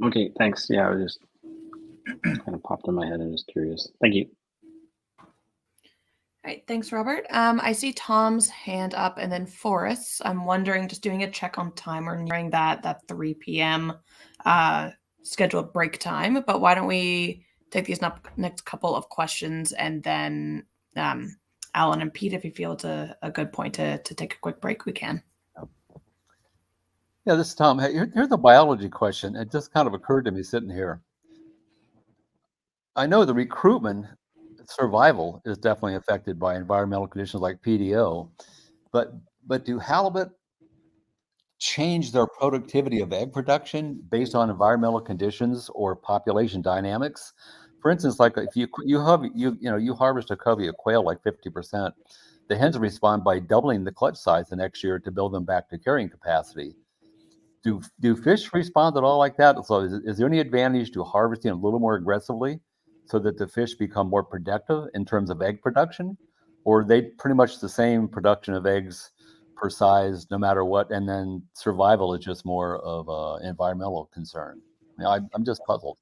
Speaker 15: Okay, thanks. Yeah, I was just kind of popped in my head and was curious. Thank you.
Speaker 8: All right, thanks, Robert. I see Tom's hand up and then Forrest's. I'm wondering, just doing a check on time, we're nearing that 3 p.m. Scheduled break time, but why don't we take these next couple of questions and then Alan and Pete, if you feel it's a good point to take a quick break, we can.
Speaker 16: Yeah, this is Tom. Hey, here's a biology question. It just kind of occurred to me sitting here. I know the recruitment survival is definitely affected by environmental conditions like PDO, but do halibut change their productivity of egg production based on environmental conditions or population dynamics? For instance, like if you harvest a covey of quail like 50%, the hens respond by doubling the clutch size the next year to build them back to carrying capacity. Do fish respond at all like that? So is there any advantage to harvesting a little more aggressively so that the fish become more productive in terms of egg production? Or are they pretty much the same production of eggs per size no matter what, and then survival is just more of an environmental concern? I'm just puzzled.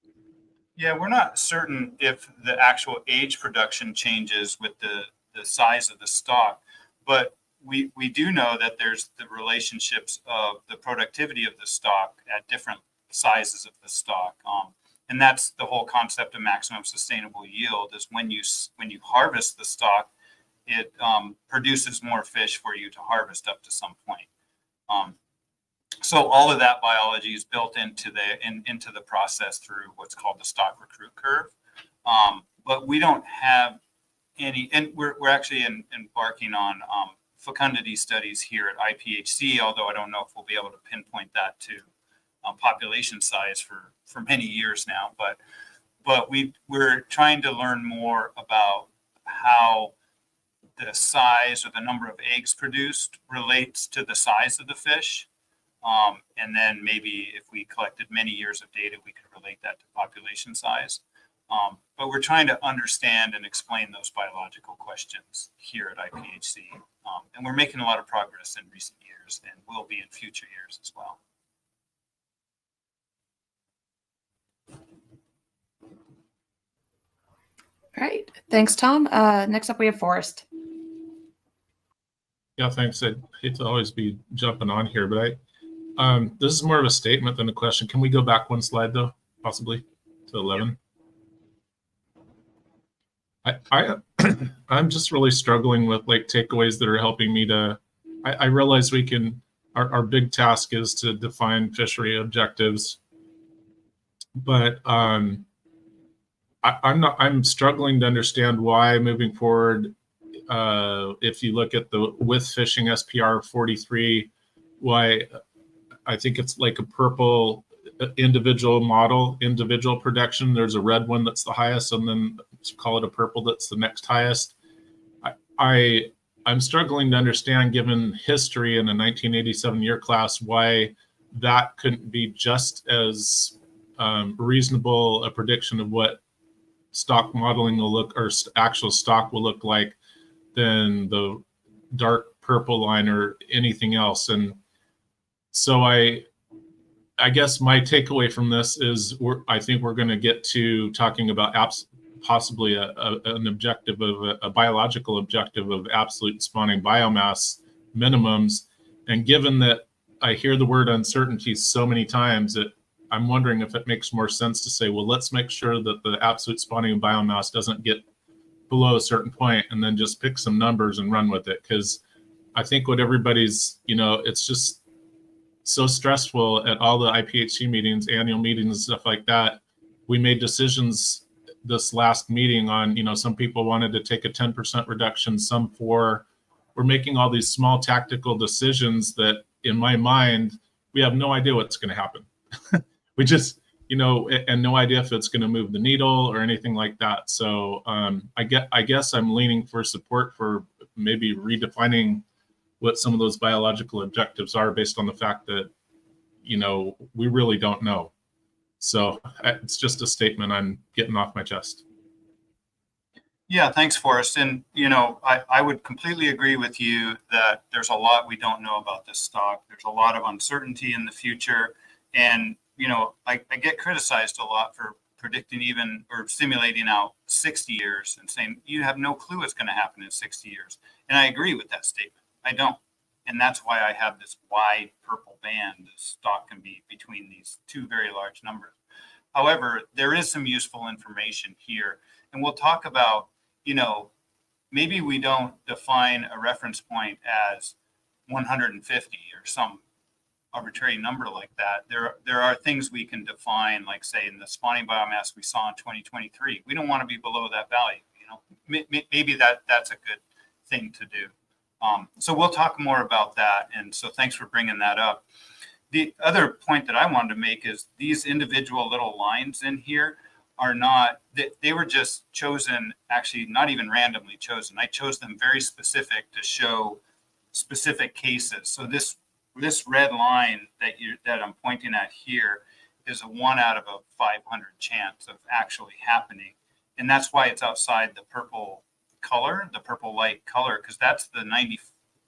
Speaker 2: Yeah, we're not certain if the actual age production changes with the size of the stock, but we do know that there's the relationships of the productivity of the stock at different sizes of the stock. And that's the whole concept of maximum sustainable yield, is when you harvest the stock, it produces more fish for you to harvest up to some point. So all of that biology is built into the process through what's called the stock recruit curve. But we don't have any, and we're actually embarking on fecundity studies here at IPHC, although I don't know if we'll be able to pinpoint that to population size for many years now. But we're trying to learn more about how the size or the number of eggs produced relates to the size of the fish. And then maybe if we collected many years of data, we could relate that to population size. But we're trying to understand and explain those biological questions here at IPHC. And we're making a lot of progress in recent years and will be in future years as well.
Speaker 8: All right, thanks, Tom. Next up, we have Forrest.
Speaker 7: Yeah, thanks. I hate to always be jumping on here, but this is more of a statement than a question. Can we go back one slide, though, possibly to 11? I'm just really struggling with like takeaways that are helping me to. I realize we can. Our big task is to define fishery objectives, but I'm struggling to understand why moving forward if you look at the with fishing SPR 43, why I think it's like a purple individual model, individual production. There's a red one that's the highest, and then let's call it a purple that's the next highest. I'm struggling to understand, given history in a 1987 year class, why that couldn't be just as reasonable a prediction of what stock modeling will look, or actual stock will look like, than the dark purple line or anything else. And so I guess my takeaway from this is I think we're going to get to talking about possibly an objective of a biological objective of absolute spawning biomass minimums. And given that I hear the word uncertainty so many times, that I'm wondering if it makes more sense to say, well, let's make sure that the absolute spawning biomass doesn't get below a certain point, and then just pick some numbers and run with it. Because I think what everybody's, it's just so stressful at all the IPHC meetings, annual meetings, and stuff like that. We made decisions this last meeting on, some people wanted to take a 10% reduction, some we're making all these small tactical decisions that, in my mind, we have no idea what's going to happen. We just, and no idea if it's going to move the needle or anything like that. So I guess I'm leaning for support for maybe redefining what some of those biological objectives are, based on the fact that, we really don't know. So it's just a statement I'm getting off my chest.
Speaker 2: Yeah, thanks, Forrest. And, I would completely agree with you that there's a lot we don't know about this stock. There's a lot of uncertainty in the future. And, I get criticized a lot for predicting or simulating out 60 years and saying, you have no clue what's going to happen in 60 years. And I agree with that statement. I don't. And that's why I have this wide purple band. The stock can be between these two very large numbers. However, there is some useful information here. And we'll talk about, maybe we don't define a reference point as 150 or some arbitrary number like that. There are things we can define, like, say, in the spawning biomass we saw in 2023. We don't want to be below that value. Maybe that's a good thing to do. So we'll talk more about that. And so thanks for bringing that up. The other point that I wanted to make is these individual little lines in here are not, they were just chosen, actually not even randomly chosen. I chose them very specific to show specific cases. So this red line that I'm pointing at here is a 1 out of a 500 chance of actually happening. And that's why it's outside the purple color, the purple light color, because that's the 90,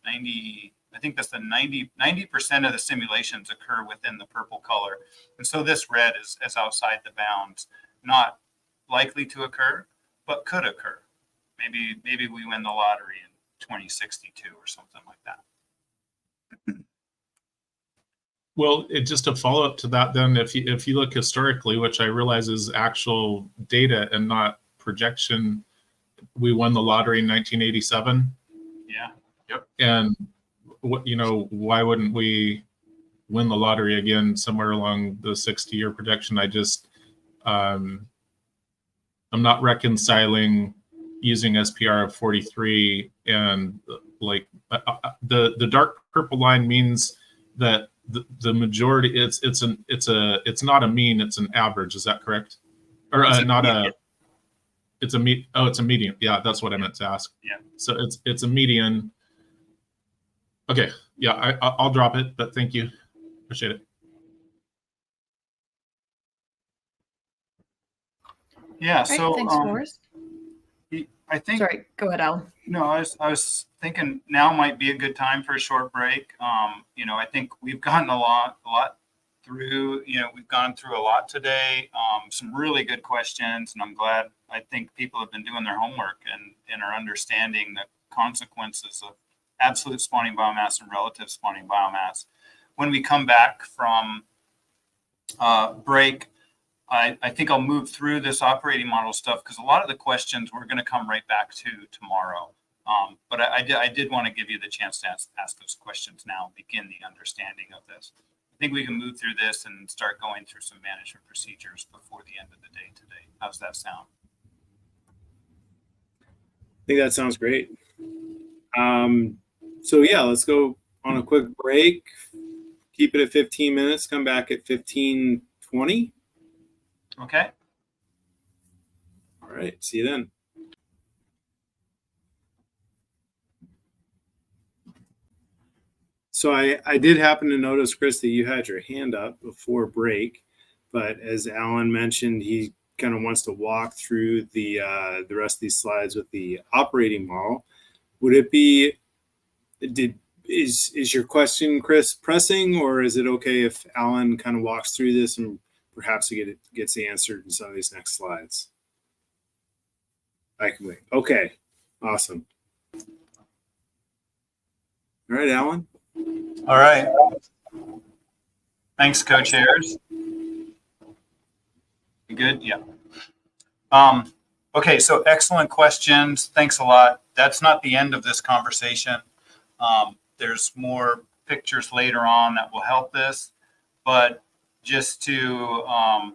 Speaker 2: I think that's the 90% of the simulations occur within the purple color. And so this red is outside the bounds, not likely to occur, but could occur. Maybe we win the lottery in 2062 or something like that.
Speaker 7: Well, just a follow up to that, then, if you look historically, which I realize is actual data and not projection, we won the lottery in 1987.
Speaker 2: Yeah. Yep.
Speaker 7: And why wouldn't we win the lottery again somewhere along the 60-year projection? I'm not reconciling using SPR of 43 and the dark purple line means that the majority, it's not a mean, it's an average. Is that correct? Or not a, it's a median. Yeah, that's what I meant to ask.
Speaker 2: Yeah.
Speaker 7: So it's a median. Okay. Yeah, I'll drop it, but thank you. Appreciate it.
Speaker 2: Yeah.
Speaker 8: Right,
Speaker 2: So
Speaker 8: thanks, Forrest.
Speaker 2: I think.
Speaker 8: Sorry, go ahead, Al.
Speaker 2: No, I was thinking now might be a good time for a short break. I think we've gotten a lot through. We've gone through a lot today. Some really good questions, and I'm glad. I think people have been doing their homework and are understanding the consequences of absolute spawning biomass and relative spawning biomass. When we come back from break, I think I'll move through this operating model stuff because a lot of the questions we're going to come right back to tomorrow. But I did want to give you the chance to ask those questions now and begin the understanding of this. I think we can move through this and start going through some management procedures before the end of the day today. How's that sound?
Speaker 1: think that sounds great. So yeah, let's go on a quick break. Keep it at 15 minutes. Come back at 15:20.
Speaker 2: Okay.
Speaker 1: All right. See you then. So I did happen to notice, Chris, that you had your hand up before break, but as Alan mentioned, he kind of wants to walk through the rest of these slides with the operating model. Would it be is your question, Chris, pressing, or is it okay if Alan kind of walks through this and perhaps it gets answered in some of these next slides? I can wait. Okay, awesome. All right, Alan.
Speaker 2: All right. Thanks, co-chairs. You good? Yeah. Okay, so excellent questions. Thanks a lot. That's not the end of this conversation. There's more pictures later on that will help this, but just to, I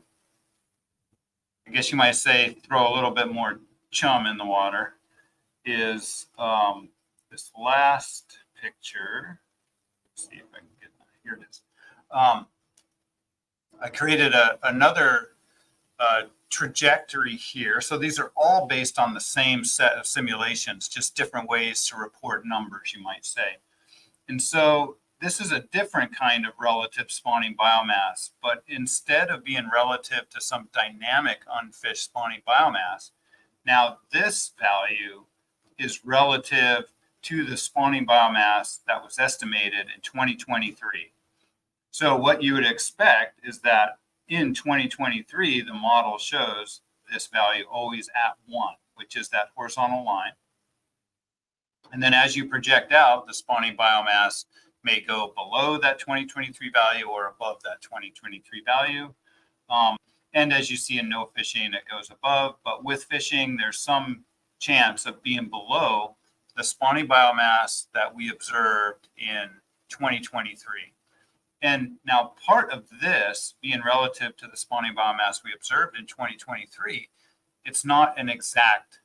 Speaker 2: guess you might say, throw a little bit more chum in the water is this last picture. Let's see if I can get that. Here it is. I created another trajectory here. So these are all based on the same set of simulations, just different ways to report numbers, you might say. And so this is a different kind of relative spawning biomass, but instead of being relative to some dynamic unfished spawning biomass, now this value is relative to the spawning biomass that was estimated in 2023. So what you would expect is that in 2023, the model shows this value always at 1, which is that horizontal line. And then as you project out, the spawning biomass may go below that 2023 value or above that 2023 value. And as you see in no fishing, it goes above. But with fishing, there's some chance of being below the spawning biomass that we observed in 2023. And now part of this being relative to the spawning biomass we observed in 2023, it's not an exact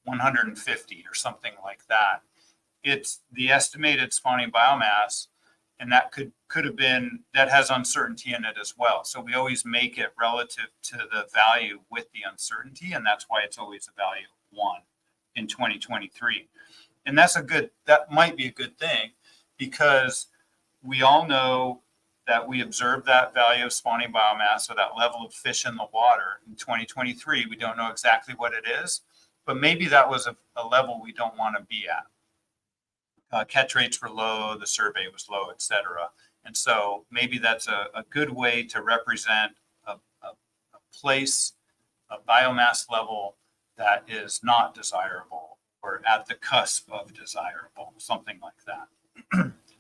Speaker 2: 150 or something like that. It's the estimated spawning biomass, and that could have been, that has uncertainty in it as well. So we always make it relative to the value with the uncertainty, and that's why it's always a value of 1 in 2023. And that's that might be a good thing, because we all know that we observed that value of spawning biomass, or that level of fish in the water in 2023. We don't know exactly what it is, but maybe that was a level we don't want to be at. Catch rates were low, the survey was low, et cetera. And so maybe that's a good way to represent a place, a biomass level that is not desirable or at the cusp of desirable, something like that.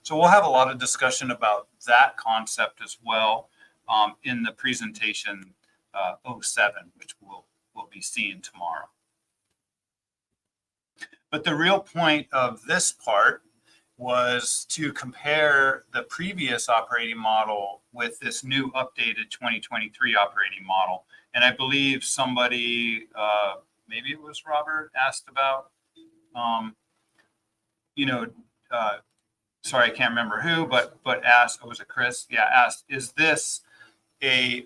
Speaker 2: So we'll have a lot of discussion about that concept as well in the presentation 07, which we'll be seeing tomorrow. But the real point of this part was to compare the previous operating model with this new updated 2023 operating model. And I believe somebody, maybe it was Robert, asked about, sorry, I can't remember who, but asked, oh, was it Chris? Yeah, asked, is this a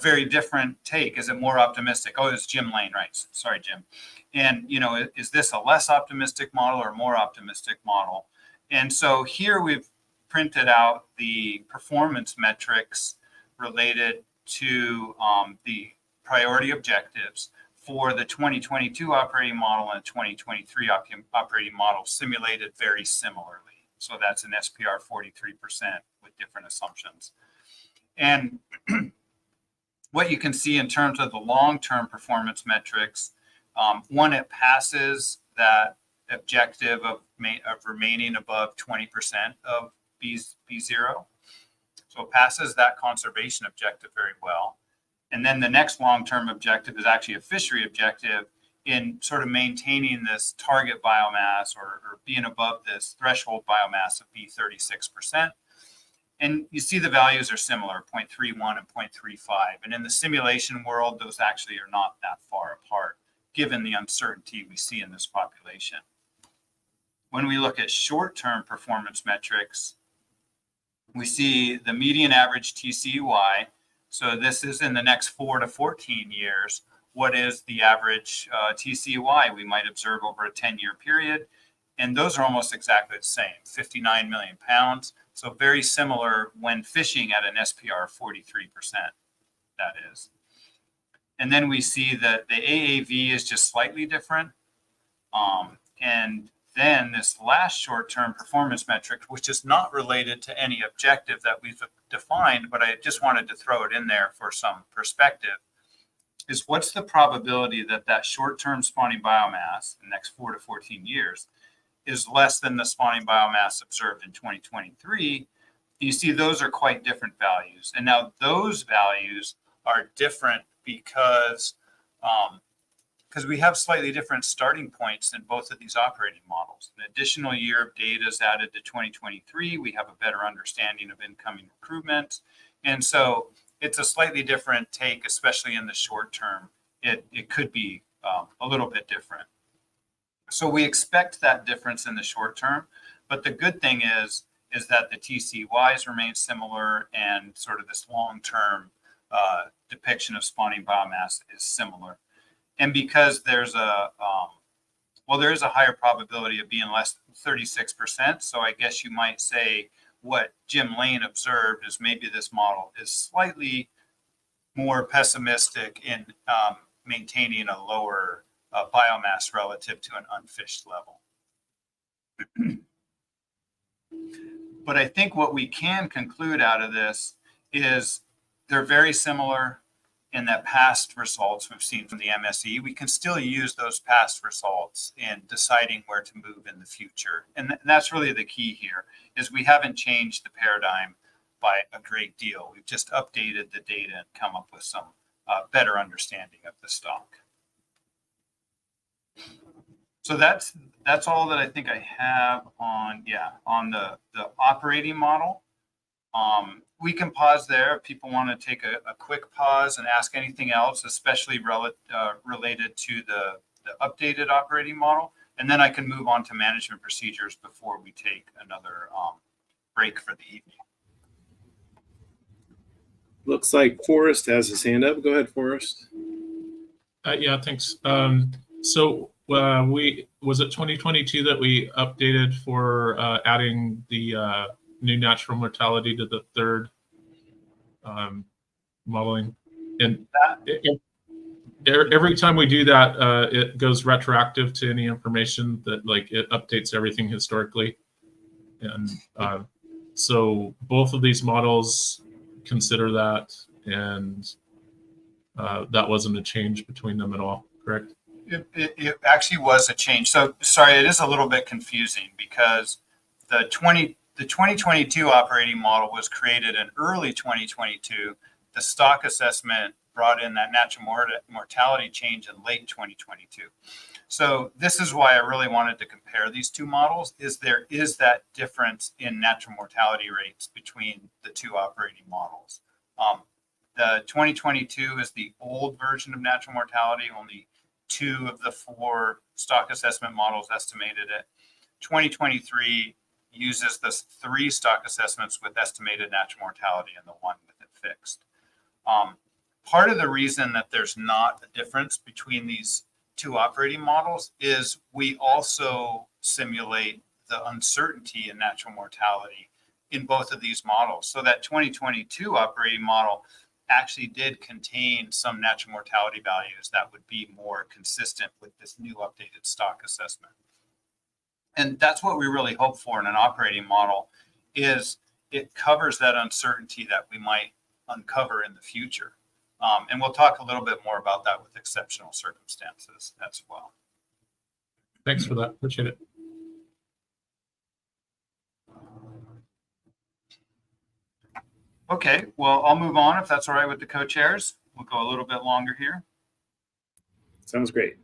Speaker 2: very different take? Is it more optimistic? Oh, it's Jim Lane, right? Sorry, Jim. And, is this a less optimistic model or more optimistic model? And so here we've printed out the performance metrics related to the priority objectives for the 2022 operating model and 2023 operating model, simulated very similarly. So that's an SPR 43% with different assumptions. And what you can see in terms of the long-term performance metrics, one, it passes that objective of remaining above 20% of B0. So it passes that conservation objective very well. And then the next long-term objective is actually a fishery objective in sort of maintaining this target biomass or being above this threshold biomass of B36%. And you see the values are similar, 0.31 and 0.35. And in the simulation world, those actually are not that far apart, given the uncertainty we see in this population. When we look at short-term performance metrics, we see the median average TCUI. So this is in the next 4 to 14 years. What is the average TCUI we might observe over a 10-year period? And those are almost exactly the same, 59 million pounds. So very similar when fishing at an SPR of 43%, that is. And then we see that the AAV is just slightly different. And then this last short-term performance metric, which is not related to any objective that we've defined, but I just wanted to throw it in there for some perspective, is what's the probability that that short-term spawning biomass in the next 4 to 14 years is less than the spawning biomass observed in 2023? You see those are quite different values. And now those values are different because we have slightly different starting points in both of these operating models. An additional year of data is added to 2023. We have a better understanding of incoming recruitment. And so it's a slightly different take, especially in the short term. It could be a little bit different. So we expect that difference in the short term, but the good thing is that the TCYs remain similar and sort of this long-term depiction of spawning biomass is similar. And because there's there is a higher probability of being less than 36%. So I guess you might say what Jim Lane observed is maybe this model is slightly more pessimistic in maintaining a lower biomass relative to an unfished level. But I think what we can conclude out of this is they're very similar in that past results we've seen from the MSE. We can still use those past results in deciding where to move in the future. And that's really the key here, is we haven't changed the paradigm by a great deal. We've just updated the data and come up with some better understanding of the stock. So that's all that I think I have on the operating model. We can pause there if people want to take a quick pause and ask anything else, especially related to the updated operating model. And then I can move on to management procedures before we take another break for the evening.
Speaker 1: Looks like Forrest has his hand up. Go ahead, Forrest.
Speaker 7: Yeah, thanks. So was it 2022 that we updated for adding the new natural mortality to the third modeling? And every time we do that, it goes retroactive to any information that it updates everything historically. And so both of these models consider that, and that wasn't a change between them at all, correct?
Speaker 2: It actually was a change. So sorry, it is a little bit confusing because the 2022 operating model was created in early 2022. The stock assessment brought in that natural mortality change in late 2022. So this is why I really wanted to compare these two models, is there is that difference in natural mortality rates between the two operating models. The 2022 is the old version of natural mortality. Only 2 of the 4 stock assessment models estimated it. 2023 uses the 3 stock assessments with estimated natural mortality and the 1 with it fixed. Part of the reason that there's not a difference between these 2 operating models is we also simulate the uncertainty in natural mortality in both of these models. So that 2022 operating model actually did contain some natural mortality values that would be more consistent with this new updated stock assessment. And that's what we really hope for in an operating model, is it covers that uncertainty that we might uncover in the future. And we'll talk a little bit more about that with exceptional circumstances as well.
Speaker 7: Thanks for that. Appreciate it.
Speaker 2: Okay, well, I'll move on if that's all right with the co-chairs. We'll go a little bit longer here.
Speaker 1: Sounds great.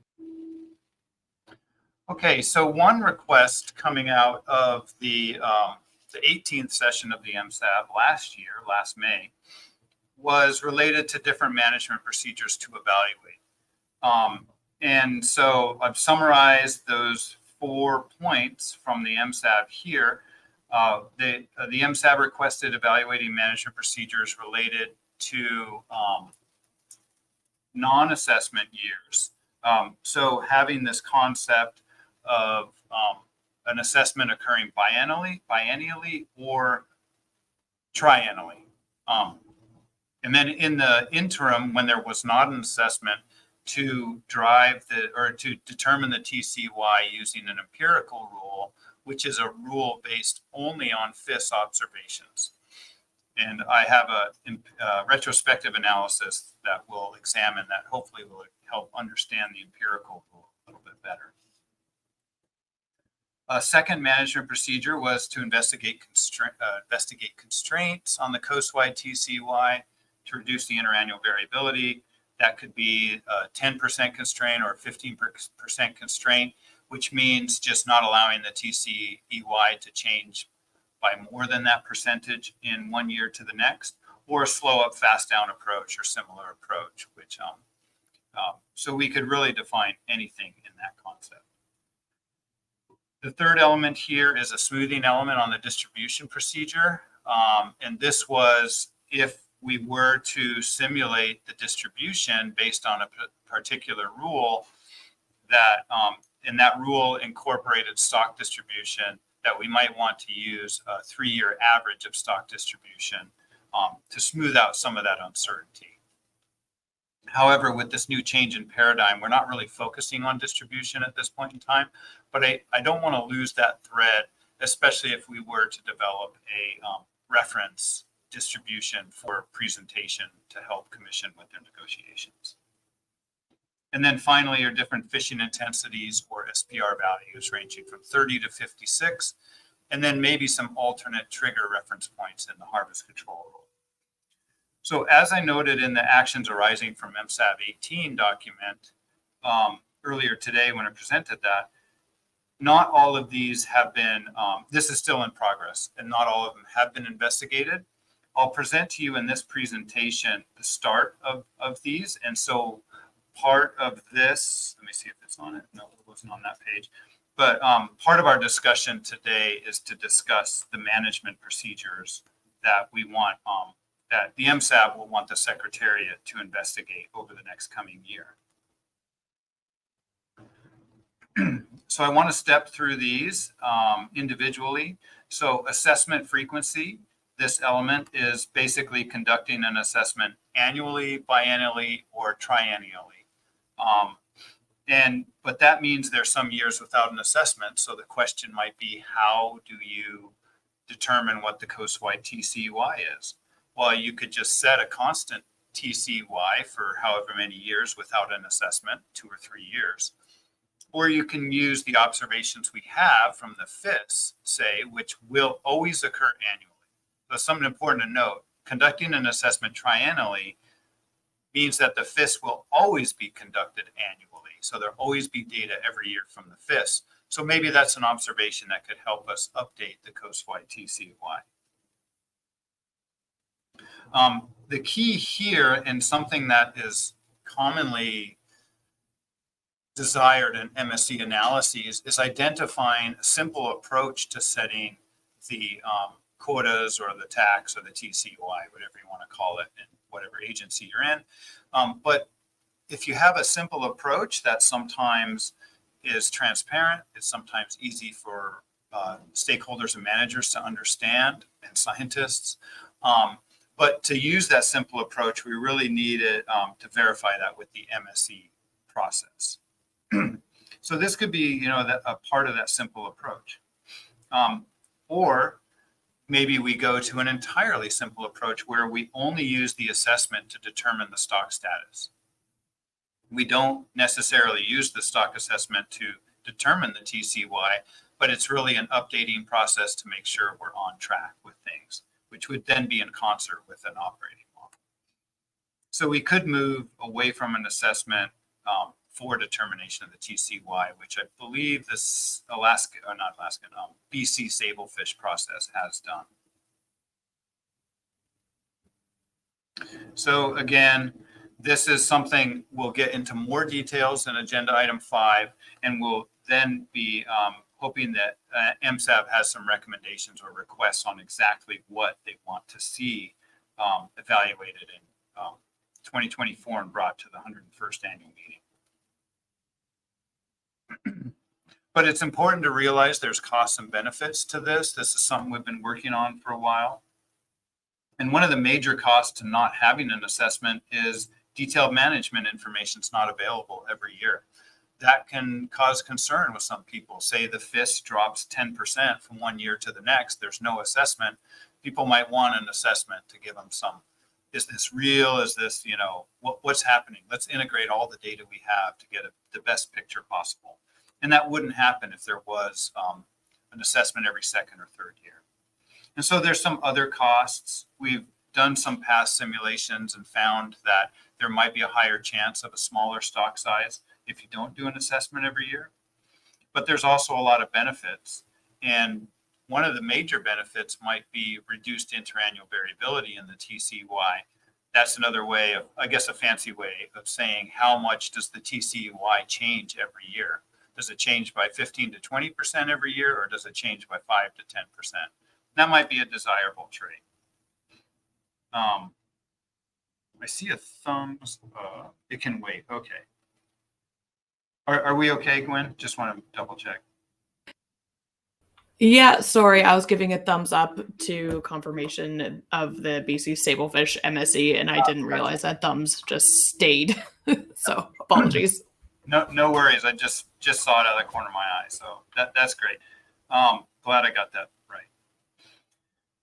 Speaker 2: Okay, so one request coming out of the 18th session of the MSAB last May, was related to different management procedures to evaluate. And so I've summarized those 4 points from the MSAB here. The MSAB requested evaluating management procedures related to non-assessment years. So having this concept of an assessment occurring biennially or triennially. And then in the interim, when there was not an assessment, to determine the TCY using an empirical rule, which is a rule based only on FIS observations. And I have a retrospective analysis that will examine that, hopefully will help understand the empirical rule a little bit better. A second management procedure was to investigate constraints on the coastwide TCY to reduce the interannual variability. That could be a 10% constraint or a 15% constraint, which means just not allowing the TCEY to change by more than that percentage in 1 year to the next, or a slow up, fast down approach or similar approach, which so we could really define anything in that concept. The third element here is a smoothing element on the distribution procedure. And this was if we were to simulate the distribution based on a particular rule that, and that rule incorporated stock distribution, that we might want to use a 3-year average of stock distribution to smooth out some of that uncertainty. However, with this new change in paradigm, we're not really focusing on distribution at this point in time, but I don't want to lose that thread, especially if we were to develop a reference distribution for presentation to help commission with their negotiations. And then finally are different fishing intensities or SPR values ranging from 30 to 56, and then maybe some alternate trigger reference points in the harvest control rule. So as I noted in the actions arising from MSAB019 document earlier today when I presented that, not all of these have been, this is still in progress, and not all of them have been investigated. I'll present to you in this presentation the start of these. And so part of this, let me see if it's on it. No, it wasn't on that page. But part of our discussion today is to discuss the management procedures that we want, that the MSAB will want the Secretariat to investigate over the next coming year. So I want to step through these individually. So assessment frequency, this element is basically conducting an assessment annually, biennially, or triennially. But that means there's some years without an assessment. So the question might be, how do you determine what the coastwide TCY is? Well, you could just set a constant TCY for however many years without an assessment, 2 or 3 years. Or you can use the observations we have from the FIS, say, which will always occur annually. So something important to note, conducting an assessment triennially means that the FIS will always be conducted annually. So there'll always be data every year from the FIS. So maybe that's an observation that could help us update the coastwide TCY. The key here, and something that is commonly desired in MSC analyses, is identifying a simple approach to setting the quotas or the tax or the TCY, whatever you want to call it, in whatever agency you're in. But if you have a simple approach that sometimes is transparent, it's sometimes easy for stakeholders and managers to understand, and scientists. But to use that simple approach, we really needed to verify that with the MSC process. So this could be, a part of that simple approach. Or maybe we go to an entirely simple approach where we only use the assessment to determine the stock status. We don't necessarily use the stock assessment to determine the TCY, but it's really an updating process to make sure we're on track with things, which would then be in concert with an operating model. So we could move away from an assessment for determination of the TCY, which I believe this BC Sablefish process has done. So again, This is something we'll get into more details in agenda item 5, and we'll then be hoping that MSAB has some recommendations or requests on exactly what they want to see evaluated in 2024 and brought to the 101st annual meeting. But it's important to realize there's costs and benefits to this. This is something we've been working on for a while. And one of the major costs to not having an assessment is detailed management information is not available every year. That can cause concern with some people. Say the FIS drops 10% from one year to the next, there's no assessment. People might want an assessment to give them some, is this real? Is this, what's happening? Let's integrate all the data we have to get the best picture possible. And that wouldn't happen if there was an assessment every second or third year. And so there's some other costs. We've done some past simulations and found that there might be a higher chance of a smaller stock size if you don't do an assessment every year. But there's also a lot of benefits. And one of the major benefits might be reduced interannual variability in the TCY. That's another way of, I guess, a fancy way of saying how much does the TCY change every year? Does it change by 15 to 20% every year, or does it change by 5 to 10%? That might be a desirable trait. I see a thumbs. It can wait. Okay. Are we okay, Gwyn? Just want to double check.
Speaker 8: Yeah, sorry, I was giving a thumbs up to confirmation of the BC Stablefish MSE, and I didn't realize that thumbs just stayed. So apologies.
Speaker 2: No worries. I just saw it out of the corner of my eye. So that's great. Glad I got that right.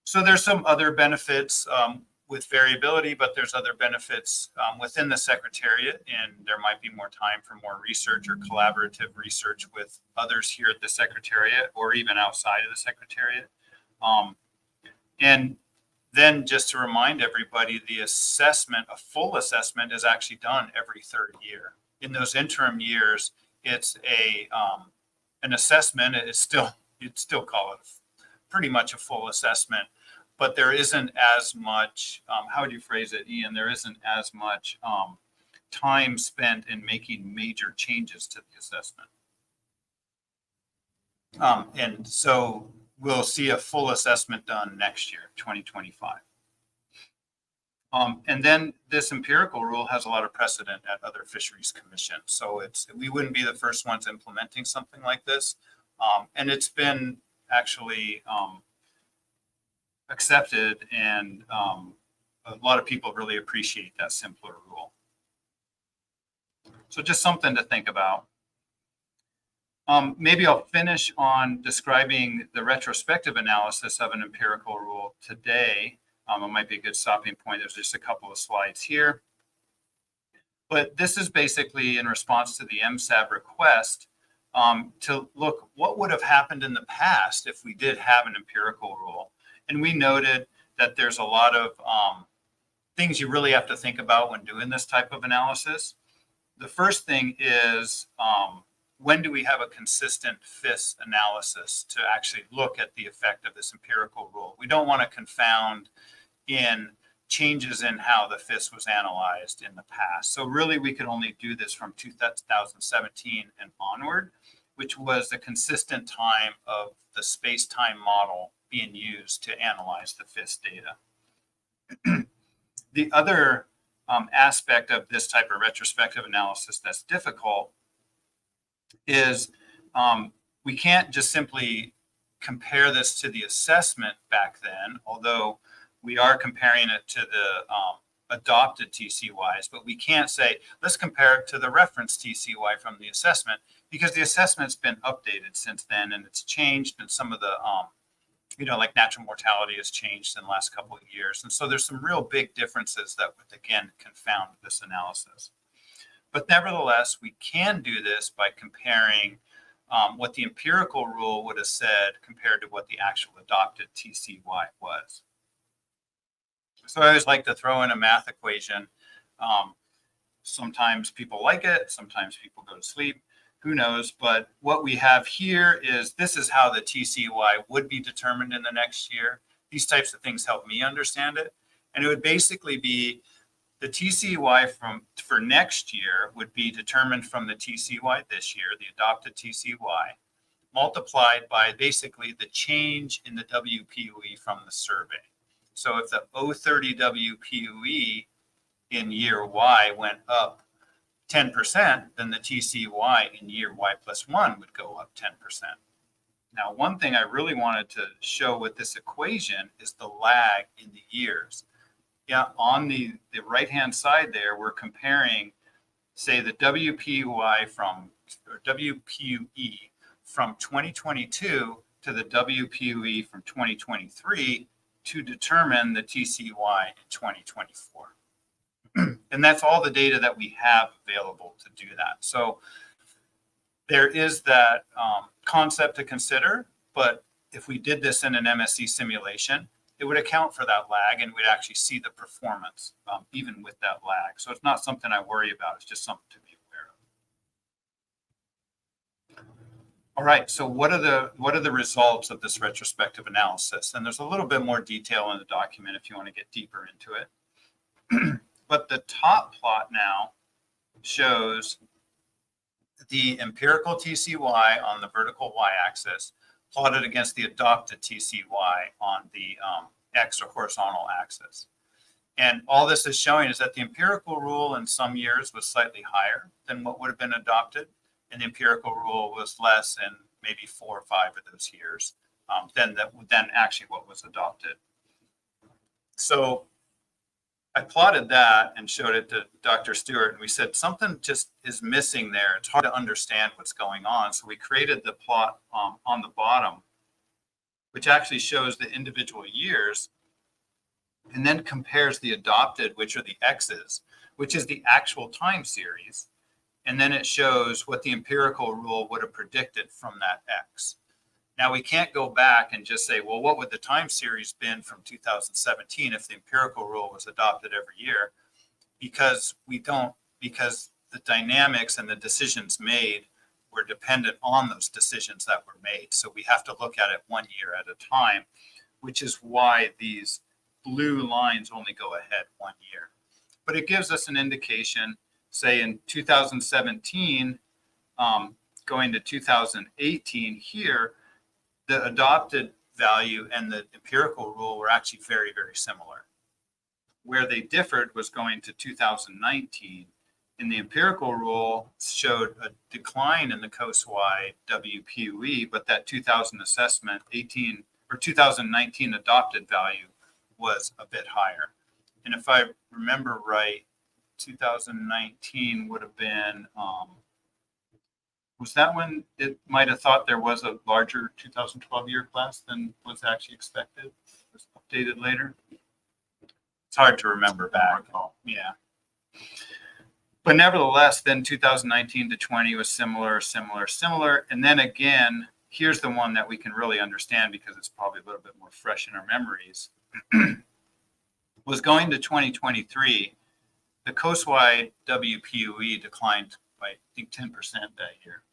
Speaker 2: So there's some other benefits with variability, but there's other benefits within the Secretariat, and there might be more time for more research or collaborative research with others here at the Secretariat or even outside of the Secretariat. And then just to remind everybody, the assessment, a full assessment, is actually done every third year. In those interim years, it's an assessment. You'd still call it pretty much a full assessment, but there isn't as much, how would you phrase it, Ian? There isn't as much time spent in making major changes to the assessment. And so we'll see a full assessment done next year, 2025. And then this empirical rule has a lot of precedent at other fisheries commissions. So we wouldn't be the first ones implementing something like this. And it's been actually accepted, and a lot of people really appreciate that simpler rule. So just something to think about. Maybe I'll finish on describing the retrospective analysis of an empirical rule today. It might be a good stopping point. There's just a couple of slides here. But this is basically in response to the MSAB request to look what would have happened in the past if we did have an empirical rule. And we noted that there's a lot of things you really have to think about when doing this type of analysis. The first thing is, when do we have a consistent FIS analysis to actually look at the effect of this empirical rule? We don't want to confound in changes in how the FIS was analyzed in the past. So really, we could only do this from 2017 and onward, which was the consistent time of the space-time model being used to analyze the FIS data. The other aspect of this type of retrospective analysis that's difficult is we can't just simply compare this to the assessment back then, although we are comparing it to the adopted TCYs, but we can't say, let's compare it to the reference TCY from the assessment, because the assessment's been updated since then, and it's changed, and some of the, like natural mortality has changed in the last couple of years. And so there's some real big differences that would, again, confound this analysis. But nevertheless, we can do this by comparing what the empirical rule would have said compared to what the actual adopted TCY was. So I always like to throw in a math equation. Sometimes people like it, sometimes people go to sleep, who knows? But what we have here is, this is how the TCY would be determined in the next year. These types of things help me understand it. And it would basically be The TCY for next year would be determined from the TCY this year, the adopted TCY, multiplied by basically the change in the WPUE from the survey. So if the 030 WPUE in year Y went up 10%, then the TCY in year Y plus 1 would go up 10%. Now, one thing I really wanted to show with this equation is the lag in the years. Yeah, on the right-hand side there, we're comparing, say, the WPUE from 2022 to the WPUE from 2023 to determine the TCY in 2024. And that's all the data that we have available to do that. So there is that concept to consider, but if we did this in an MSC simulation, it would account for that lag and we'd actually see the performance even with that lag. So it's not something I worry about. It's just something to be aware of. All right, so what are the results of this retrospective analysis? And there's a little bit more detail in the document if you want to get deeper into it. But the top plot now shows the empirical TCY on the vertical y-axis plotted against the adopted TCY on the x or horizontal axis. And all this is showing is that the empirical rule in some years was slightly higher than what would have been adopted, and the empirical rule was less in maybe 4 or 5 of those years than actually what was adopted. So I plotted that and showed it to Dr. Stewart, and we said something just is missing there. It's hard to understand what's going on. So we created the plot on the bottom, which actually shows the individual years and then compares the adopted, which are the X's, which is the actual time series. And then it shows what the empirical rule would have predicted from that X. Now we can't go back and just say, well, what would the time series been from 2017 if the empirical rule was adopted every year? Because the dynamics and the decisions made were dependent on those decisions that were made. So we have to look at it 1 year at a time, which is why these blue lines only go ahead 1 year. But it gives us an indication, say in 2017, going to 2018 here, the adopted value and the empirical rule were actually very, very similar. Where they differed was going to 2019, and the empirical rule showed a decline in the coast-wide WPUE, but that 2019 adopted value was a bit higher. And if I remember right, 2019 would have been, was that when it might have thought there was a larger 2012 year class than was actually expected? It was updated later. It's hard to remember back. Yeah. But nevertheless, then 2019 to 20 was similar. And then again, here's the one that we can really understand because it's probably a little bit more fresh in our memories. Was going to 2023, the coastwide WPUE declined by, I think, 10% that year.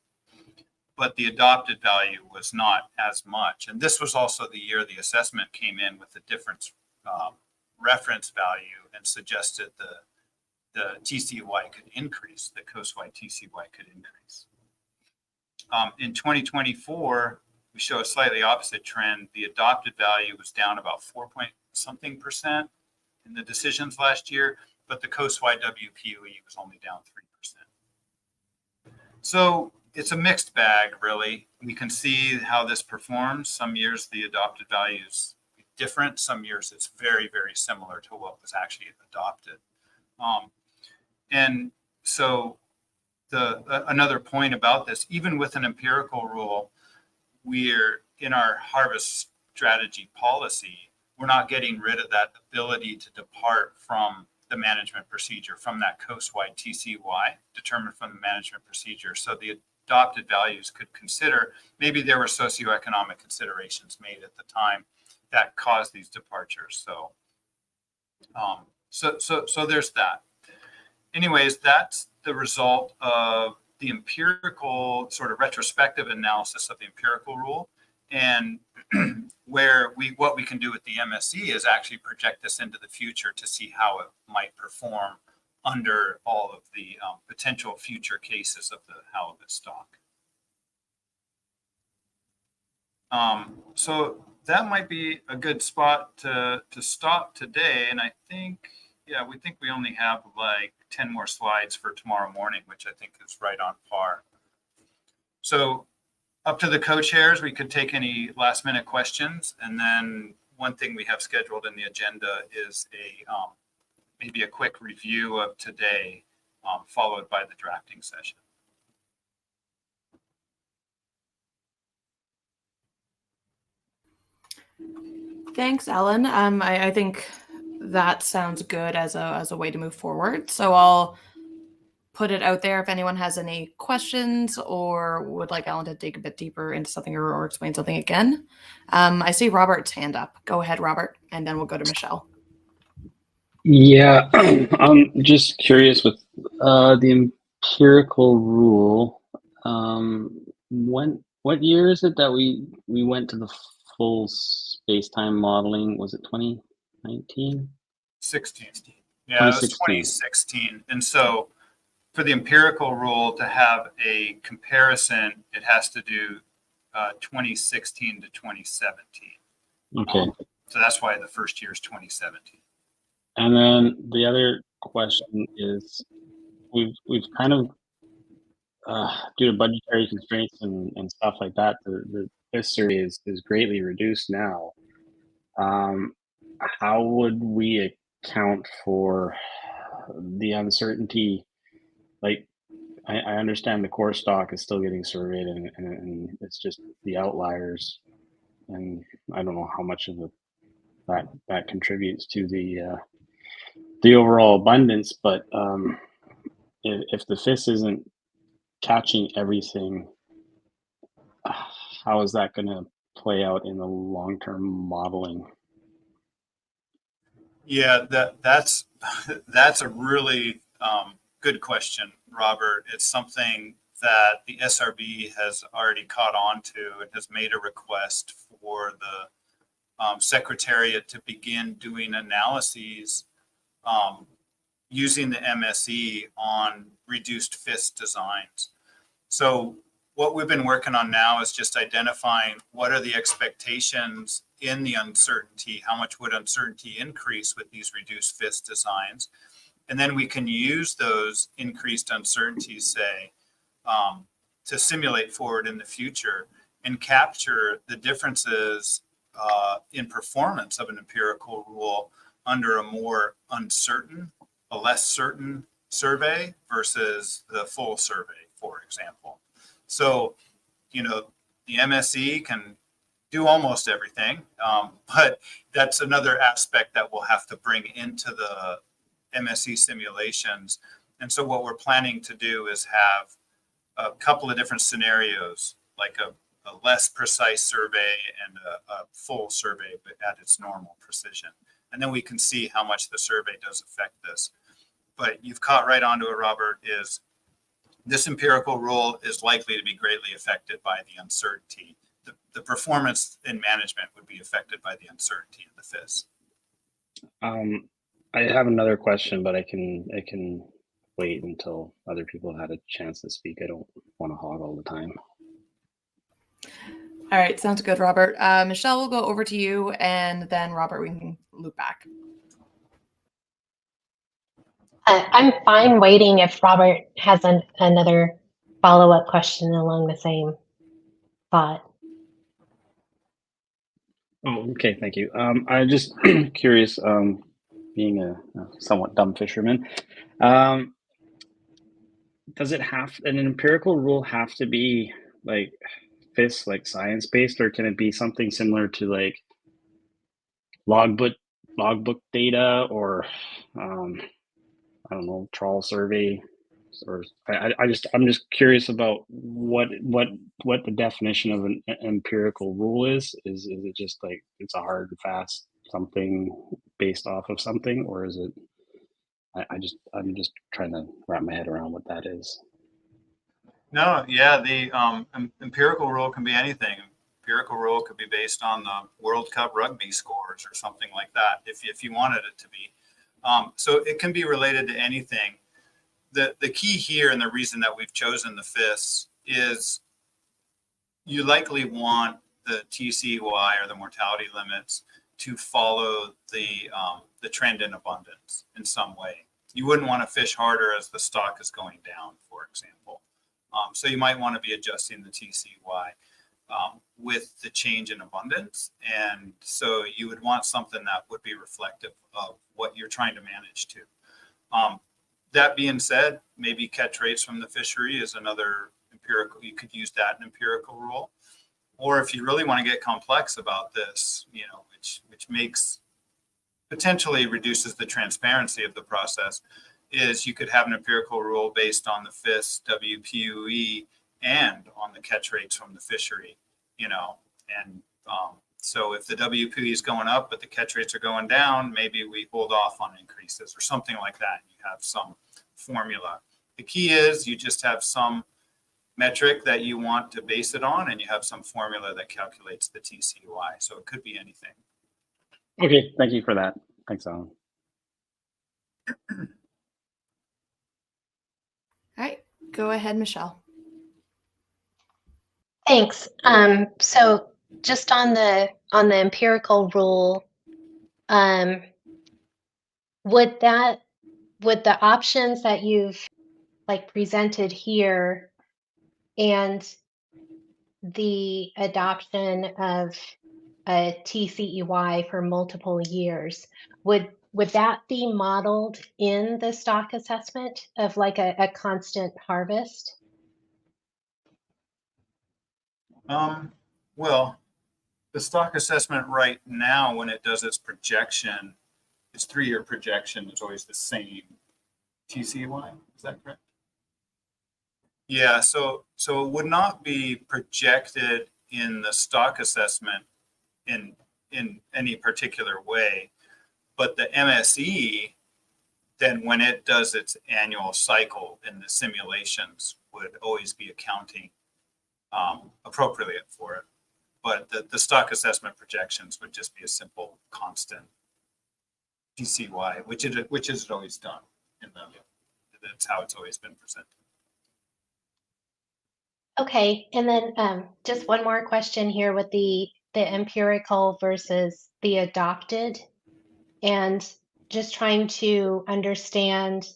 Speaker 2: But the adopted value was not as much. And this was also the year the assessment came in with a different reference value and suggested the TCY could increase, the coastwide TCY could increase. In 2024, we show a slightly opposite trend. The adopted value was down about 4-point-something% in the decisions last year, but the coastwide WPUE was only down 3%. So it's a mixed bag, really. We can see how this performs. Some years the adopted value is different. Some years it's very, very similar to what was actually adopted. And so another point about this, even with an empirical rule, we're in our harvest strategy policy, we're not getting rid of that ability to depart from the management procedure, from that coastwide TCY determined from the management procedure. So the adopted values could consider, maybe there were socioeconomic considerations made at the time that caused these departures. So there's that. Anyways, that's the result of the empirical sort of retrospective analysis of the empirical rule. And what we can do with the MSE is actually project this into the future to see how it might perform under all of the potential future cases of the halibut stock. So that might be a good spot to stop today. And I think, yeah, we think we only have like 10 more slides for tomorrow morning, which I think is right on par. So up to the co-chairs, we could take any last minute questions. And then one thing we have scheduled in the agenda is maybe a quick review of today, followed by the drafting session.
Speaker 8: Thanks, Ellen. I think that sounds good as a way to move forward. So I'll put it out there if anyone has any questions or would like Ellen to dig a bit deeper into something or explain something again. I see Robert's hand up. Go ahead, Robert, and then we'll go to Michelle.
Speaker 15: Yeah, I'm just curious with the empirical rule. What year is it that we went to the full space-time modeling? Was it 2019?
Speaker 2: 16. Yeah, it was 2016. And so for the empirical rule to have a comparison, it has to do 2016 to 2017.
Speaker 15: Okay.
Speaker 2: So that's why the first year is 2017.
Speaker 15: And then the other question is, we've kind of due to budgetary constraints and stuff like that, this survey is greatly reduced now. How would we account for the uncertainty? Like, I understand the core stock is still getting surveyed, and it's just the outliers, and I don't know how much of that contributes to the overall abundance. But if the FIS isn't catching everything, how is that going to play out in the long-term modeling?
Speaker 2: Yeah, that's a really good question, Robert. It's something that the SRB has already caught on to and has made a request for the Secretariat to begin doing analyses using the MSE on reduced FIS designs. So what we've been working on now is just identifying what are the expectations in the uncertainty, how much would uncertainty increase with these reduced FIS designs. And then we can use those increased uncertainties, say, to simulate forward in the future and capture the differences in performance of an empirical rule under a more uncertain, a less certain survey versus the full survey, for example. So, you know, the MSE can do almost everything, but that's another aspect that we'll have to bring into the MSE simulations. And so what we're planning to do is have a couple of different scenarios, like a less precise survey and a full survey, but at its normal precision. And then we can see how much the survey does affect this. But you've caught right onto it, Robert, is this empirical rule is likely to be greatly affected by the uncertainty. The performance in management would be affected by the uncertainty in the FIS.
Speaker 15: I have another question, but I can wait until other people have had a chance to speak. I don't want to hog all the time.
Speaker 8: All right, sounds good, Robert. Michelle, we'll go over to you, and then Robert, we can loop back.
Speaker 13: I'm fine waiting if Robert has another follow-up question along the same thought.
Speaker 15: Oh, okay, thank you. I'm just curious, being a somewhat dumb fisherman, does it have an empirical rule have to be like FIS, like science-based, or can it be something similar to like logbook data, or I don't know, trawl survey, or I'm just curious about what the definition of an empirical rule is. Is it just like it's a hard and fast something based off of something, or is it? I'm just trying to wrap my head around what that is.
Speaker 2: No, yeah, the empirical rule can be anything. empirical rule could be based on the World Cup rugby scores or something like that, if you wanted it to be. So it can be related to anything. The key here, and the reason that we've chosen the FIS, is you likely want the TCY or the mortality limits to follow the trend in abundance in some way. You wouldn't want to fish harder as the stock is going down, for example. So you might want to be adjusting the TCY with the change in abundance. And so you would want something that would be reflective of what you're trying to manage to. That being said, maybe catch rates from the fishery is another empirical. You could use that in empirical rule. Or if you really want to get complex about this, which makes potentially reduces the transparency of the process, is you could have an empirical rule based on the FIS, WPUE, and on the catch rates from the fishery, and so if the WPUE is going up, but the catch rates are going down, maybe we hold off on increases or something like that. You have some formula. The key is you just have some metric that you want to base it on, and you have some formula that calculates the TCY. So it could be anything.
Speaker 15: Okay, thank you for that. Thanks, Alan.
Speaker 8: All right, go ahead, Michelle.
Speaker 13: Thanks. So just on the empirical rule, would the options that you've presented here and the adoption of a TCEY for multiple years, would that be modeled in the stock assessment of a constant harvest?
Speaker 2: Well, the stock assessment right now, when it does its projection, its 3-year projection is always the same TCY. Is that correct? Yeah, so it would not be projected in the stock assessment in any particular way, but the MSE, then when it does its annual cycle in the simulations, would always be accounting appropriately for it. But the stock assessment projections would just be a simple constant TCY, which is always done that's how it's always been presented.
Speaker 13: Okay, and then just one more question here with the empirical versus the adopted, and just trying to understand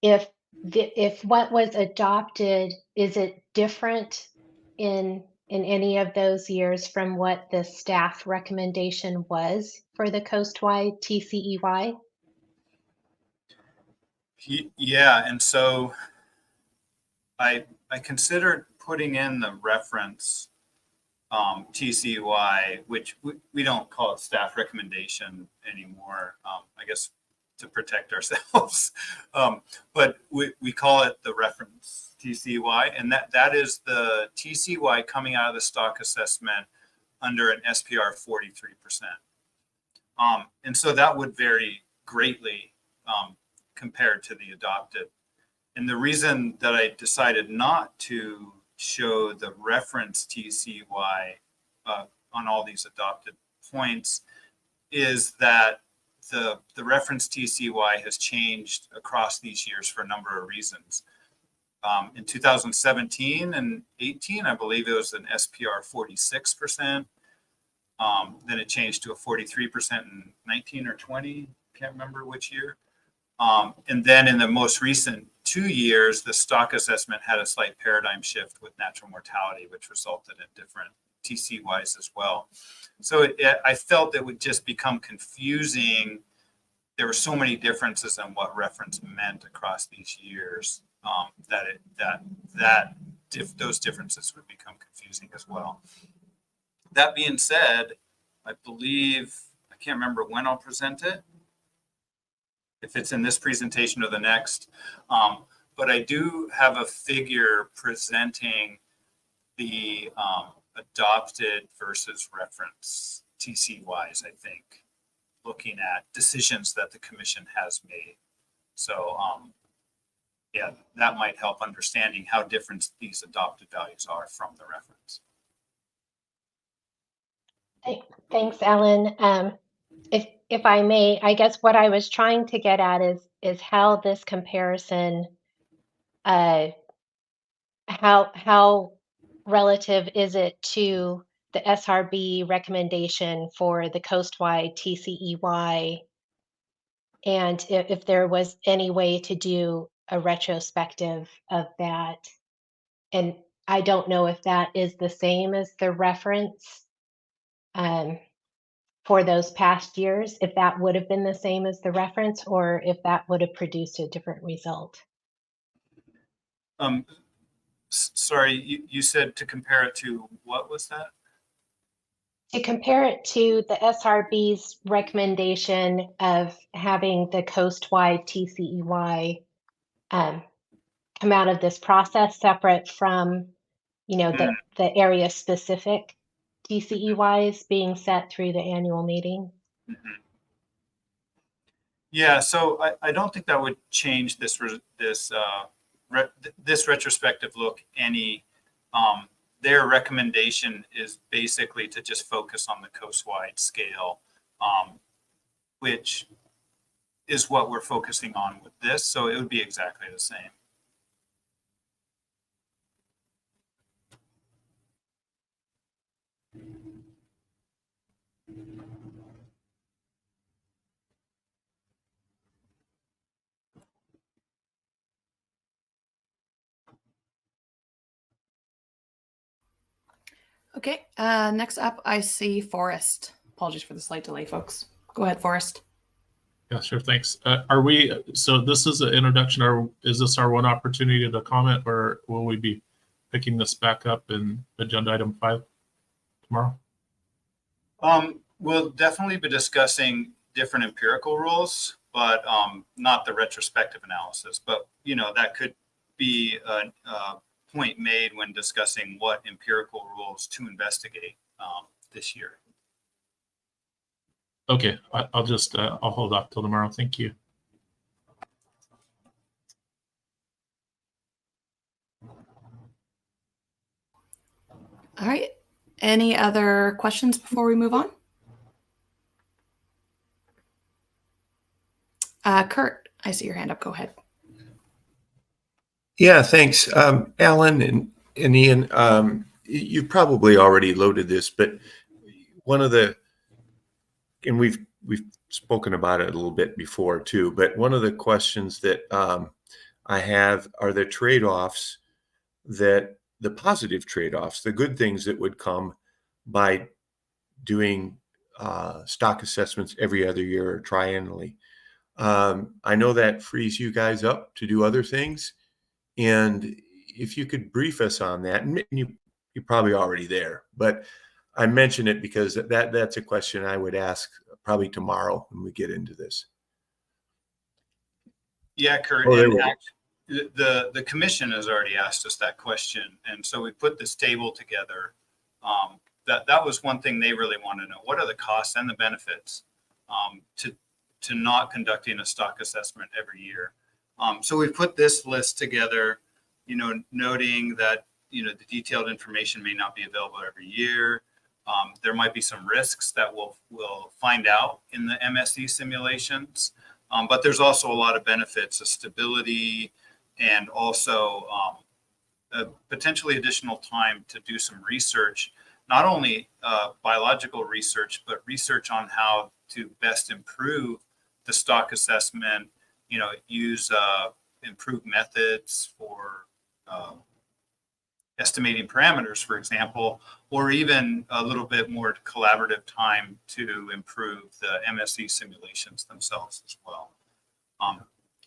Speaker 13: if what was adopted, is it different in any of those years from what the staff recommendation was for the coastwide TCEY?
Speaker 2: Yeah, and so I considered putting in the reference TCY, which we don't call it staff recommendation anymore, I guess to protect ourselves, but we call it the reference TCY, and that is the TCY coming out of the stock assessment under an SPR 43%. And so that would vary greatly compared to the adopted. And the reason that I decided not to show the reference TCY on all these adopted points is that the reference TCY has changed across these years for a number of reasons. In 2017 and 18, I believe it was an SPR 46%. Then it changed to a 43% in 19 or 20, can't remember which year. And then in the most recent 2 years, the stock assessment had a slight paradigm shift with natural mortality, which resulted in different TCYs as well. So I felt it would just become confusing. There were so many differences in what reference meant across these years that those differences would become confusing as well. That being said, I believe, I can't remember when I'll present it, if it's in this presentation or the next, but I do have a figure presenting the adopted versus reference TCYs, I think, looking at decisions that the commission has made. So yeah, that might help understanding how different these adopted values are from the reference.
Speaker 13: Thanks, Ellen. If I may, I guess what I was trying to get at is how this comparison, how relative is it to the SRB recommendation for the coastwide TCEY, and if there was any way to do a retrospective of that. And I don't know if that is the same as the reference for those past years, if that would have been the same as the reference, or if that would have produced a different result.
Speaker 2: Sorry, you said to compare it to, what was that?
Speaker 13: To compare it to the SRB's recommendation of having the coastwide TCEY come out of this process separate from, the area specific TCEYs being set through the annual meeting.
Speaker 2: Mm-hmm. Yeah, so I don't think that would change this retrospective look any. Their recommendation is basically to just focus on the coastwide scale, which is what we're focusing on with this. So it would be exactly the same.
Speaker 8: Okay, next up I see Forrest. Apologies for the slight delay, folks. Go ahead, Forrest.
Speaker 7: Yeah, sure, thanks. So this is an introduction, is this our one opportunity to comment, or will we be picking this back up in agenda item 5 tomorrow?
Speaker 2: We'll definitely be discussing different empirical rules, but not the retrospective analysis. But, that could be a point made when discussing what empirical rules to investigate this year.
Speaker 7: Okay, I'll just, I'll hold off till tomorrow. Thank you.
Speaker 8: All right, any other questions before we move on? Kurt, I see your hand up. Go ahead.
Speaker 11: Yeah, thanks. Alan and Ian, you probably already loaded this, but and we've spoken about it a little bit before too, but one of the questions that I have are the trade-offs, the positive trade-offs, the good things that would come by doing stock assessments every other year or triennially. I know that frees you guys up to do other things. And if you could brief us on that, and you're probably already there, but I mention it because that's a question I would ask probably tomorrow when we get into this.
Speaker 2: Yeah, Kurt, the commission has already asked us that question. And so we put this table together. That was one thing they really want to know. What are the costs and the benefits to not conducting a stock assessment every year? So we put this list together, noting that, the detailed information may not be available every year. There might be some risks that we'll find out in the MSE simulations, but there's also a lot of benefits of stability and also potentially additional time to do some research, not only biological research, but research on how to best improve the stock assessment, use improved methods for estimating parameters, for example, or even a little bit more collaborative time to improve the MSE simulations themselves as well.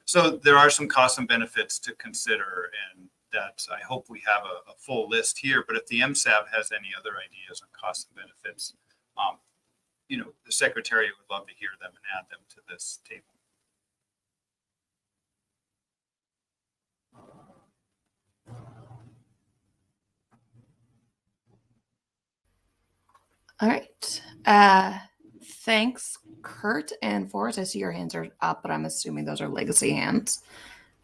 Speaker 2: So there are some costs and benefits to consider, and that I hope we have a full list here. But if the MSAB has any other ideas on costs and benefits, the Secretariat would love to hear them and add them to this table.
Speaker 8: All right. Thanks, Kurt and Forrest. I see your hands are up, but I'm assuming those are legacy hands.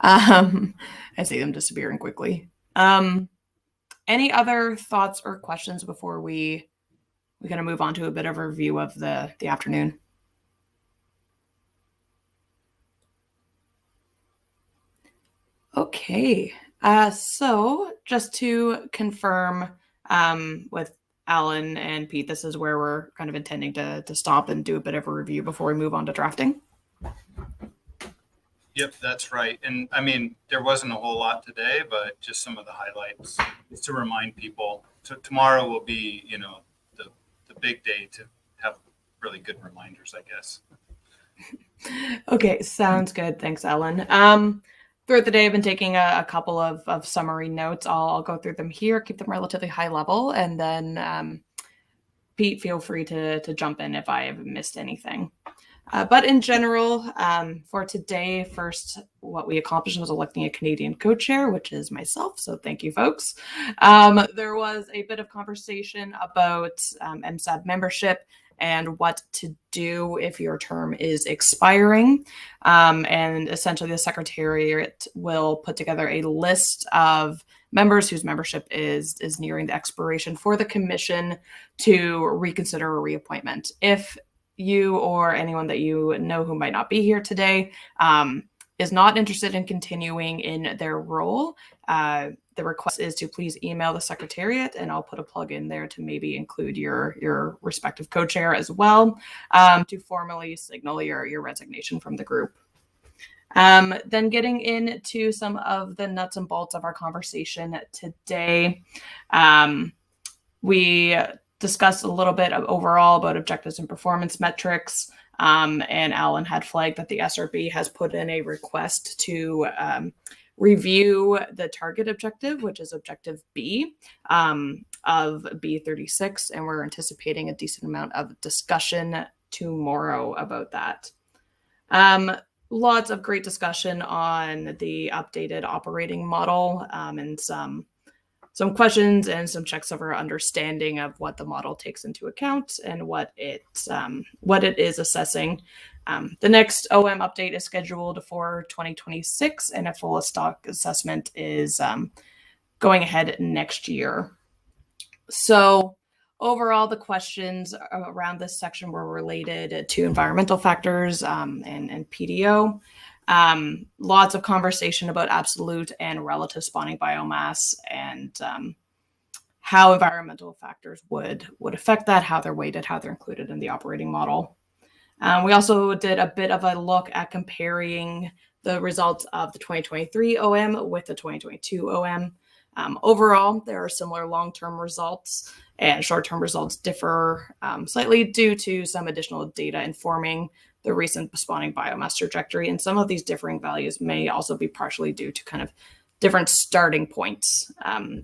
Speaker 8: I see them disappearing quickly. Any other thoughts or questions before we kind of move on to a bit of a review of the afternoon? Okay, so just to confirm with Alan and Pete, this is where we're kind of intending to stop and do a bit of a review before we move on to drafting.
Speaker 2: Yep, that's right. And I mean, there wasn't a whole lot today, but just some of the highlights just to remind people. So tomorrow will be, you know, the big day to have really good reminders, I guess.
Speaker 8: Okay, sounds good. Thanks, Ellen. Throughout the day, I've been taking a couple of summary notes. I'll go through them here, keep them relatively high level, and then Pete, feel free to jump in if I have missed anything. But in general, for today, first, what we accomplished was electing a Canadian co-chair, which is myself. So thank you, folks. There was a bit of conversation about MSAB membership and what to do if your term is expiring. And essentially, the Secretariat will put together a list of members whose membership is nearing the expiration for the Commission to reconsider a reappointment. If you or anyone that you know who might not be here today is not interested in continuing in their role, the request is to please email the Secretariat, and I'll put a plug in there to maybe include your respective co-chair as well, to formally signal your resignation from the group. Then getting into some of the nuts and bolts of our conversation today, we discussed a little bit overall about objectives and performance metrics, and Alan had flagged that the SRB has put in a request to review the target objective, which is objective B of B36, and we're anticipating a decent amount of discussion tomorrow about that. Lots of great discussion on the updated operating model, and some questions and some checks of our understanding of what the model takes into account and what it is assessing. The next OM update is scheduled for 2026, and a full stock assessment is going ahead next year. So overall, the questions around this section were related to environmental factors and PDO. Lots of conversation about absolute and relative spawning biomass and how environmental factors would affect that, how they're weighted, how they're included in the operating model. We also did a bit of a look at comparing the results of the 2023 OM with the 2022 OM. Overall, there are similar long-term results, and short-term results differ slightly due to some additional data informing the recent spawning biomass trajectory, and some of these differing values may also be partially due to kind of different starting points,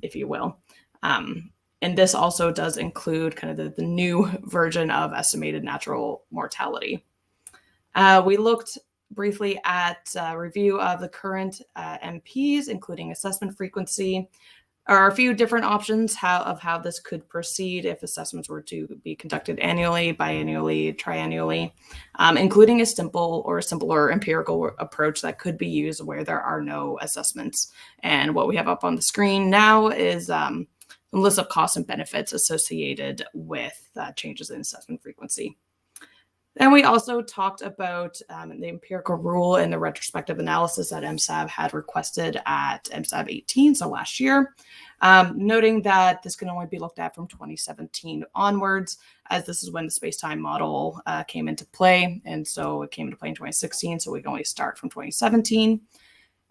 Speaker 8: if you will. And this also does include kind of the new version of estimated natural mortality. We looked briefly at a review of the current MPs, including assessment frequency. There are a few different options of how this could proceed if assessments were to be conducted annually, biannually, triannually, including a simple or simpler empirical approach that could be used where there are no assessments. And what we have up on the screen now is a list of costs and benefits associated with changes in assessment frequency. Then we also talked about the empirical rule and the retrospective analysis that MSAB had requested at MSAB019, so last year, noting that this can only be looked at from 2017 onwards, as this is when the space-time model came into play, and so it came into play in 2016, so we can only start from 2017.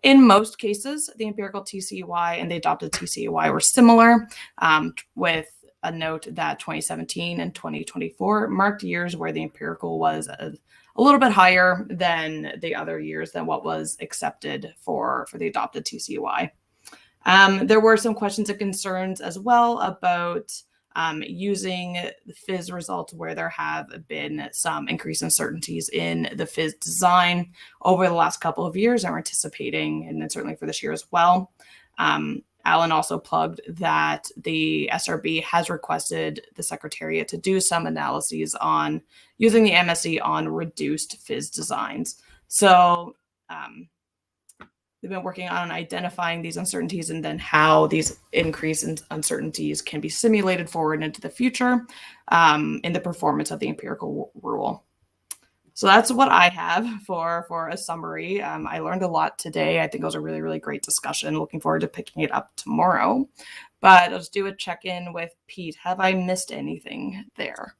Speaker 8: In most cases, the empirical TCEY and the adopted TCEY were similar, with a note that 2017 and 2024 marked years where the empirical was a little bit higher than the other years than what was accepted for the adopted TCEY. There were some questions and concerns as well about using the FIS results where there have been some increase in uncertainties in the FIS design over the last couple of years, and we're anticipating, and then certainly for this year as well. Alan also plugged that the SRB has requested the Secretariat to do some analyses on using the MSE on reduced FIS designs. So We've been working on identifying these uncertainties and then how these increase in uncertainties can be simulated forward into the future in the performance of the empirical rule. So that's what I have for a summary. I learned a lot today. I think it was a really, really great discussion. Looking forward to picking it up tomorrow. But let's do a check-in with Pete. Have I missed anything there?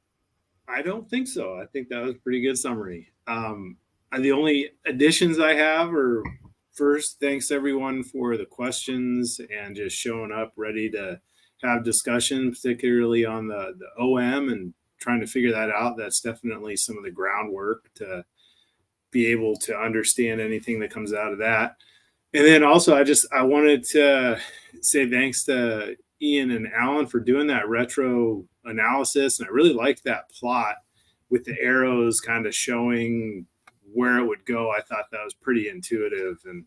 Speaker 1: I don't think so. I think that was a pretty good summary. The only additions I have are, first, thanks everyone for the questions and just showing up ready to have discussion, particularly on the OM and trying to figure that out. That's definitely some of the groundwork to be able to understand anything that comes out of that. And then also, I wanted to say thanks to Ian and Alan for doing that retro analysis. And I really liked that plot with the arrows kind of showing where it would go. I thought that was pretty intuitive and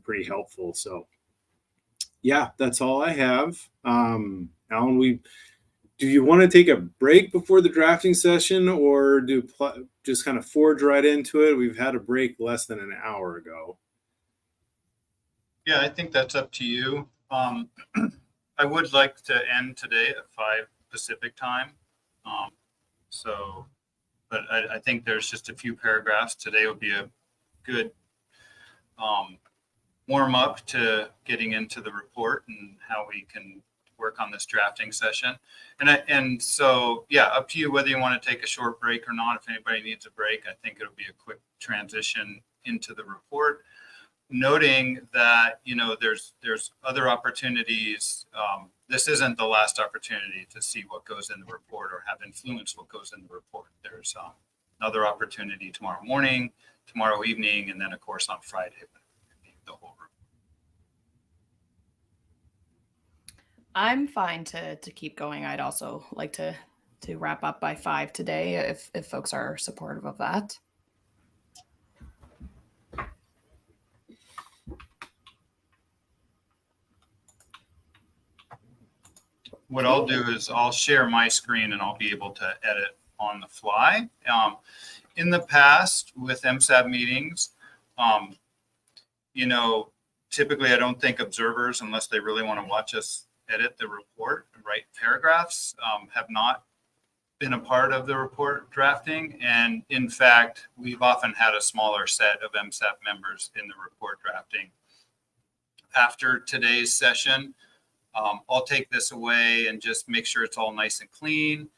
Speaker 1: pretty helpful. So yeah, that's all I have. Alan, do you want to take a break before the drafting session, or just kind of forge right into it? We've had a break less than an hour ago.
Speaker 2: Yeah, I think that's up to you. I would like to end today at 5 Pacific time. But I think there's just a few paragraphs. Today would be a good warm up to getting into the report and how we can work on this drafting session. And so, yeah, up to you whether you want to take a short break or not. If anybody needs a break, I think it'll be a quick transition into the report. Noting that, there's other opportunities. This isn't the last opportunity to see what goes in the report or have influence what goes in the report. There's another opportunity tomorrow morning, tomorrow evening, and then of course on Friday, the whole report.
Speaker 8: I'm fine to keep going. I'd also like to wrap up by 5 today if folks are supportive of that.
Speaker 2: What I'll do is I'll share my screen and I'll be able to edit on the fly. In the past with MSAB meetings, typically I don't think observers, unless they really want to watch us edit the report and write paragraphs, have not been a part of the report drafting. And in fact, we've often had a smaller set of MSAB members in the report drafting. After today's session, I'll take this away and just make sure it's all nice and clean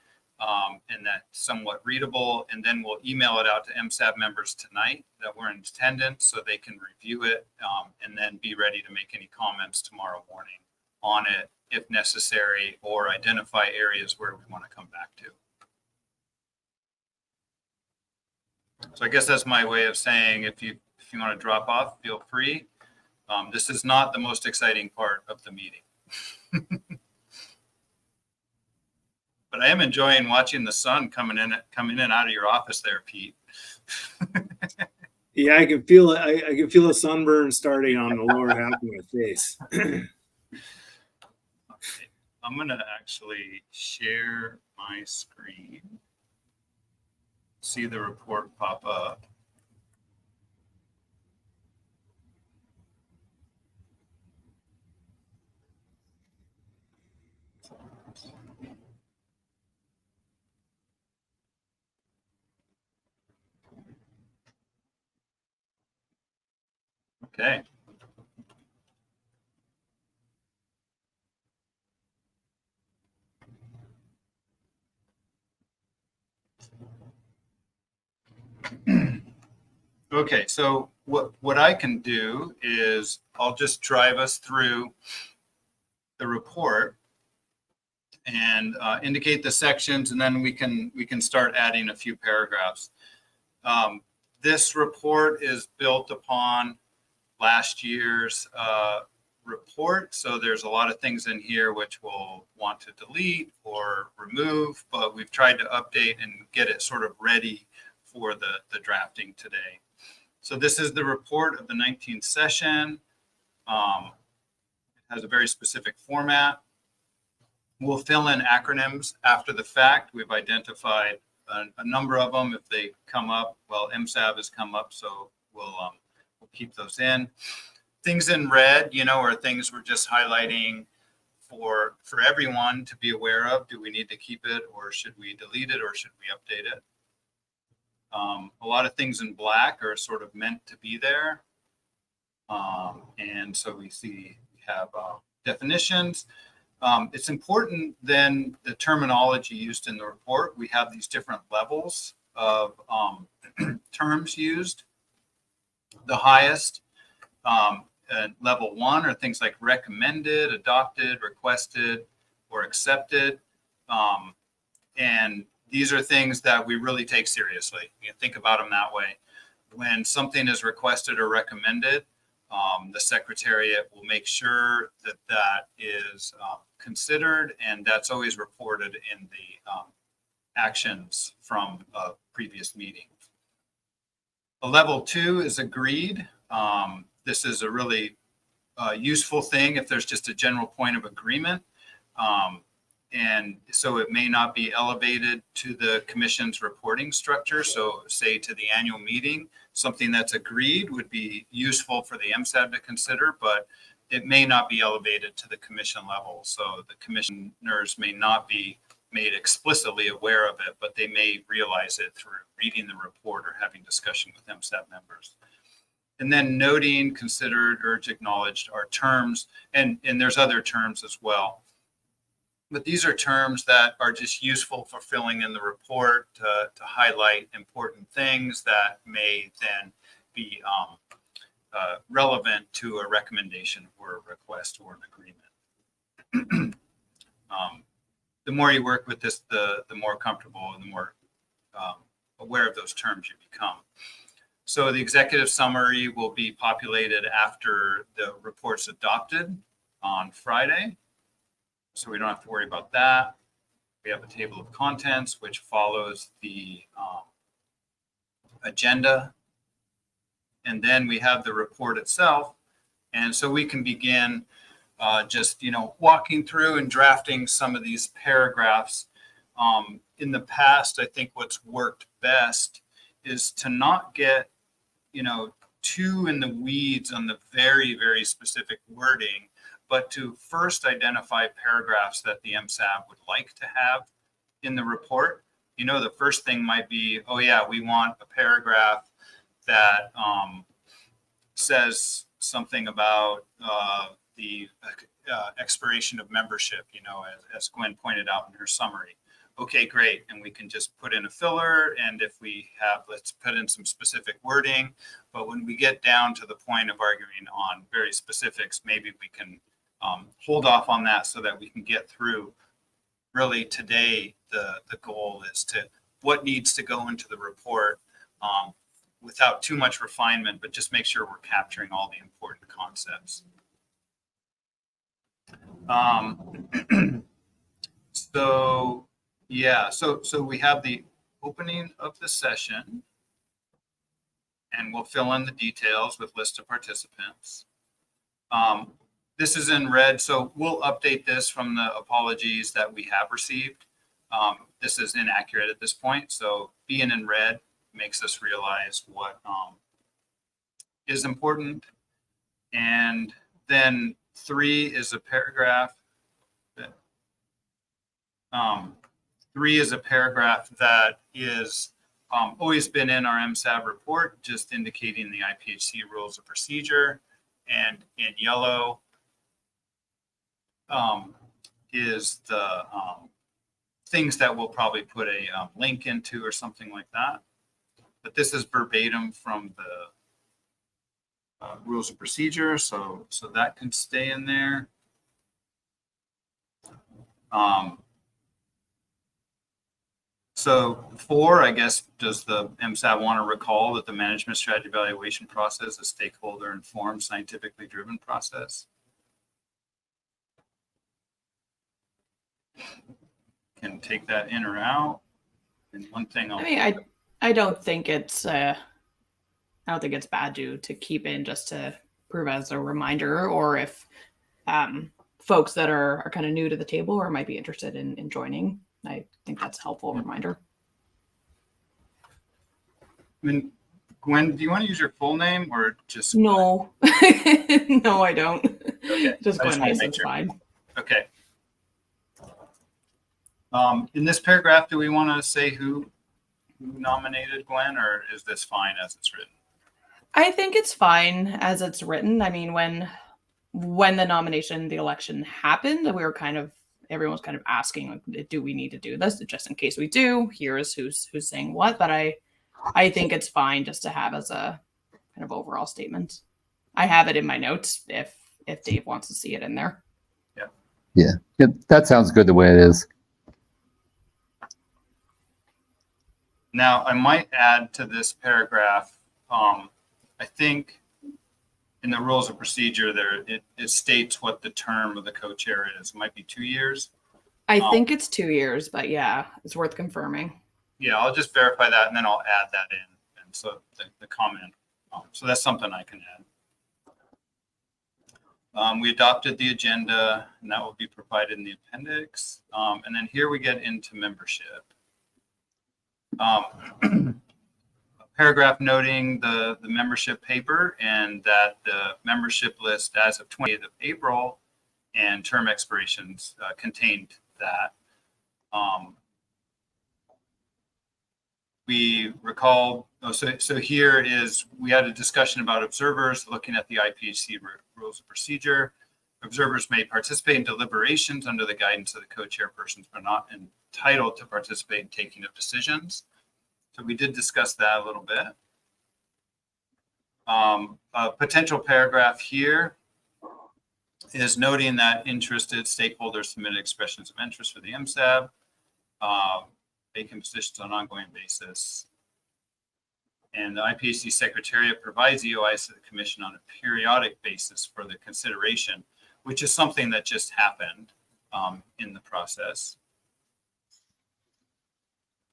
Speaker 2: and that somewhat readable. And then we'll email it out to MSAB members tonight that were in attendance so they can review it and then be ready to make any comments tomorrow morning on it if necessary, or identify areas where we want to come back to. So I guess that's my way of saying if you want to drop off, feel free. This is not the most exciting part of the meeting. But I am enjoying watching the sun coming in and out of your office there, Pete.
Speaker 1: Yeah, I can feel it. I can feel a sunburn starting on the lower half of my face.
Speaker 2: Okay. I'm going to actually share my screen. See the report pop up. Okay. Okay, so what I can do is I'll just drive us through the report and indicate the sections, and then we can start adding a few paragraphs. This report is built upon last year's report, so there's a lot of things in here which we'll want to delete or remove, but we've tried to update and get it sort of ready for the drafting today. So this is the report of the 19th session. It has a very specific format. We'll fill in acronyms after the fact. We've identified a number of them. If they come up, well, MSAB has come up, so we'll keep those in. Things in red, are things we're just highlighting for everyone to be aware of. Do we need to keep it, or should we delete it, or should we update it? A lot of things in black are sort of meant to be there. And so we have definitions. It's important then the terminology used in the report. We have these different levels of terms used. The highest, level 1, are things like recommended, adopted, requested, or accepted. And these are things that we really take seriously. You think about them that way. When something is requested or recommended, the Secretariat will make sure that that is considered, and that's always reported in the actions from a previous meeting. A level 2 is agreed. This is a really useful thing if there's just a general point of agreement. And so it may not be elevated to the commission's reporting structure. So say to the annual meeting, something that's agreed would be useful for the MSAB to consider, but it may not be elevated to the commission level. So the commissioners may not be made explicitly aware of it, but they may realize it through reading the report or having discussion with MSAB members. And then noting, considered, urged, acknowledged are terms, and there's other terms as well. But these are terms that are just useful for filling in the report to highlight important things that may then be relevant to a recommendation or a request or an agreement. The more you work with this, the more comfortable and the more aware of those terms you become. So the executive summary will be populated after the report's adopted on Friday. So we don't have to worry about that. We have a table of contents, which follows the agenda. And then we have the report itself. And so we can begin just, walking through and drafting some of these paragraphs. In the past, I think what's worked best is to not get, too in the weeds on the very, very specific wording, but to first identify paragraphs that the MSAB would like to have in the report. The first thing might be, oh yeah, we want a paragraph that says something about the expiration of membership, as Gwyn pointed out in her summary. Okay, great. And we can just put in a filler. And if we have, let's put in some specific wording. But when we get down to the point of arguing on very specifics, maybe we can hold off on that so that we can get through. Really today, the goal is to what needs to go into the report without too much refinement, but just make sure we're capturing all the important concepts. So we have the opening of the session, and we'll fill in the details with list of participants. This is in red, so we'll update this from the apologies that we have received. This is inaccurate at this point, so being in red makes us realize what is important. And then 3 is a paragraph. 3 is a paragraph that is always been in our MSAB report, just indicating the IPHC rules of procedure. And in yellow is the things that we'll probably put a link into or something like that. But this is verbatim from the rules of procedure, so that can stay in there. So 4, I guess, does the MSAB want to recall that the management strategy evaluation process is a stakeholder informed, scientifically driven process? Can take that in or out. And one thing
Speaker 8: I don't think it's bad to keep in just to prove as a reminder, or if folks that are kind of new to the table or might be interested in joining, I think that's a helpful reminder.
Speaker 2: I mean, Gwyn, do you want to use your full name or just?
Speaker 8: No, no, I don't.
Speaker 2: Okay.
Speaker 8: Just
Speaker 2: I
Speaker 8: Gwyn
Speaker 2: wanna make
Speaker 8: Mason's
Speaker 2: sure.
Speaker 8: fine.
Speaker 2: Okay. In this paragraph, do we want to say who nominated Gwyn, or is this fine as it's written?
Speaker 8: I think it's fine as it's written. I mean, when the nomination, the election happened, we were everyone was kind of asking, like, do we need to do this? Just in case we do, here's who's saying what. But I think it's fine just to have as a kind of overall statement. I have it in my notes if Dave wants to see it in there.
Speaker 16: Yeah, that sounds good the way it is.
Speaker 2: Now, I might add to this paragraph, I think in the rules of procedure there, it states what the term of the co-chair is. It might be 2 years.
Speaker 8: I think it's 2 years, but yeah, it's worth confirming.
Speaker 2: Yeah, I'll just verify that and then I'll add that in. And so the comment, so that's something I can add. We adopted the agenda and that will be provided in the appendix. And then here we get into membership. Paragraph noting the membership paper and that the membership list as of 20th of April and term expirations contained that. We recall, so here is, we had a discussion about observers looking at the IPHC rules of procedure. Observers may participate in deliberations under the guidance of the co-chairpersons, but not entitled to participate in taking of decisions. So we did discuss that a little bit. A potential paragraph here is noting that interested stakeholders submitted expressions of interest for the MSAB, vacant positions on an ongoing basis. And the IPHC Secretariat provides EOIs to the Commission on a periodic basis for the consideration, which is something that just happened in the process.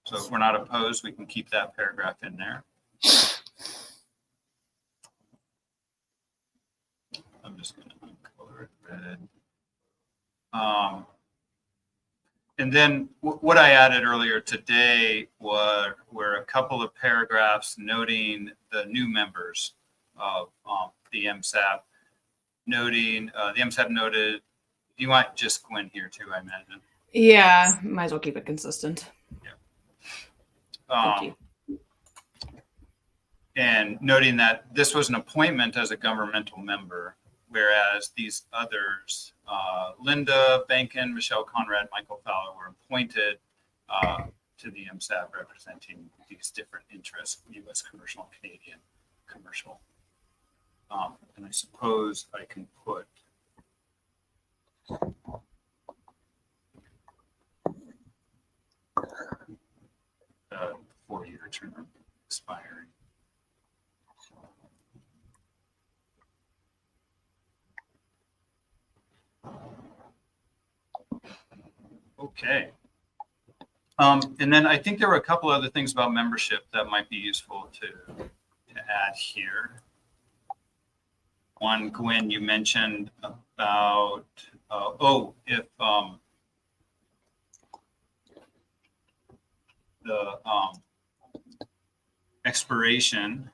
Speaker 2: So if we're not opposed, we can keep that paragraph in there. I'm just going to color it red. And then what I added earlier today were a couple of paragraphs noting the new members of the MSAB. Noting the MSAB noted, you want just Gwyn here too, I imagine.
Speaker 8: Yeah, might as well keep it consistent.
Speaker 2: Thank you. And noting that this was an appointment as a governmental member, whereas these others, Linda Bankin, Michelle Conrad, Michael Fowler, were appointed to the MSAB representing these different interests, U.S. commercial and Canadian commercial. And I suppose I can put a 4-year term expiring. Okay. And then I think there were a couple other things about membership that might be useful to add here. One, Gwyn, you mentioned about, if the expiration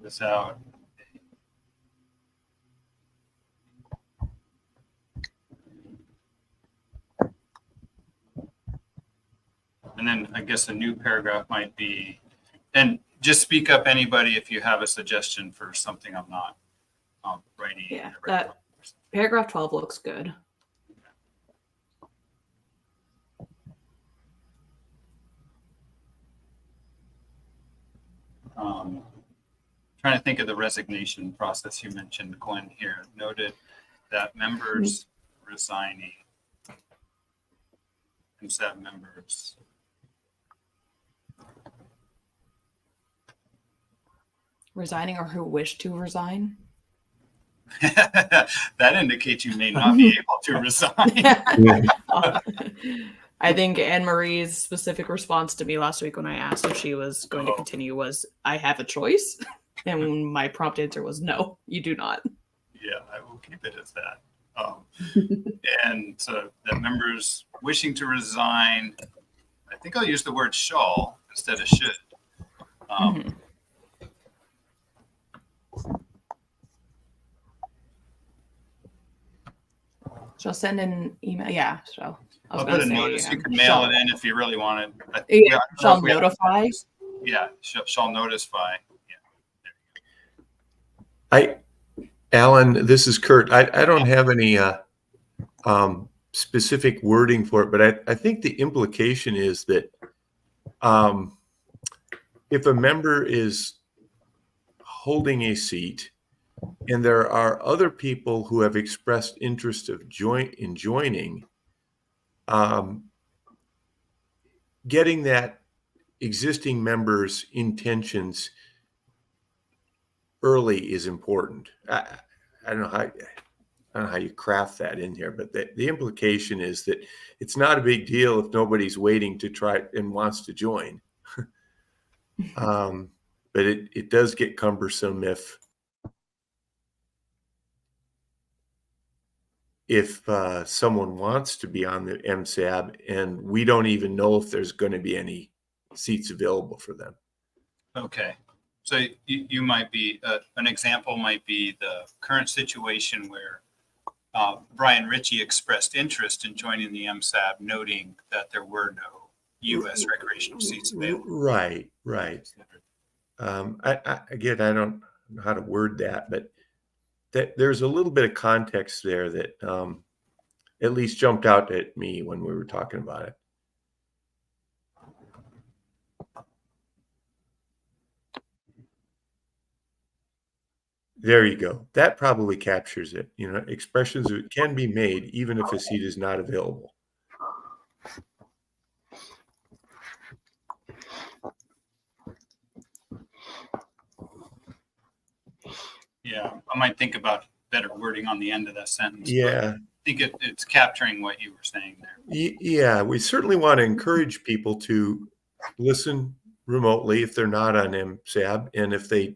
Speaker 2: this out. And then I guess a new paragraph might be, and just speak up anybody if you have a suggestion for something I'm not writing.
Speaker 8: Yeah, that paragraph 12 looks good.
Speaker 2: trying to think of the resignation process you mentioned, Gwyn, here. Noted that members resigning, MSAB members.
Speaker 8: Resigning or who wish to resign?
Speaker 2: That indicates you may not be able to resign.
Speaker 8: I think Anne Marie's specific response to me last week when I asked if she was going to continue was, I have a choice. And my prompt answer was, no, you do not.
Speaker 2: Yeah, I will keep it as that. And so the members wishing to resign, I think I'll use the word shall instead of should.
Speaker 8: She'll send an email. Yeah, so
Speaker 2: I'll put a notice. You can mail it in if you really want it.
Speaker 8: Yeah, shall notify.
Speaker 2: Yeah, shall notify.
Speaker 11: Alan, this is Kurt. I don't have any specific wording for it, but I think the implication is that if a member is holding a seat and there are other people who have expressed interest in joining, getting that existing member's intentions early is important. I don't know how you craft that in here, but the implication is that it's not a big deal if nobody's waiting to try and wants to join. But it does get cumbersome if someone wants to be on the MSAB and we don't even know if there's going to be any seats available for them.
Speaker 2: Okay. So you might be, an example might be the current situation where Brian Ritchie expressed interest in joining the MSAB, noting that there were no U.S. recreational seats available.
Speaker 11: Right. Again, I don't know how to word that, but there's a little bit of context there that at least jumped out at me when we were talking about it. There you go. That probably captures it. You know, expressions can be made even if a seat is not available.
Speaker 2: Yeah, I might think about better wording on the end of that sentence.
Speaker 11: Yeah.
Speaker 2: I think it's capturing what you were saying there.
Speaker 11: Yeah, we certainly want to encourage people to listen remotely if they're not on MSAB, and if they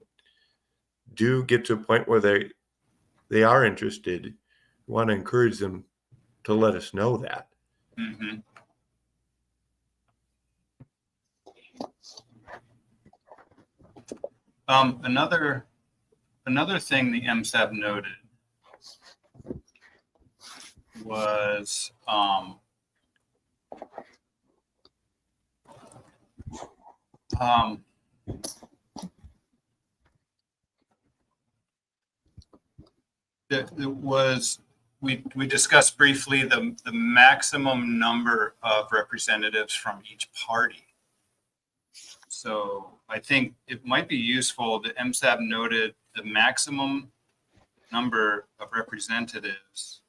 Speaker 11: do get to a point where they are interested, we want to encourage them to let us know that.
Speaker 2: Mm-hmm. Another thing the MSAB noted was we discussed briefly the maximum number of representatives from each party. So I think it might be useful. The MSAB noted the maximum number of representatives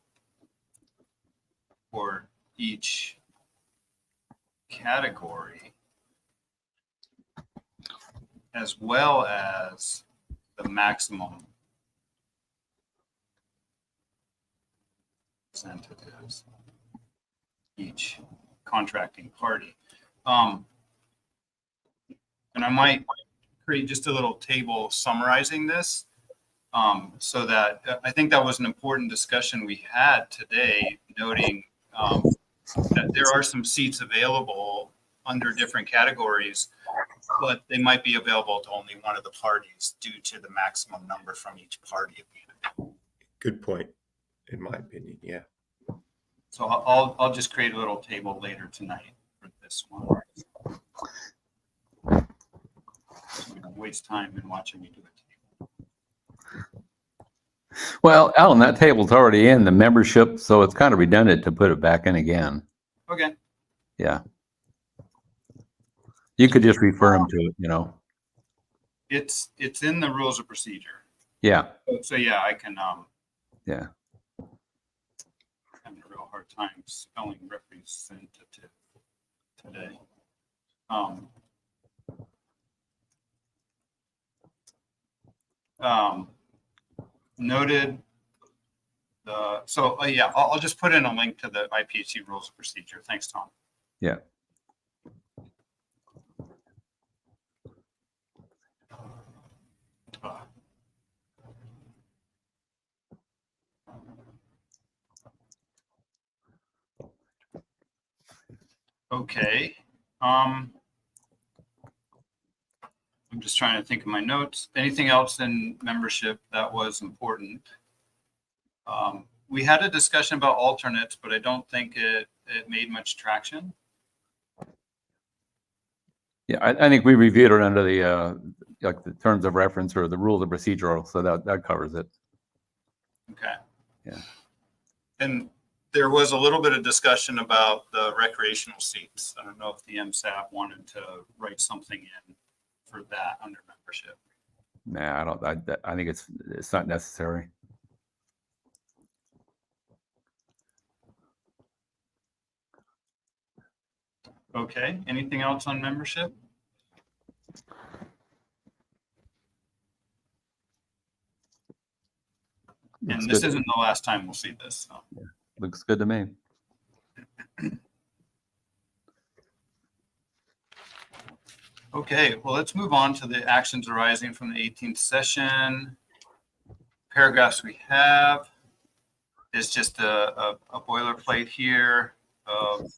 Speaker 2: for each category, as well as the maximum representatives each contracting party. And I might create just a little table summarizing this, so that I think that was an important discussion we had today, noting that there are some seats available under different categories, but they might be available to only one of the parties due to the maximum number from each party.
Speaker 11: Good point, in my opinion. Yeah.
Speaker 2: So I'll just create a little table later tonight for this one. So we don't waste time in watching me do it.
Speaker 16: Well, Alan, that table's already in the membership, so it's kind of redundant to put it back in again.
Speaker 2: Okay.
Speaker 16: Yeah. You could just refer them to it, you know.
Speaker 2: It's in the rules of procedure.
Speaker 16: Yeah.
Speaker 2: So yeah, I can,
Speaker 16: Yeah.
Speaker 2: having a real hard time spelling representative today. Noted. Yeah, I'll just put in a link to the IPHC rules of procedure. Thanks, Tom.
Speaker 16: Yeah.
Speaker 2: Okay. I'm just trying to think of my notes. Anything else in membership that was important? We had a discussion about alternates, but I don't think it made much traction.
Speaker 16: Yeah, I think we reviewed it under the like the terms of reference or the rules of procedural, so that covers it.
Speaker 2: Okay.
Speaker 16: Yeah.
Speaker 2: And there was a little bit of discussion about the recreational seats. I don't know if the MSAB wanted to write something in for that under membership.
Speaker 16: Nah, I don't. I think it's not necessary.
Speaker 2: Okay. Anything else on membership? And this isn't the last time we'll see this. So.
Speaker 16: Yeah. Looks good to me.
Speaker 2: Okay, well, let's move on to the actions arising from the 18th session. Paragraphs we have is just a boilerplate here of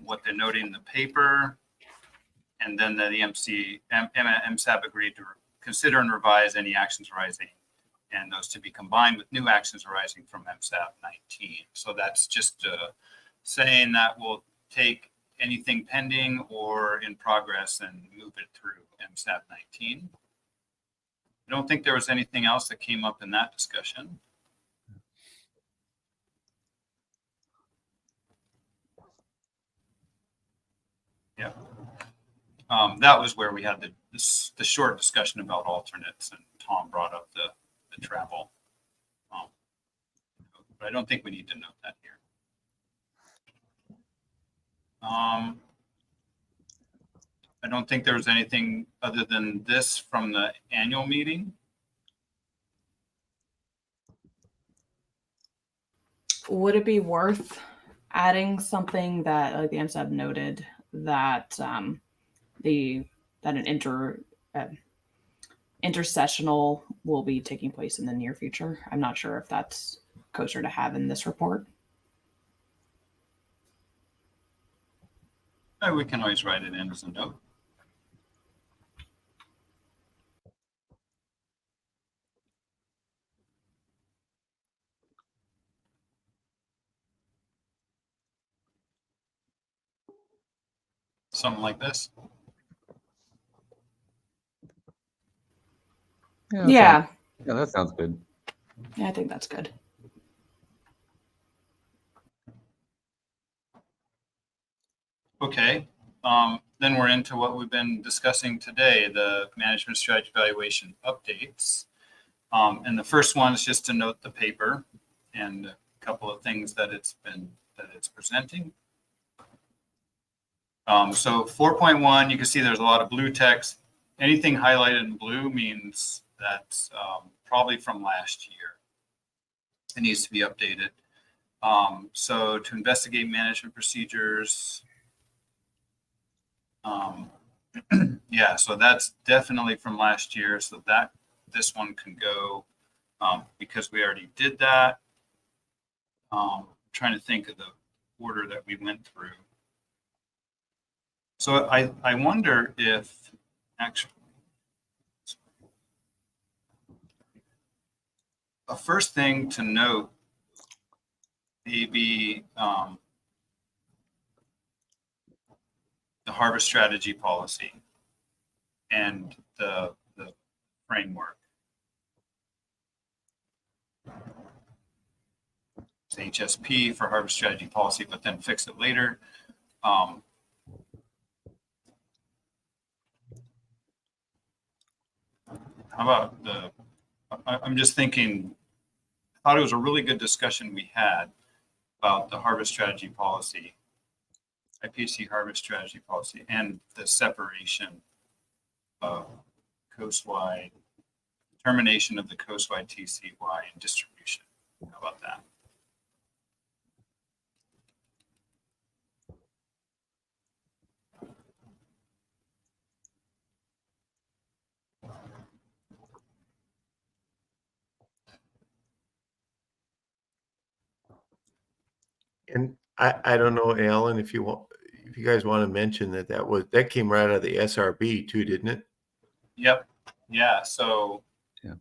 Speaker 2: what they're noting in the paper. And then the MSAB agreed to consider and revise any actions arising, and those to be combined with new actions arising from MSAB-19. So that's just saying that we'll take anything pending or in progress and move it through MSAB-19. I don't think there was anything else that came up in that discussion. Yeah. That was where we had the short discussion about alternates, and Tom brought up the travel. But I don't think we need to note that here. I don't think there was anything other than this from the annual meeting.
Speaker 8: Would it be worth adding something that, like the MSAB noted, that an intersessional will be taking place in the near future? I'm not sure if that's kosher to have in this report.
Speaker 2: We can always write it in as a note. Something like this.
Speaker 8: Yeah.
Speaker 16: Yeah, that sounds good.
Speaker 8: Yeah, I think that's good.
Speaker 2: Okay. Then we're into what we've been discussing today, the management strategy evaluation updates. And the first one is just to note the paper and a couple of things that it's presenting. So 4.1, you can see there's a lot of blue text. Anything highlighted in blue means that's probably from last year. It needs to be updated. So to investigate management procedures. Yeah, so that's definitely from last year. So that this one can go because we already did that. Trying to think of the order that we went through. So I wonder if actually a first thing to note maybe the harvest strategy policy and the framework. It's HSP for harvest strategy policy, but then fix it later. How about I'm just thinking, I thought it was a really good discussion we had about the harvest strategy policy, IPHC harvest strategy policy, and the separation of coastwide, termination of the coastwide TCY and distribution. How about that?
Speaker 11: And I don't know, Alan, if you guys want to mention that came right out of the SRB too, didn't it?
Speaker 2: Yep. Yeah. So.
Speaker 16: Yeah.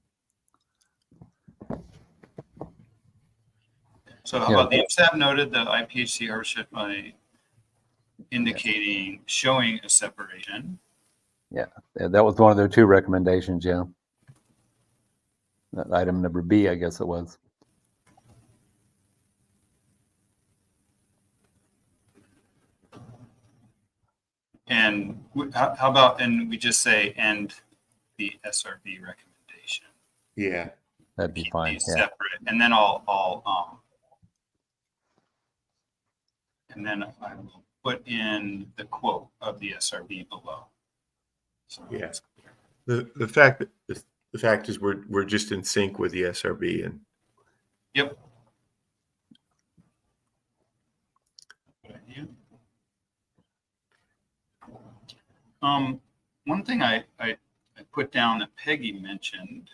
Speaker 2: So how about the MSAB noted the IPHC hardship by indicating, showing a separation.
Speaker 16: Yeah, that was one of their 2 recommendations. Yeah. That item number B, I guess it was.
Speaker 2: And how about, and we just say, and the SRB recommendation.
Speaker 11: Yeah,
Speaker 16: that'd be fine. Yeah.
Speaker 2: Separate, and then I will put in the quote of the SRB below. So
Speaker 11: yeah. The fact is we're just in sync with the SRB and.
Speaker 2: Yep. One thing I put down that Peggy mentioned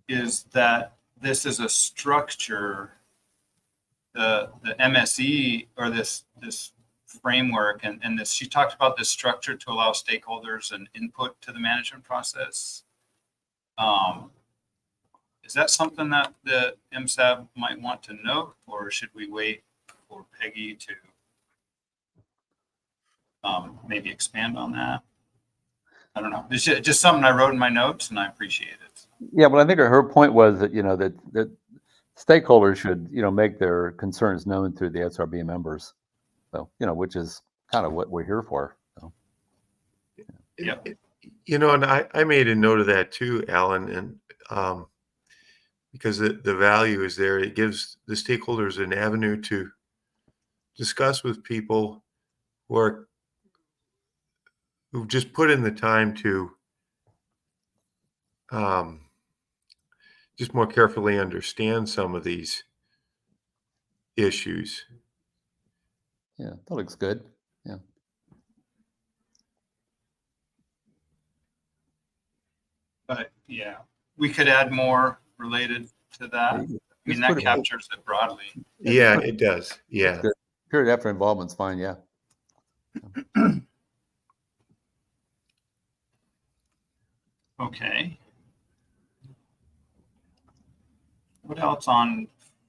Speaker 2: is that this is a structure, the MSE, or this framework, and this, she talked about this structure to allow stakeholders and input to the management process. Is that something that the MSAB might want to note, or should we wait for Peggy to maybe expand on that? I don't know. It's just something I wrote in my notes, and I appreciate it.
Speaker 16: Yeah, but I think her point was that that stakeholders should make their concerns known through the SRB members. So which is kind of what we're here for. So.
Speaker 2: Yeah.
Speaker 11: And I made a note of that too, Alan, and because the value is there, it gives the stakeholders an avenue to discuss with people who've just put in the time to just more carefully understand some of these issues.
Speaker 16: Yeah, that looks good. Yeah.
Speaker 2: But yeah, we could add more related to that. I mean, that captures it broadly.
Speaker 11: Yeah, it does. Yeah.
Speaker 16: Period after involvement's fine. Yeah.
Speaker 2: Okay. What else on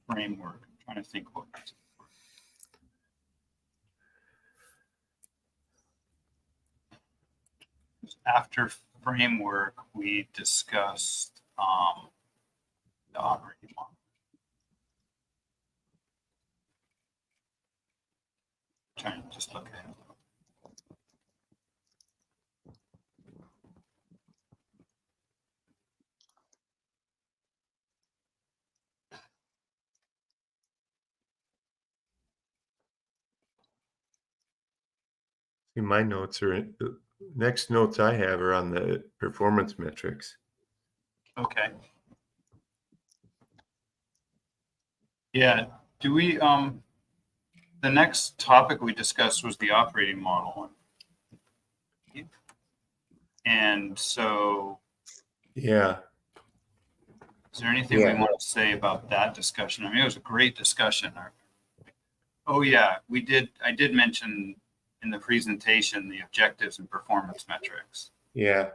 Speaker 2: framework? I'm trying to think what. After framework, we discussed the operating model. Trying to just look ahead.
Speaker 11: My notes are next notes I have are on the performance metrics.
Speaker 2: Okay. Yeah. Do we the next topic we discussed was the operating model. And so
Speaker 11: yeah.
Speaker 2: Is there anything we want to say about that discussion? I mean, it was a great discussion. Oh yeah, I did mention in the presentation the objectives and performance metrics.
Speaker 11: Yeah.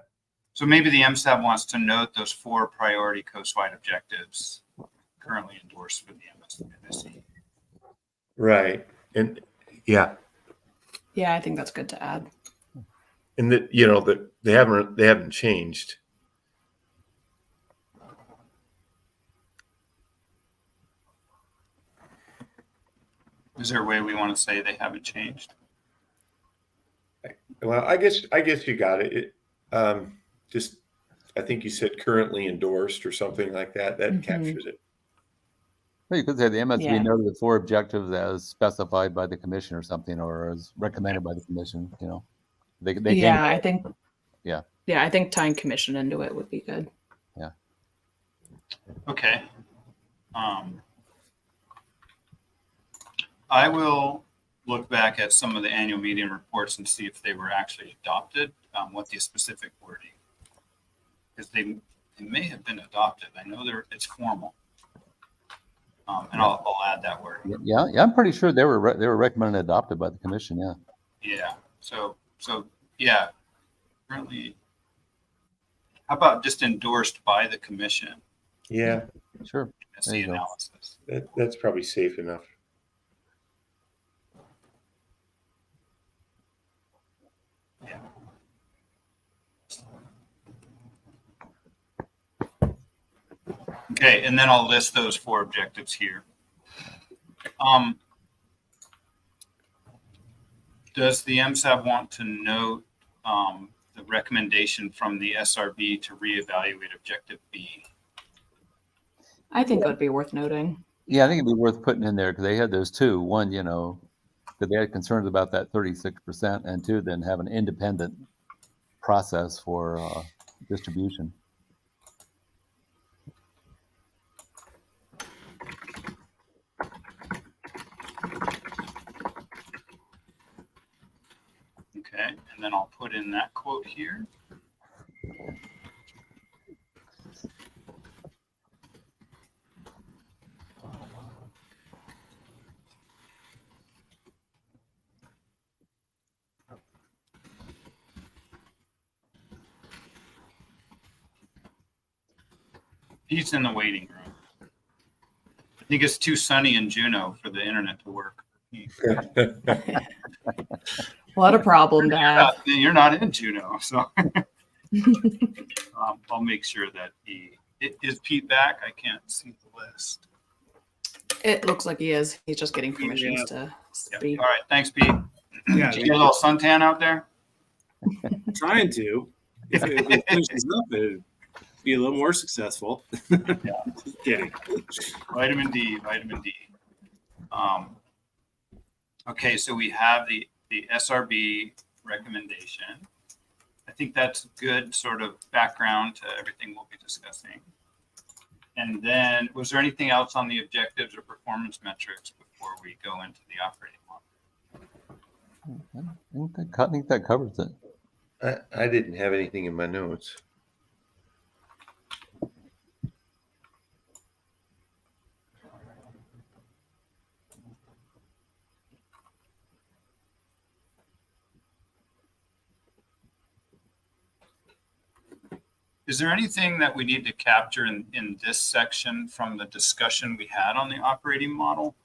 Speaker 2: So maybe the MSAB wants to note those 4 priority coastwide objectives currently endorsed for the MSE.
Speaker 11: Right. And yeah.
Speaker 8: Yeah, I think that's good to add.
Speaker 11: And that they haven't changed.
Speaker 2: Is there a way we want to say they haven't changed?
Speaker 11: Well, I guess you got it. Just, I think you said currently endorsed or something like that. That captures it.
Speaker 16: Well, you could say the MSB
Speaker 8: Yeah.
Speaker 16: noted the 4 objectives as specified by the commission or something, or as recommended by the commission. You know, they came.
Speaker 8: Yeah, I think.
Speaker 16: Yeah.
Speaker 8: Yeah, I think tying commission into it would be good.
Speaker 16: Yeah.
Speaker 2: Okay. I will look back at some of the annual meeting reports and see if they were actually adopted, what the specific wording, because they may have been adopted. I know it's formal, and I'll add that word.
Speaker 16: Yeah, I'm pretty sure they were recommended and adopted by the commission. Yeah.
Speaker 2: Yeah. So yeah. Currently, how about just endorsed by the commission?
Speaker 11: Yeah.
Speaker 16: Sure.
Speaker 2: The analysis.
Speaker 11: That's probably safe enough.
Speaker 2: Yeah. Okay, and then I'll list those 4 objectives here. Does the MSAB want to note the recommendation from the SRB to reevaluate Objective B?
Speaker 8: I think it would be worth noting.
Speaker 16: Yeah, I think it'd be worth putting in there because they had those 2. One, you know, that they had concerns about that 36%, and 2, then have an independent process for distribution.
Speaker 2: Okay, and then I'll put in that quote here. He's in the waiting room. I think it's too sunny in Juneau for the internet to work.
Speaker 8: What a problem to have.
Speaker 2: You're not in Juneau, so I'll make sure that is Pete back? I can't see the list.
Speaker 8: It looks like he is. He's just getting permissions to speak.
Speaker 2: All right, thanks, Pete.
Speaker 1: Yeah,
Speaker 2: Did you get a little suntan out there?
Speaker 1: Trying to. If it finishes up, it'd be a little more successful.
Speaker 2: Yeah.
Speaker 1: Just kidding.
Speaker 2: Vitamin D. Okay, so we have the SRB recommendation. I think that's good sort of background to everything we'll be discussing. And then, was there anything else on the objectives or performance metrics before we go into the operating model?
Speaker 16: I think that covers it.
Speaker 11: I didn't have anything in my notes.
Speaker 2: Is there anything that we need to capture in this section from the discussion we had on the operating model?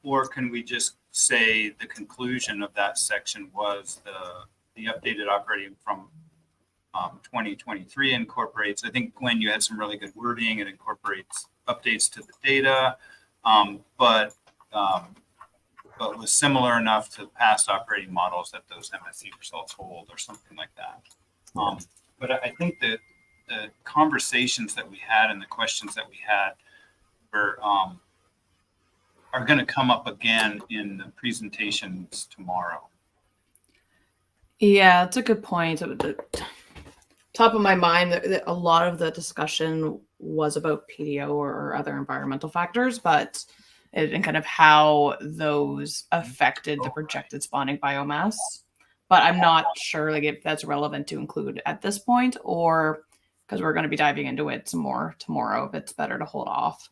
Speaker 2: Or can we just say the conclusion of that section was the updated operating from 2023 incorporates, I think, Gwyn, you had some really good wording. It incorporates updates to the data, but was similar enough to past operating models that those MSC results hold or something like that. But I think that the conversations that we had and the questions that we had were are going to come up again in the presentations tomorrow.
Speaker 8: Yeah, it's a good point. At the top of my mind, a lot of the discussion was about PDO or other environmental factors, but and kind of how those affected the projected spawning biomass. But I'm not sure like if that's relevant to include at this point, or because we're going to be diving into it some more tomorrow, if it's better to hold off.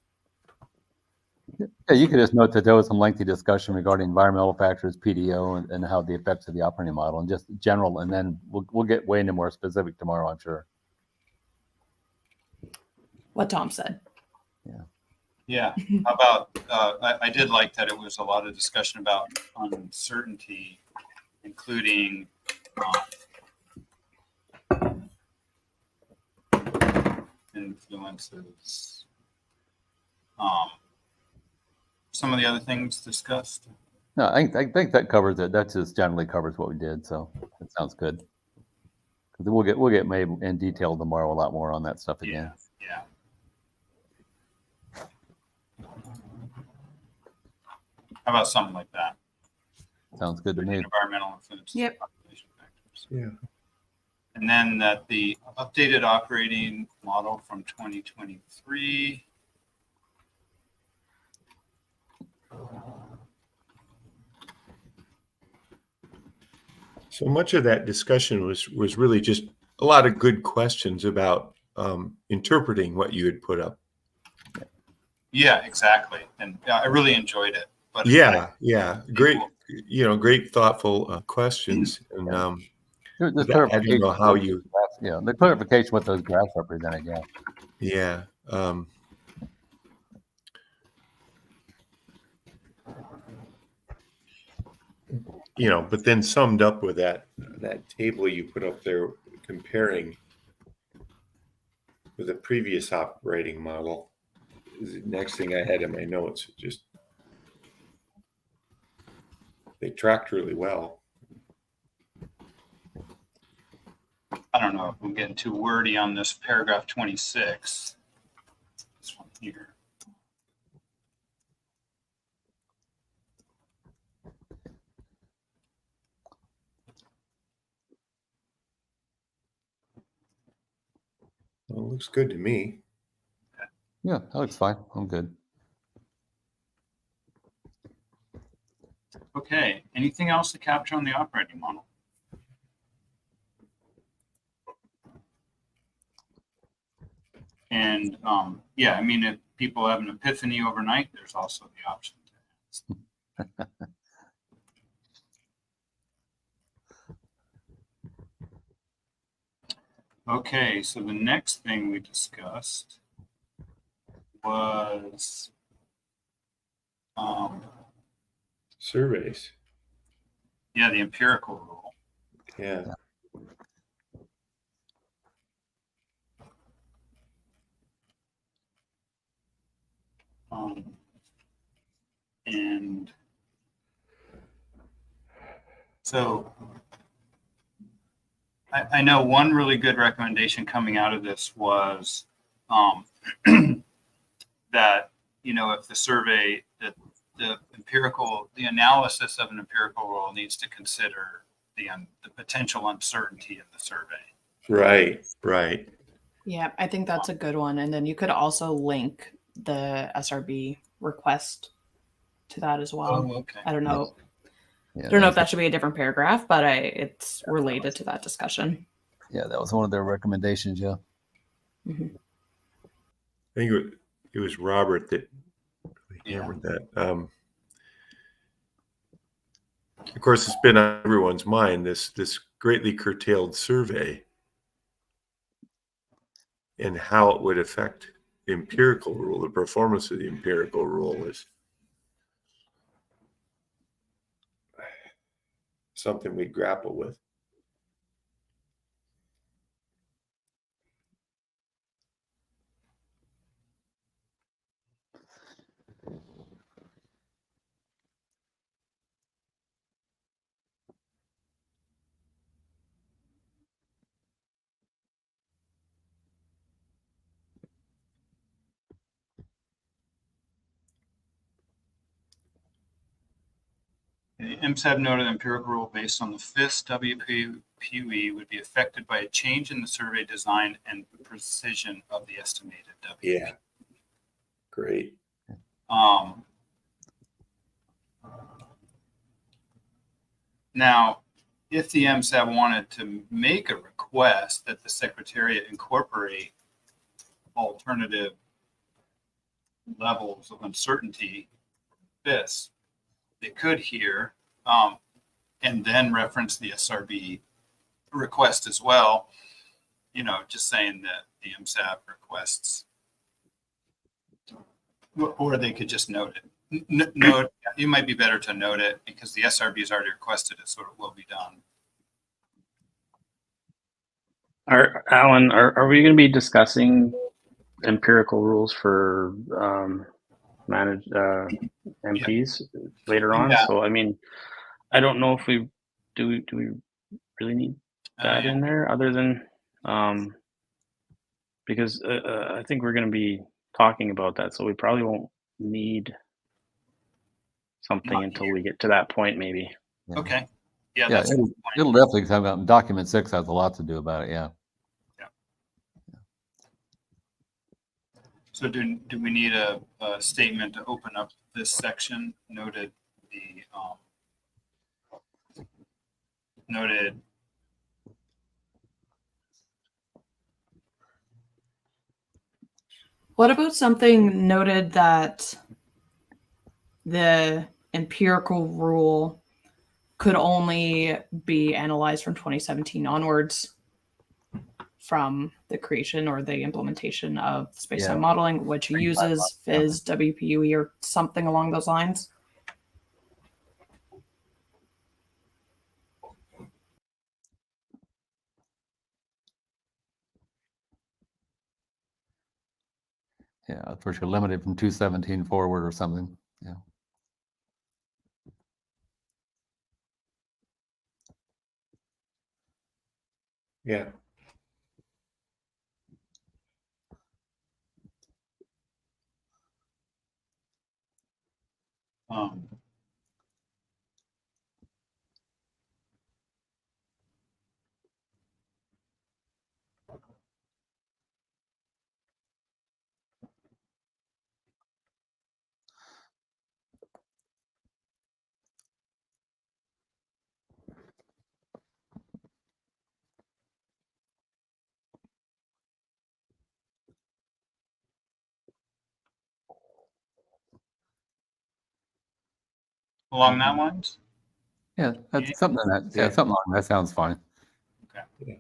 Speaker 16: Yeah, you could just note that there was some lengthy discussion regarding environmental factors, PDO, and how the effects of the operating model, and just general. And then we'll get way into more specific tomorrow, I'm sure.
Speaker 8: What Tom said.
Speaker 2: Yeah. How about I did like that it was a lot of discussion about uncertainty, including influences. Some of the other things discussed.
Speaker 16: No, I think that covers it. That just generally covers what we did. So that sounds good. We'll get maybe in detail tomorrow a lot more on that stuff again.
Speaker 2: Yeah. How about something like that?
Speaker 16: Sounds good to me.
Speaker 2: Environmental influences.
Speaker 8: Yep.
Speaker 2: Population factors.
Speaker 11: Yeah.
Speaker 2: And then that the updated operating model from 2023.
Speaker 11: So much of that discussion was really just a lot of good questions about interpreting what you had put up.
Speaker 2: Yeah, exactly. And I really enjoyed it. But
Speaker 11: Yeah, great. Great, thoughtful questions. And
Speaker 16: There's
Speaker 11: I don't know how you.
Speaker 16: Yeah, the clarification what those graphs represented.
Speaker 11: Yeah. But then summed up with that table you put up there comparing with the previous operating model. Is the next thing I had in my notes. Just they tracked really well.
Speaker 2: I don't know if I'm getting too wordy on this paragraph 26. This one here.
Speaker 11: Well, it looks good to me.
Speaker 16: Yeah, that looks fine. I'm good.
Speaker 2: Okay. Anything else to capture on the operating model? And yeah, I mean, if people have an epiphany overnight, there's also the option to ask. Okay, so the next thing we discussed was
Speaker 11: surveys.
Speaker 2: Yeah, the empirical rule.
Speaker 11: Yeah.
Speaker 2: And so I know one really good recommendation coming out of this was that, if the survey, that the analysis of an empirical rule needs to consider the potential uncertainty of the survey.
Speaker 11: Right.
Speaker 8: Yeah, I think that's a good one. And then you could also link the SRB request to that as well.
Speaker 2: Oh, okay.
Speaker 8: I don't know.
Speaker 16: Yeah,
Speaker 8: I don't know if that should be a different paragraph, but it's related to that discussion.
Speaker 16: Yeah, that was one of their recommendations. Yeah.
Speaker 8: Mm-hmm.
Speaker 11: I think it was Robert that hammered that. Of course, it's been on everyone's mind, this greatly curtailed survey and how it would affect the empirical rule, the performance of the empirical rule is something we grapple with.
Speaker 2: The MSAB noted empirical rule based on the FIS WPUE would be affected by a change in the survey design and precision of the estimated WPUE.
Speaker 11: Yeah. Great.
Speaker 2: Now, if the MSAB wanted to make a request that the Secretariat incorporate alternative levels of uncertainty, this, they could here, and then reference the SRB request as well, just saying that the MSAB requests, or they could just note it. Note, it might be better to note it because the SRB has already requested it, so it will be done.
Speaker 15: Alan, are we going to be discussing empirical rules for managed MPs later on?
Speaker 2: Yeah.
Speaker 15: So, I mean, I don't know if do we really need that in there other than because I think we're going to be talking about that, so we probably won't need something until we get to that point, maybe.
Speaker 16: Yeah.
Speaker 2: Okay. Yeah,
Speaker 16: Yeah,
Speaker 2: that's a good
Speaker 16: it'll definitely come out. Document 6 has a lot to do about it. Yeah.
Speaker 2: So do we need a statement to open up this section? Noted noted.
Speaker 8: What about something noted that the empirical rule could only be analyzed from 2017 onwards from the creation or the implementation of space-time modeling, which uses Phys, WPUE, or something along those lines?
Speaker 16: Yeah, of course you're limited from 217 forward or something. Yeah.
Speaker 11: Yeah.
Speaker 2: Along that lines?
Speaker 16: Yeah, that's something that. Yeah, something along that sounds fine.
Speaker 2: Okay.
Speaker 11: Yeah.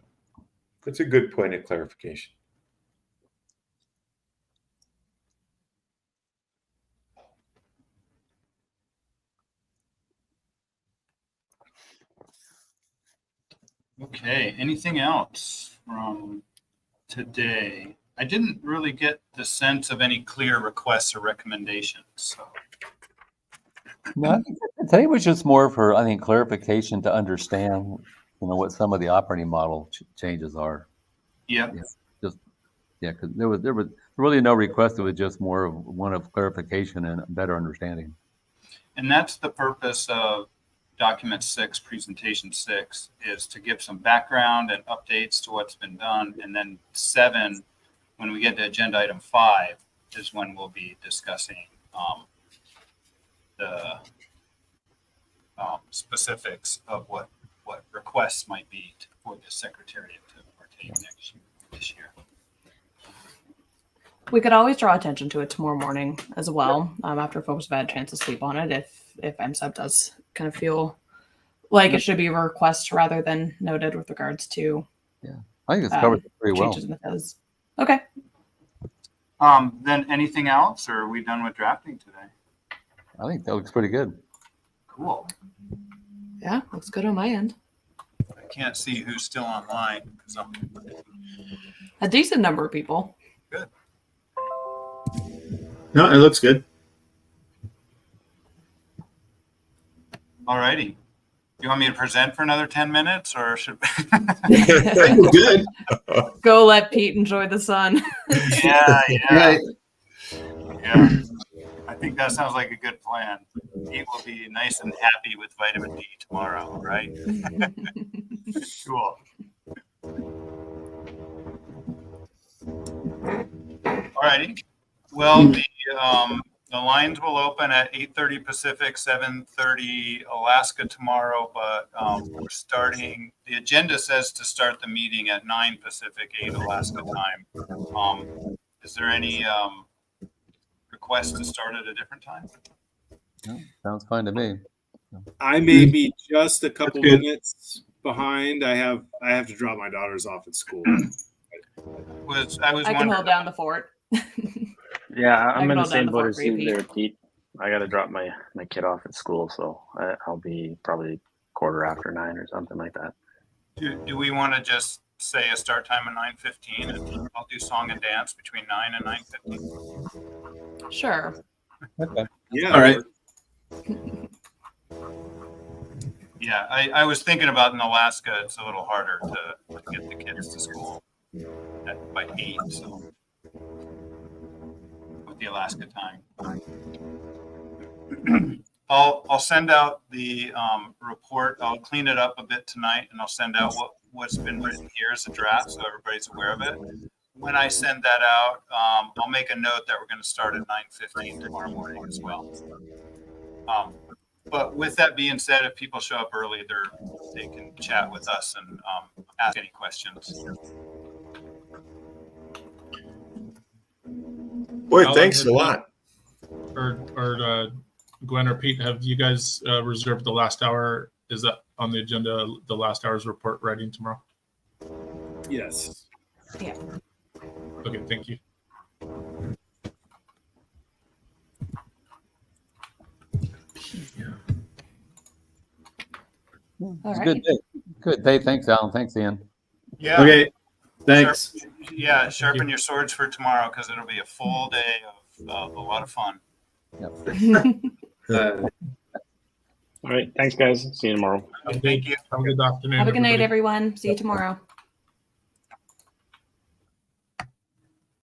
Speaker 11: That's a good point of clarification.
Speaker 2: Okay. Anything else from today? I didn't really get the sense of any clear requests or recommendations. So.
Speaker 16: No, I think today was just more for, I think, clarification to understand, what some of the operating model changes are.
Speaker 2: Yeah.
Speaker 16: Because there was really no request. It was just more of one of clarification and better understanding.
Speaker 2: And that's the purpose of document 6, presentation 6, is to give some background and updates to what's been done. And then 7, when we get to agenda item 5, is when we'll be discussing the specifics of what requests might be for the Secretariat to partake this year.
Speaker 8: We could always draw attention to it tomorrow morning as well, after folks have had a chance to sleep on it, if MSAB does kind of feel like it should be a request rather than noted with regards to.
Speaker 16: Yeah, I think it's covered pretty well.
Speaker 8: Changes in the Phys. Okay.
Speaker 2: Then anything else, or are we done with drafting today?
Speaker 16: I think that looks pretty good.
Speaker 2: Cool.
Speaker 8: Yeah, looks good on my end.
Speaker 2: I can't see who's still online because I'm
Speaker 8: a decent number of people.
Speaker 2: Good.
Speaker 1: No, it looks good.
Speaker 2: All righty. You want me to present for another 10 minutes or should
Speaker 1: good.
Speaker 8: Go let Pete enjoy the sun.
Speaker 2: Yeah.
Speaker 1: Right.
Speaker 2: Yeah. I think that sounds like a good plan. Pete will be nice and happy with vitamin D tomorrow, right? Cool. All righty. Well, the lines will open at 8:30 Pacific, 7:30 Alaska tomorrow, but we're starting. The agenda says to start the meeting at 9 Pacific, 8 Alaska time. Is there any request to start at a different time?
Speaker 16: No, sounds fine to me.
Speaker 1: I may be just a couple minutes behind. I have to drop my daughters off at school.
Speaker 8: I can hold down the fort.
Speaker 15: Yeah, I'm in the
Speaker 8: hold down
Speaker 15: same
Speaker 8: the
Speaker 15: boat
Speaker 8: fort
Speaker 15: as
Speaker 8: for you,
Speaker 15: you
Speaker 8: Pete.
Speaker 15: there, Pete. I got to drop my kid off at school, so I'll be probably 9:15 or something like that.
Speaker 2: Do we want to just say a start time of 9:15 and I'll do song and dance between 9 and 9:15?
Speaker 8: Sure.
Speaker 16: Okay.
Speaker 1: Yeah. All right.
Speaker 2: Yeah, I was thinking about in Alaska, it's a little harder to get the kids to school by 8, so with the Alaska time. I'll send out the report. I'll clean it up a bit tonight, and I'll send out what's been written here as a draft, so everybody's aware of it. When I send that out, I'll make a note that we're going to start at 9:15 tomorrow morning as well. But with that being said, if people show up early, they can chat with us and ask any questions.
Speaker 11: Boy, thanks a lot.
Speaker 7: Or Gwen or Pete, have you guys reserved the last hour? Is that on the agenda, the last hour's report writing tomorrow?
Speaker 1: Yes.
Speaker 8: Yeah.
Speaker 7: Okay, thank you.
Speaker 16: It's a good day. Good day. Thanks, Alan. Thanks, Ian.
Speaker 2: Yeah.
Speaker 1: Okay. Thanks.
Speaker 2: Sharpen your swords for tomorrow because it'll be a full day of a lot of fun.
Speaker 16: Yep.
Speaker 4: All right. Thanks, guys. See you tomorrow.
Speaker 2: Thank you.
Speaker 7: Have a good afternoon.
Speaker 8: Have a good night,
Speaker 7: everybody.
Speaker 8: everyone. See you tomorrow.